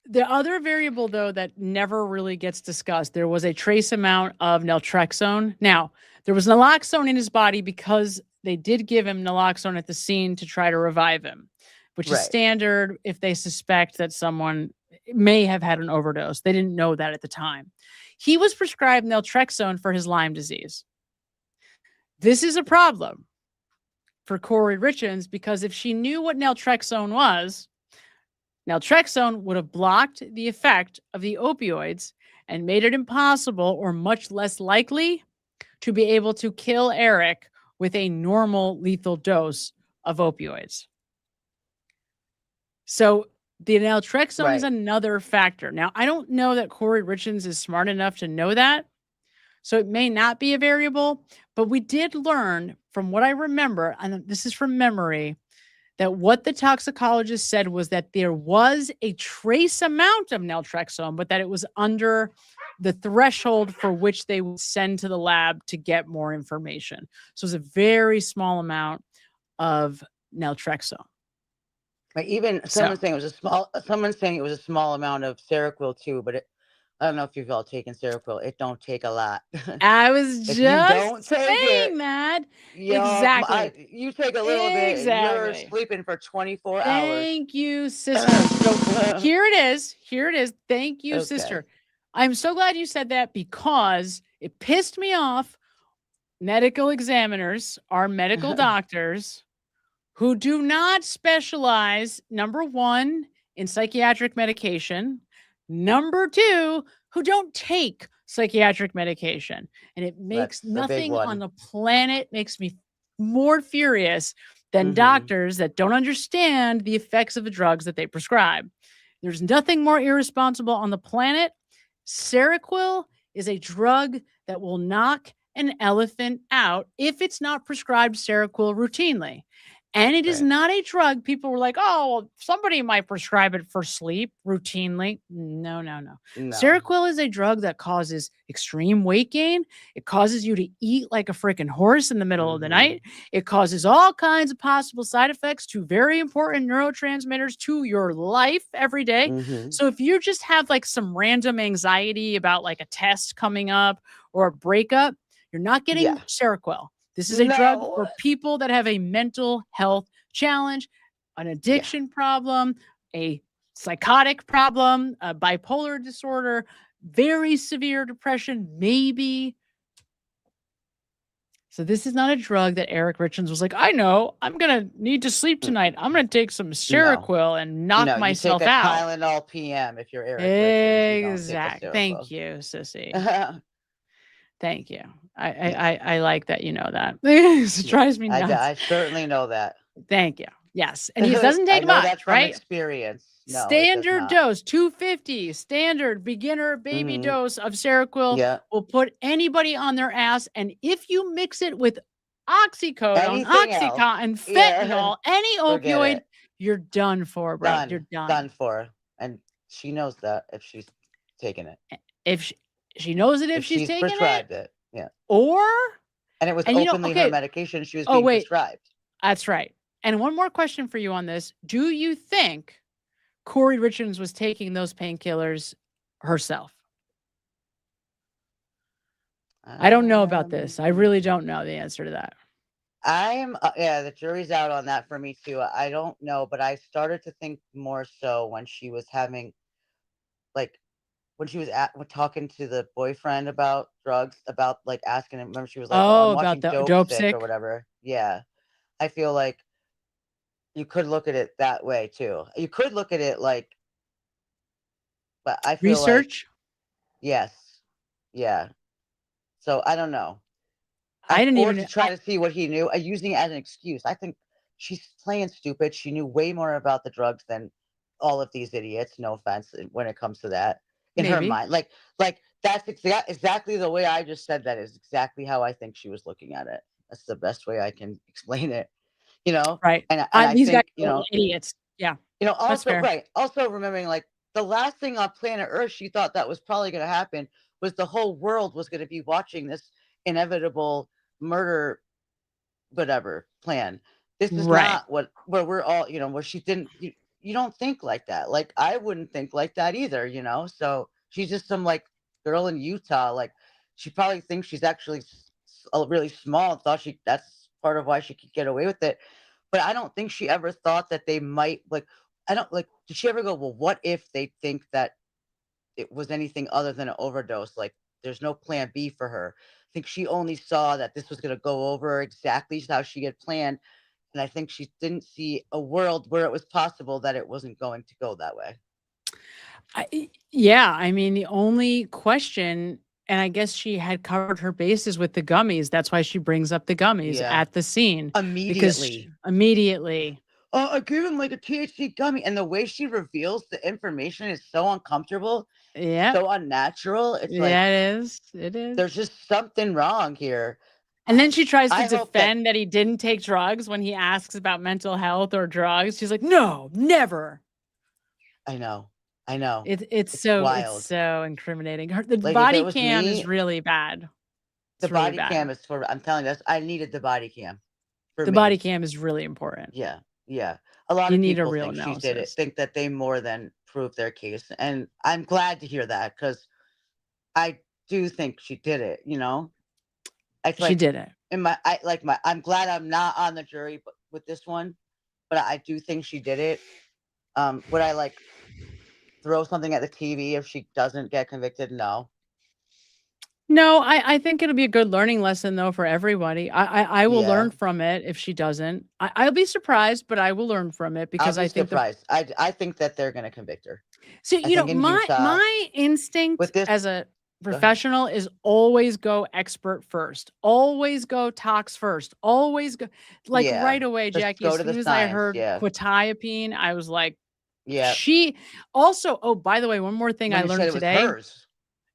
S2: The other variable, though, that never really gets discussed, there was a trace amount of naltrexone. Now, there was naloxone in his body because they did give him naloxone at the scene to try to revive him, which is standard if they suspect that someone may have had an overdose. They didn't know that at the time. He was prescribed naltrexone for his Lyme disease. This is a problem for Kouri Richins because if she knew what naltrexone was, naltrexone would have blocked the effect of the opioids and made it impossible or much less likely to be able to kill Eric with a normal lethal dose of opioids. So the naltrexone is another factor. Now, I don't know that Kouri Richins is smart enough to know that. So it may not be a variable, but we did learn from what I remember, and this is from memory, that what the toxicologist said was that there was a trace amount of naltrexone, but that it was under the threshold for which they would send to the lab to get more information. So it was a very small amount of naltrexone.
S16: Like even someone's saying it was a small amount of Seroquel too, but I don't know if you've all taken Seroquel. It don't take a lot.
S2: I was just saying that. Exactly.
S16: You take a little bit and you're sleeping for 24 hours.
S2: Thank you, sister. So here it is. Thank you, sister. I'm so glad you said that because it pissed me off. Medical examiners are medical doctors who do not specialize, number one, in psychiatric medication. Number two, who don't take psychiatric medication. And it makes nothing on the planet makes me more furious than doctors that don't understand the effects of the drugs that they prescribe. There's nothing more irresponsible on the planet. Seroquel is a drug that will knock an elephant out if it's not prescribed Seroquel routinely. And it is not a drug. People were like, oh, well, somebody might prescribe it for sleep routinely. No. Seroquel is a drug that causes extreme weight gain. It causes you to eat like a freaking horse in the middle of the night. It causes all kinds of possible side effects to very important neurotransmitters to your life every day. So if you just have like some random anxiety about like a test coming up or a breakup, You're not getting
S16: Yeah.
S2: Seroquel. This is a drug
S16: No.
S2: for people that have a mental health challenge, an addiction problem, a psychotic problem, a bipolar disorder, very severe depression, maybe. So this is not a drug that Eric Richins was like, I know, I'm going to need to sleep tonight. I'm going to take some Seroquel and knock
S16: No,
S2: myself
S16: you take a
S2: out.
S16: Tylenol PM if you're Eric Richins. You don't take a
S2: Exactly.
S16: Seroquel.
S2: Thank you, Sissy. Thank you. I like that you know that. It drives me nuts.
S16: I certainly know that.
S2: Thank you. Yes. And he doesn't take
S16: I know
S2: much,
S16: that from
S2: right?
S16: experience. No,
S2: Standard dose, 250, standard beginner baby dose of Seroquel will put anybody on their ass. And if you mix it with oxycodone, Oxycontin, fentanyl, any opioid, you're done for, bro.
S16: Done.
S2: You're done.
S16: Done for. And she knows that if she's taking it.
S2: If she knows it if she's taking
S16: prescribed it. Yeah. And it was openly her medication she was being prescribed.
S2: That's right. And one more question for you on this. Do you think Kouri Richins was taking those painkillers herself? I don't know about this. I really don't know the answer to that.
S16: The jury's out on that for me too. I don't know, but I started to think more so when she was having, like, when she was talking to the boyfriend about drugs, about like asking him, remember she was like, I'm
S2: about
S16: watching
S2: the
S16: Dope
S2: Sick
S16: Sick or whatever. Yeah. I feel like you could look at it that way too. You could look at it like, but I feel
S2: research.
S16: Yes. Yeah. So I don't know.
S2: I didn't even
S16: try to see what he knew, using it as an excuse. I think she's playing stupid. She knew way more about the drugs than all of these idiots. No offense when it comes to that. In her mind, like that's exactly the way I just said that is exactly how I think she was looking at it. That's the best way I can explain it.
S2: Right.
S16: And I
S2: these
S16: think,
S2: guys are idiots. Yeah.
S16: Also, right. Also remembering, like, the last thing on planet Earth she thought that was probably going to happen was the whole world was going to be watching this inevitable murder, whatever plan. This is not where we're all, where she didn't, you don't think like that. Like, I wouldn't think like that either, So she's just some like girl in Utah. Like, she probably thinks she's actually really small and thought that's part of why she could get away with it. But I don't think she ever thought that they might, like, did she ever go, well, what if they think that it was anything other than an overdose? Like, there's no plan B for her. I think she only saw that this was going to go over exactly how she had planned. And I think she didn't see a world where it was possible that it wasn't going to go that way.
S2: I mean, the only question, and I guess she had covered her bases with the gummies. That's why she brings up the gummies at the scene. Immediately.
S16: Oh, I gave him like a THC gummy. And the way she reveals the information is so uncomfortable.
S2: Yeah.
S16: So unnatural. It's like,
S2: it is.
S16: There's just something wrong here.
S2: And then she tries to defend that he didn't take drugs when he asks about mental health or drugs. She's like, no, never.
S16: I know.
S2: It's so
S16: wild.
S2: It's so incriminating. The body cam is really bad.
S16: The body cam is I'm telling you, I needed the body cam.
S2: The body cam is really important.
S16: Yeah. A lot of
S2: need a
S16: people
S2: real
S16: think
S2: analysis.
S16: she did it, think that they more than proved their case. And I'm glad to hear that, because I do think she did it,
S2: She did it.
S16: I'm glad I'm not on the jury with this one, but I do think she did it. Would I throw something at the TV if she doesn't get convicted? No.
S2: No, I think it'll be a good learning lesson though for everybody. I will learn from it if she doesn't. I'll be surprised, but I will learn from it because
S16: I'll be
S2: I think
S16: surprised. I think that they're going to convict her.
S2: So my instinct as a professional is always go expert first. Always go tox first. Always go right away, Jackie. As soon as I heard quetiapine, I was like, She also. Oh, by the way, one more thing I learned today.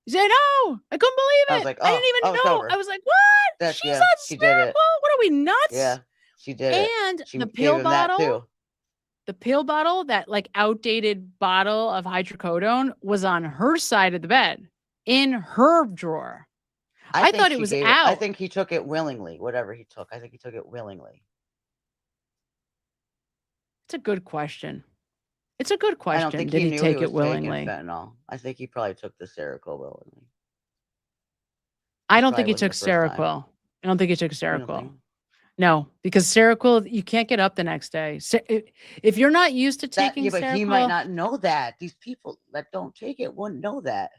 S2: You said, "No, I couldn't believe it. I, like, I didn't even know." I was like, "What? She's on Seroquel? What are we nuts?"
S16: Yeah, she did it.
S2: And the pill bottle, that outdated bottle of hydrocodone was on her side of the bed in her drawer. I thought it was out.
S16: I think he took it willingly. Whatever he took, I think he took it willingly.
S2: It's a good question. It's a good question.
S16: I don't think
S2: Did
S16: he
S2: he
S16: knew
S2: take
S16: he
S2: it
S16: was
S2: willingly?
S16: taking fentanyl. I think he probably took the Seroquel willingly.
S2: I don't think he took Seroquel. I don't think he took Seroquel. No, because Seroquel, you can't get up the next day. If you're not used to taking
S16: but
S2: Seroquel,
S16: he might not know that. These people that don't take it wouldn't know that.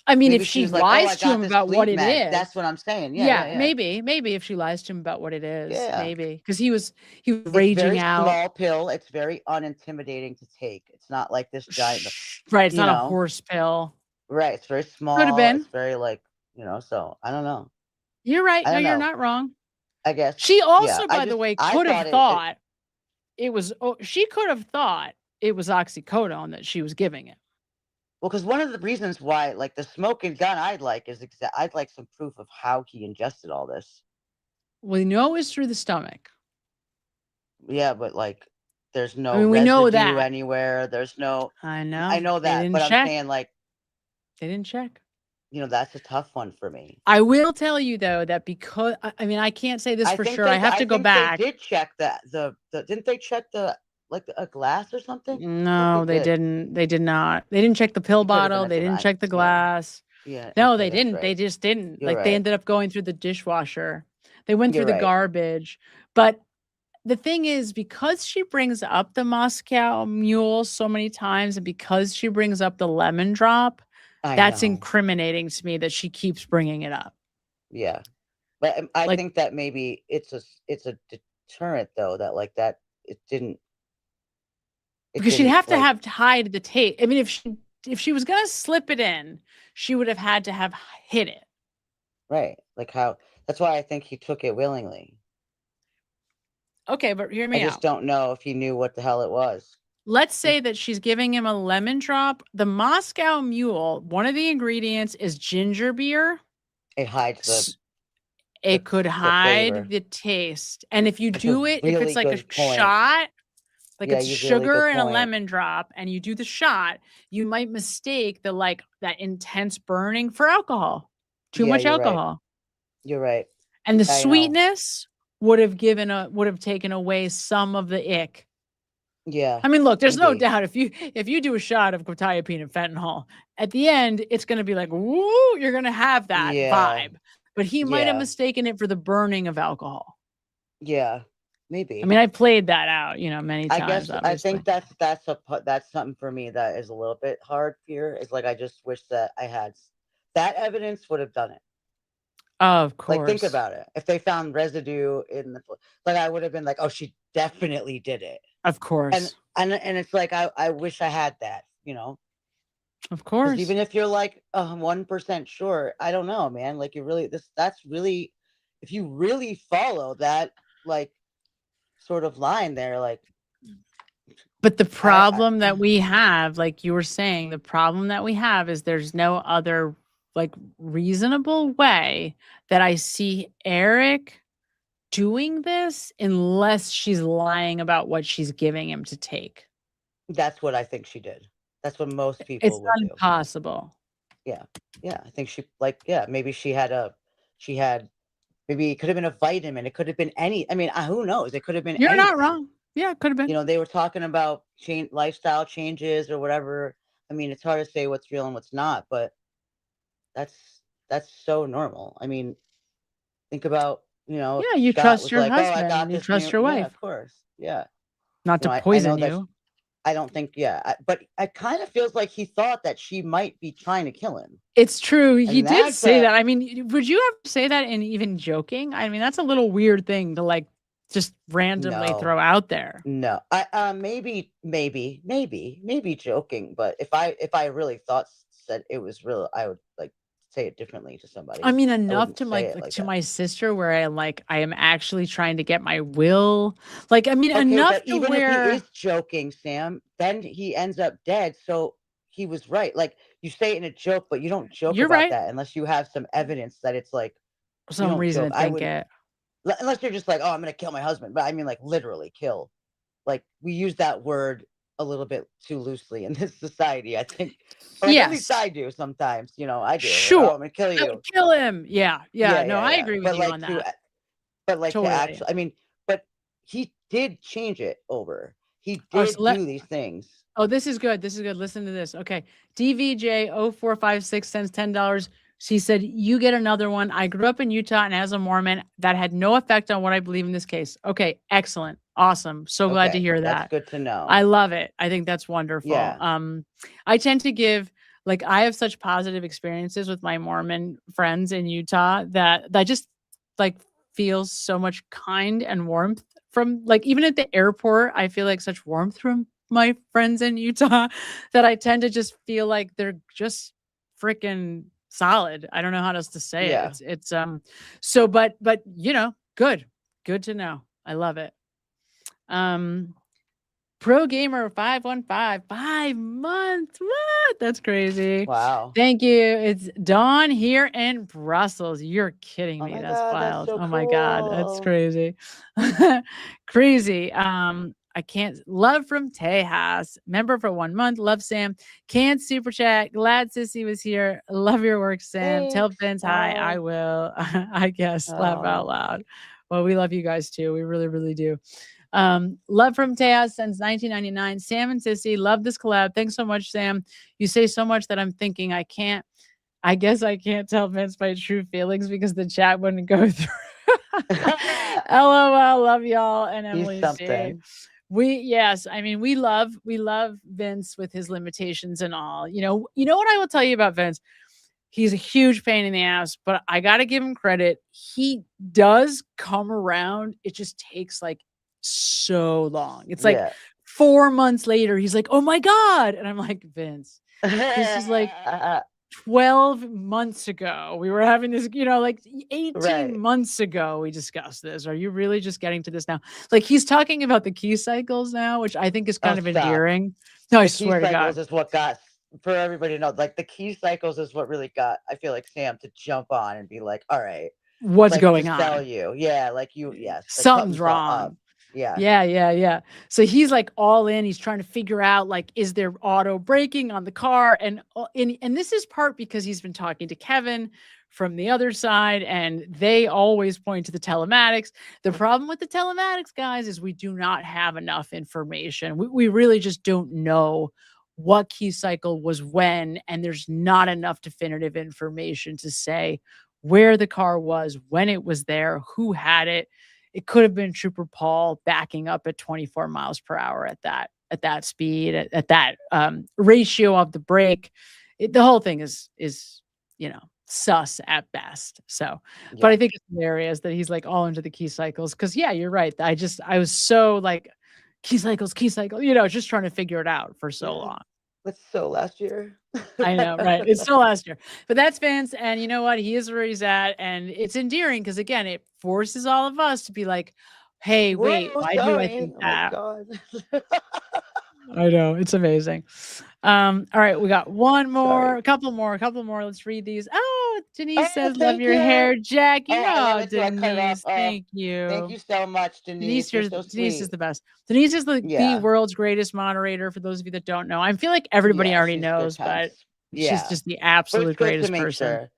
S2: I mean,
S16: Maybe
S2: if she
S16: was like,
S2: lies
S16: I
S2: to
S16: got
S2: him
S16: this
S2: about what
S16: sleep
S2: it
S16: med.
S2: is,
S16: That's what I'm saying. Yeah.
S2: maybe if she lies to him about what it is,
S16: Yeah.
S2: maybe because he was
S16: It's
S2: raging
S16: very
S2: out.
S16: Small pill. It's very unintimidating to take. It's not like this giant.
S2: Right, it's not a horse pill.
S16: Right, it's very small.
S2: Could have been.
S16: It's very so I don't know.
S2: You're right.
S16: I
S2: No,
S16: don't
S2: you're
S16: know.
S2: not wrong.
S16: I guess
S2: she also, by the way, could have thought
S16: it
S2: was. She could have thought it was oxycodone that she was giving it.
S16: Well, because one of the reasons why, like the smoking gun, I'd like some proof of how he ingested all this.
S2: We know it's through the stomach.
S16: Yeah, but like, there's no
S2: I mean, we know that
S16: anywhere. There's no.
S2: I know.
S16: I know that, but I'm saying like,
S2: they didn't check.
S16: That's a tough one for me.
S2: I will tell you though that because I mean I can't say this for sure. I have to go back.
S16: They did check that. Didn't they check a glass or something?
S2: No, they didn't. They did not. They didn't check the pill bottle. They didn't check the glass.
S16: Yeah.
S2: No, they didn't. Right. They just didn't.
S16: You're
S2: They ended up going through the dishwasher. They went through the garbage. But the thing is, because she brings up the Moscow Mule so many times, and because she brings up the lemon drop, that's incriminating to me that she keeps bringing it up.
S16: Yeah, but I think that maybe it's a deterrent though, that it didn't.
S2: Because she'd have to have hide the tape. I mean, if she was gonna slip it in, she would have had to have hid it.
S16: Right. Like how? That's why I think he took it willingly.
S2: Okay, but hear me out.
S16: I just don't know if he knew what the hell it was.
S2: Let's say that she's giving him a lemon drop. The Moscow Mule, one of the ingredients is ginger beer.
S16: It hides
S2: it could hide the taste. And if you do it, if it's like a shot, like it's sugar and a lemon drop, and you do the shot, you might mistake that intense burning for alcohol. Too much alcohol.
S16: You're right.
S2: And the sweetness would have taken away some of the ick.
S16: Yeah.
S2: I mean, look, there's no doubt if you do a shot of quetiapine and fentanyl, at the end, it's going to be like, woo, you're going to have that vibe. But he might have mistaken it for the burning of alcohol.
S16: Yeah, maybe.
S2: I mean, I played that out, many times.
S16: I guess
S2: obviously.
S16: I think that's something for me that is a little bit hard here. Is like I just wish that I had that evidence would have done it.
S2: Of course.
S16: Like think about it. If they found residue in the I would have been like, oh, she definitely did it.
S2: Of course.
S16: And it's like I wish I had that,
S2: Of course.
S16: Even if you're like 1% sure, I don't know, man. Like that's really, if you really follow that sort of line there,
S2: But the problem that we have, like you were saying, the problem that we have is there's no other reasonable way that I see Eric doing this unless she's lying about what she's giving him to take.
S16: That's what I think she did. That's what most people
S2: It's
S16: would
S2: not
S16: do.
S2: impossible.
S16: Yeah. I think she maybe maybe it could have been a vitamin. It could have been who knows? It could have been
S2: You're
S16: anything.
S2: not wrong. Yeah, it could have been.
S16: They were talking about lifestyle changes or whatever. I mean, it's hard to say what's real and what's not, but that's so normal. I mean, think about,
S2: yeah, you trust your husband, you trust your wife.
S16: Yeah, of course. Yeah.
S2: Not to poison you.
S16: I don't think, but it kind of feels like he thought that she might be trying to kill him.
S2: It's true. He did say that. I mean, would you ever say that in even joking? I mean, that's a little weird thing to just randomly throw out there.
S16: No, maybe joking, but if I really said it was real, I would say it differently to somebody.
S2: I mean, enough to to my sister where I am actually trying to get my will. Enough to
S16: even
S2: where
S16: if he is joking, Sam, then he ends up dead. So he was right. You say it in a joke, but you don't joke about that unless you have some evidence that it's
S2: some reason to think it.
S16: Unless you're just oh, I'm gonna kill my husband. But I mean literally kill. We use that word a little bit too loosely in this society, I think. Or at least I do sometimes. I do.
S2: Sure.
S16: Oh, I'm gonna kill you.
S2: Kill him. Yeah. No, I agree with you on that.
S16: But
S2: totally.
S16: To actually, but he did change it over. He did do these things.
S2: Oh, this is good. Listen to this. Okay. DVJ 0456 sends $10. She said, you get another one. I grew up in Utah, and as a Mormon, that had no effect on what I believe in this case. Okay, excellent. Awesome. So glad to hear that.
S16: That's good to know.
S2: I love it. I think that's wonderful.
S16: Yeah.
S2: I tend to give, like, I have such positive experiences with my Mormon friends in Utah that I just like feels so much kind and warmth from, like, even at the airport, I feel like such warmth from my friends in Utah that I tend to just feel like they're just freaking solid. I don't know how else to say it. It's so but you know, good to know. I love it. Pro Gamer 515, 5 months. What? That's crazy.
S16: Wow.
S2: Thank you. It's Dawn here in Brussels. You're kidding me. That's
S16: God,
S2: wild.
S16: that's so
S2: Oh my God. That's
S16: cool.
S2: crazy. Crazy. I can't. Love from Tejas. Member for 1 month. Love Sam. Can't super chat. Glad Sissy was here. Love your work, Sam.
S16: Thanks.
S2: Tell Vince hi.
S16: Bye.
S2: I will. I guess. Laugh out loud. Well, we love you guys too. We really, really do. Love from Tejas since 1999. Sam and Sissy, love this collab. Thanks so much, Sam. You say so much that I'm thinking I guess I can't tell Vince my true feelings because the chat wouldn't go through. LOL, love y'all. And Emily C. Yes, I mean, we love Vince with his limitations and all. You know what I will tell you about Vince? He's a huge pain in the ass, but I got to give him credit. He does come around. It just takes like so long. It's like 4 months later, he's like, oh my God. And I'm like, Vince, this is like 12 months ago. We were having this, like 18 months ago, we discussed this. Are you really just getting to this now? Like, he's talking about the key cycles now, which I think is kind of endearing. No, I swear to God.
S16: Is what got, for everybody to know, like the key cycles is what really got, I feel like, Sam to jump on and be like, all right,
S2: what's going on?
S16: Tell you. Yeah. Like
S2: something's wrong. Yeah. So he's like all in. He's trying to figure out, like, is there auto braking on the car? And this is part because he's been talking to Kevin from the other side, and they always point to the telematics. The problem with the telematics, guys, is we do not have enough information. We really just don't know what key cycle was when, and there's not enough definitive information to say where the car was, when it was there, who had it. It could have been Trooper Paul backing up at 24 miles per hour at that speed, at that ratio of the brake. The whole thing is sus at best. So, but I think it's hilarious that he's like all into the key cycles. Cause you're right. I was so like key cycles, just trying to figure it out for so long.
S16: It's so last year.
S2: I know, right? It's still last year. But that's Vince, and you know what? He is where he's at, and it's endearing because, again, it forces all of us to be like, hey, wait, why do I think that?
S16: Oh my God.
S2: I know. It's amazing. All right, we got one more, a couple more. Let's read these. Oh, Denise says, love your hair, Jackee. Oh, Denise, thank you.
S16: Thank you so much, Denise.
S2: Denise is the best. Denise is the world's greatest moderator, for those of you that don't know. I feel like everybody already knows, but she's just the absolute greatest person.
S16: Sure.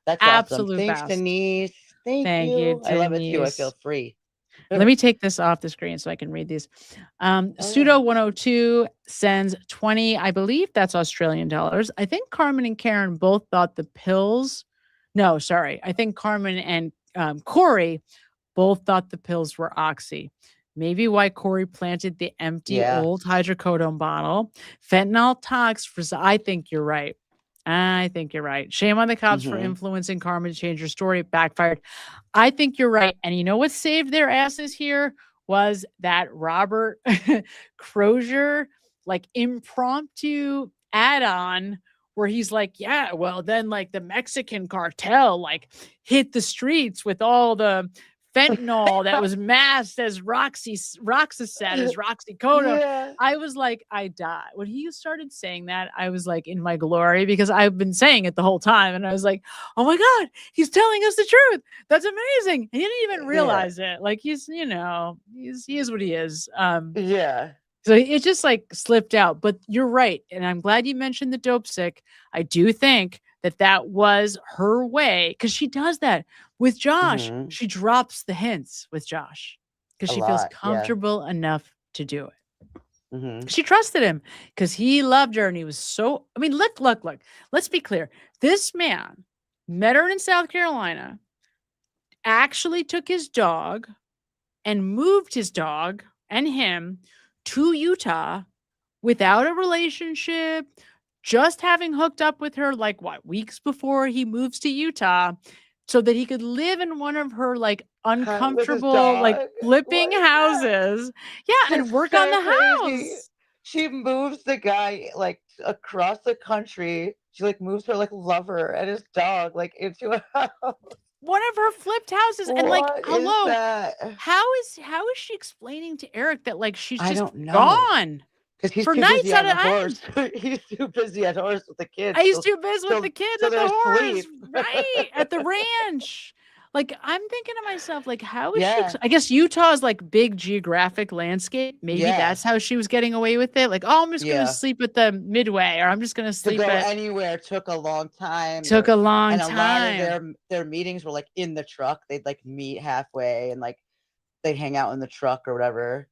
S16: That's
S2: absolute
S16: awesome.
S2: best.
S16: Thanks, Denise. Thank you. I love it too. I feel free.
S2: Let me take this off the screen so I can read these. Pseudo 102 sends 20. I believe that's Australian dollars. I think Carmen and Karen both thought the pills. No, sorry. I think Carmen and Kouri both thought the pills were oxy. Maybe why Kouri planted the empty old hydrocodone bottle. Fentanyl tox. I think you're right. Shame on the cops for influencing Carmen to change her story. It backfired. I think you're right. And you know what saved their asses here was that Robert Crozier, like, impromptu add-on where he's like, yeah, well, then, like, the Mexican cartel, like, hit the streets with all the fentanyl that was masked as Roxaset, as Roxycodone.
S16: Yeah.
S2: I was like, I died. When he started saying that, I was like in my glory because I've been saying it the whole time. And I was like, oh my God, he's telling us the truth. That's amazing. And he didn't even realize it. Like, he is what he is. So it just like slipped out, but you're right. And I'm glad you mentioned the dope sick. I do think that was her way, because she does that with Josh. She drops the hints with Josh because she feels comfortable enough to do it. She trusted him because he loved her, and he was so, I mean, look, let's be clear. This man met her in South Carolina, actually took his dog and moved his dog and him to Utah without a relationship, just having hooked up with her like what, weeks before he moves to Utah, so that he could live in one of her like uncomfortable, like flipping houses. Yeah, and work on the house.
S16: She moves the guy like across the country. She like moves her like lover and his dog like into a house.
S2: One of her flipped houses. And like,
S16: What is
S2: hello,
S16: that?
S2: how is she explaining to Eric that like she's
S16: I
S2: just
S16: don't know.
S2: gone?
S16: Because he's
S2: For
S16: too
S2: nights
S16: busy
S2: at
S16: on
S2: a
S16: the horse. He's too busy at horse with the kids.
S2: He's too busy with the kids
S16: till
S2: at the
S16: they're
S2: horse,
S16: asleep.
S2: right? At the ranch. Like, I'm thinking to myself, like, how is
S16: Yeah.
S2: she? I guess Utah's like big geographic landscape. Maybe
S16: Yeah.
S2: that's how she was getting away with it. Like, oh, I'm just
S16: Yeah.
S2: gonna sleep at the Midway, or I'm just gonna
S16: To
S2: sleep
S16: go
S2: at.
S16: anywhere took a long time.
S2: Took a long
S16: and a
S2: time.
S16: lot of their meetings were like in the truck. They'd like meet halfway and like they'd hang out in the truck or whatever.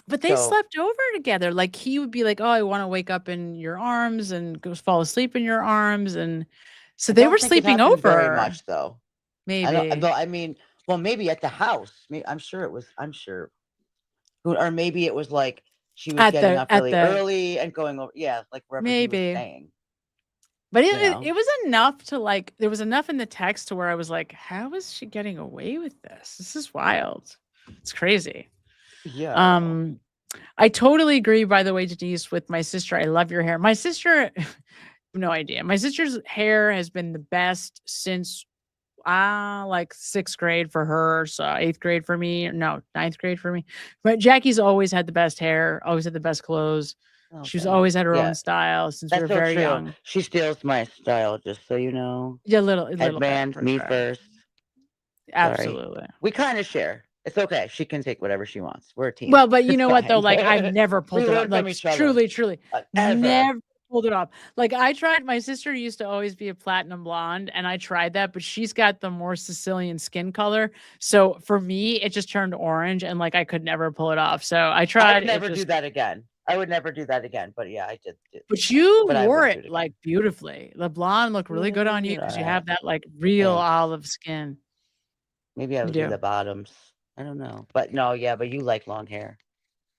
S2: But they
S16: So-
S2: slept over together. Like he would be like, "Oh, I want to wake up in your arms and go fall asleep in your arms," and so
S16: I
S2: they
S16: don't
S2: were
S16: think it
S2: sleeping
S16: happened
S2: over.
S16: very much though.
S2: Maybe.
S16: I mean, well, maybe at the house. I'm sure. Or maybe it was like she was
S2: At
S16: getting
S2: the-
S16: up
S2: at
S16: really
S2: the-
S16: early and going over. Yeah, like wherever he
S2: Maybe.
S16: was staying.
S2: But
S16: You know?
S2: it was enough to like, there was enough in the text to where I was like, how is she getting away with this? This is wild. It's crazy.
S16: Yeah.
S2: I totally agree, by the way, Denise, with my sister. I love your hair. My sister, no idea. My sister's hair has been the best since like 6th grade for her. So 8th grade for me. No, 9th grade for me. But Jackie's always had the best hair, always had the best clothes. She's
S16: Okay.
S2: always had her
S16: Yeah.
S2: own style since
S16: That's
S2: we were
S16: so
S2: very
S16: true.
S2: young.
S16: She steals my style, just so you know.
S2: Yeah, a little
S16: Headband,
S2: bit, for
S16: me
S2: sure.
S16: first.
S2: Absolutely.
S16: We kind of share. It's okay. She can take whatever she wants. We're a team.
S2: Well, but you
S16: It's
S2: know what though?
S16: fine.
S2: Like I've never pulled
S16: We
S2: it
S16: learn
S2: off.
S16: from
S2: Like
S16: each other.
S2: truly,
S16: Ever.
S2: never pulled it off. Like I tried. My sister used to always be a platinum blonde, and I tried that, but she's got the more Sicilian skin color. So for me, it just turned orange, and like I could never pull it off. So I
S16: I
S2: tried.
S16: would
S2: it
S16: never
S2: just-
S16: do that again. I would never do that again. But yeah, I did.
S2: But you
S16: But I
S2: wore
S16: wouldn't do
S2: it
S16: it
S2: like beautifully. The blonde looked really good on you because you have that like real
S16: Thanks.
S2: olive skin.
S16: Maybe I would do
S2: do.
S16: the bottoms. I don't know. But no, yeah, but you like long hair.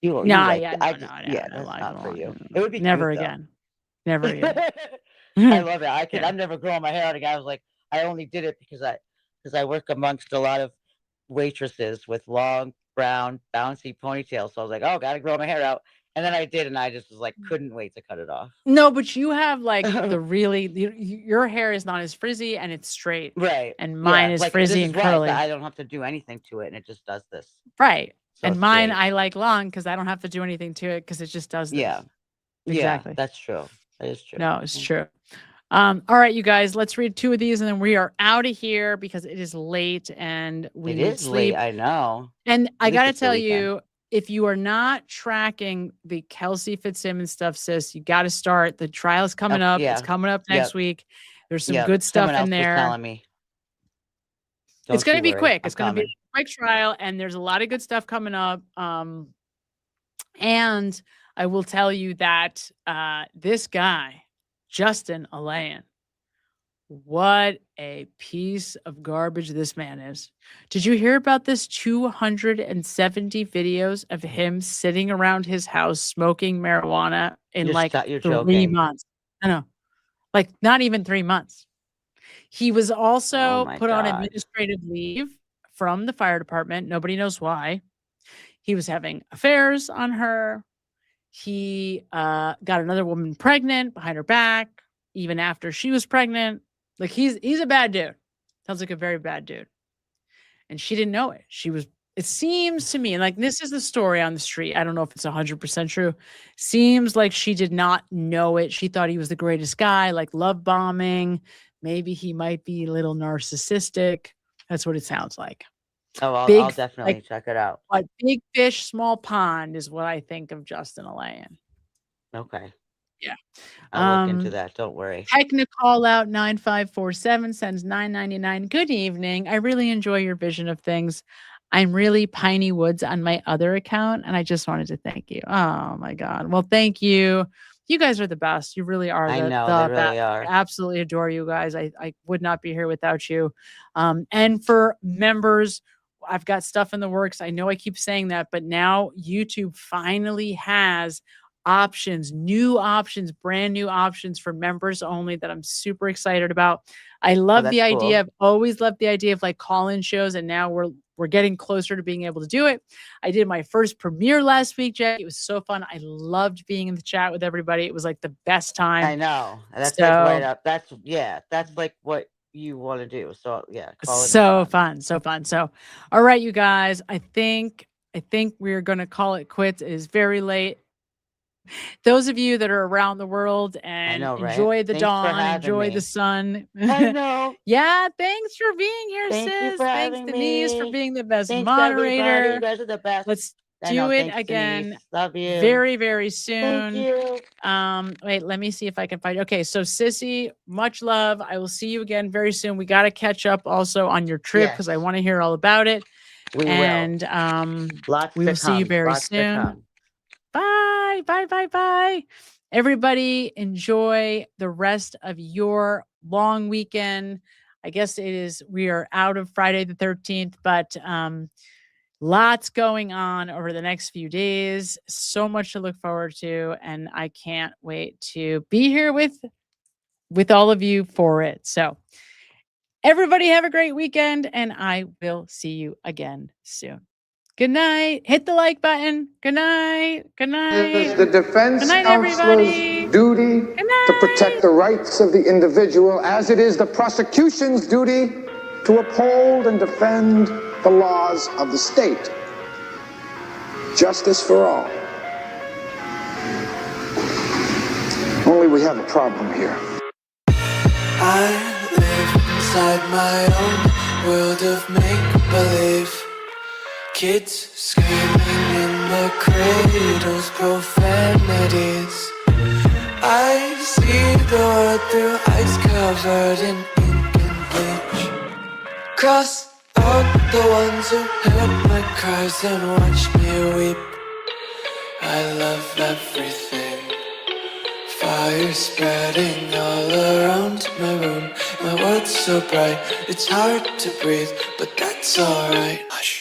S16: You
S2: No,
S16: like
S2: yeah,
S16: it.
S2: no,
S16: I
S2: no,
S16: just,
S2: no,
S16: yeah,
S2: no,
S16: that's
S2: like
S16: not for
S2: long-
S16: you. It would be
S2: Never
S16: cute, though.
S2: again. Never again.
S16: I love it. I could.
S2: Yeah.
S16: I'm never growing my hair out again. I was like, I only did it because I work amongst a lot of waitresses with long brown bouncy ponytails. So I was like, oh, gotta grow my hair out. And then I did, and I just was like, couldn't wait to cut it off.
S2: No, but you have like the really your hair is not as frizzy and it's straight,
S16: Right.
S2: and mine
S16: Yeah,
S2: is
S16: like,
S2: frizzy
S16: this
S2: and
S16: is why
S2: curly,
S16: I don't have to do anything to it, and it just does this.
S2: right?
S16: So
S2: And
S16: it's
S2: mine,
S16: great.
S2: I like long because I don't have to do anything to it because it just does this.
S16: Yeah.
S2: Exactly.
S16: Yeah, that's true. That is true.
S2: No, it's true. All right, you guys, let's read 2 of these and then we are out of here because it is late and we
S16: It
S2: need
S16: is
S2: sleep.
S16: late. I know.
S2: And I
S16: At least
S2: got to
S16: it's the
S2: tell
S16: weekend.
S2: you, if you are not tracking the Kelsey Fitzsimmons stuff, sis, you got to start. The trial is coming up.
S16: yeah.
S2: It's coming up next
S16: Yep.
S2: week. There's some
S16: Yep.
S2: good stuff
S16: Someone else
S2: in
S16: was
S2: there.
S16: telling me.
S2: It's
S16: Don't
S2: going to
S16: you
S2: be
S16: worry.
S2: quick.
S16: I'm
S2: It's going to be
S16: coming.
S2: a quick trial, and there's a lot of good stuff coming up. And I will tell you that this guy, Justin Alain, what a piece of garbage this man is. Did you hear about this 270 videos of him sitting around his house smoking marijuana in
S16: You're
S2: like
S16: you're
S2: 3
S16: joking.
S2: months? I know. Like not even 3 months. He was also
S16: Oh my
S2: put on
S16: God.
S2: administrative leave from the fire department. Nobody knows why. He was having affairs on her. He got another woman pregnant behind her back, even after she was pregnant. Like he's a bad dude. Sounds like a very bad dude. And she didn't know it. It seems to me, and like this is the story on the street. I don't know if it's 100% true. Seems like she did not know it. She thought he was the greatest guy, like love bombing. Maybe he might be a little narcissistic. That's what it sounds like.
S16: Oh, I'll
S2: Big,
S16: definitely
S2: like,
S16: check it out.
S2: Like big fish, small pond is what I think of Justin Alain.
S16: Okay.
S2: Yeah.
S16: I'll look into that. Don't worry.
S2: Call out 9547 sends $9.99. Good evening. I really enjoy your vision of things. I'm really Piney Woods on my other account, and I just wanted to thank you. Oh my God. Well, thank you. You guys are the best. You really are.
S16: I
S2: the
S16: know,
S2: the
S16: they really
S2: best.
S16: are.
S2: I absolutely adore you guys. I would not be here without you. And for members, I've got stuff in the works. I know I keep saying that, but now YouTube finally has options, new options, brand new options for members only that I'm super excited about. I love the
S16: that's
S2: idea.
S16: cool.
S2: I've always loved the idea of like call-in shows, and now we're getting closer to being able to do it. I did my first premiere last week, Jack. It was so fun. I loved being in the chat with everybody. It was like the best time.
S16: I know. That's
S2: So,
S16: like right up. That's like what you want to do. So yeah, call it
S2: so fun. So, all right, you guys, I think we're going to call it quits. It is very late. Those of you that are around the world and
S16: know, right?
S2: enjoy the
S16: Thanks for
S2: dawn,
S16: having
S2: enjoy
S16: me.
S2: the sun.
S16: I know.
S2: Yeah, thanks for being here,
S16: Thank you
S2: sis.
S16: for
S2: Thanks,
S16: having
S2: Denise, for
S16: me.
S2: being the best
S16: Thanks, everybody.
S2: moderator.
S16: You guys are the best.
S2: Let's
S16: I
S2: do
S16: know,
S2: it
S16: thanks,
S2: again
S16: Denise. Love you.
S2: very, very soon.
S16: Thank you.
S2: Wait, let me see if I can find. Okay, so Sissy, much love. I will see you again very soon. We got to catch up also on your trip because I want to hear all about it.
S16: We will.
S2: And we will see you very soon. Bye, bye, bye, bye. Everybody enjoy the rest of your long weekend. I guess we are out of Friday the 13th, but lots going on over the next few days. So much to look forward to, and I can't wait to be here with all of you for it. So everybody have a great weekend, and I will see you again soon. Good night. Hit the like button. Good night. Good night.
S1: It is the defense
S2: Good night,
S1: counselor's
S2: everybody.
S1: duty to protect the rights of the individual, as it is the prosecution's duty to uphold and defend the laws of the state. Justice for all. Only we have a problem here.
S5: I live inside my own world of make-believe. Kids screaming in the cradles, profanities. I see the world through eyes covered in ink and bleach. Cross out the ones who heard my cries and watched me weep. I love everything. Fire spreading all around my room. My world's so bright, it's hard to breathe, but that's alright. Hush.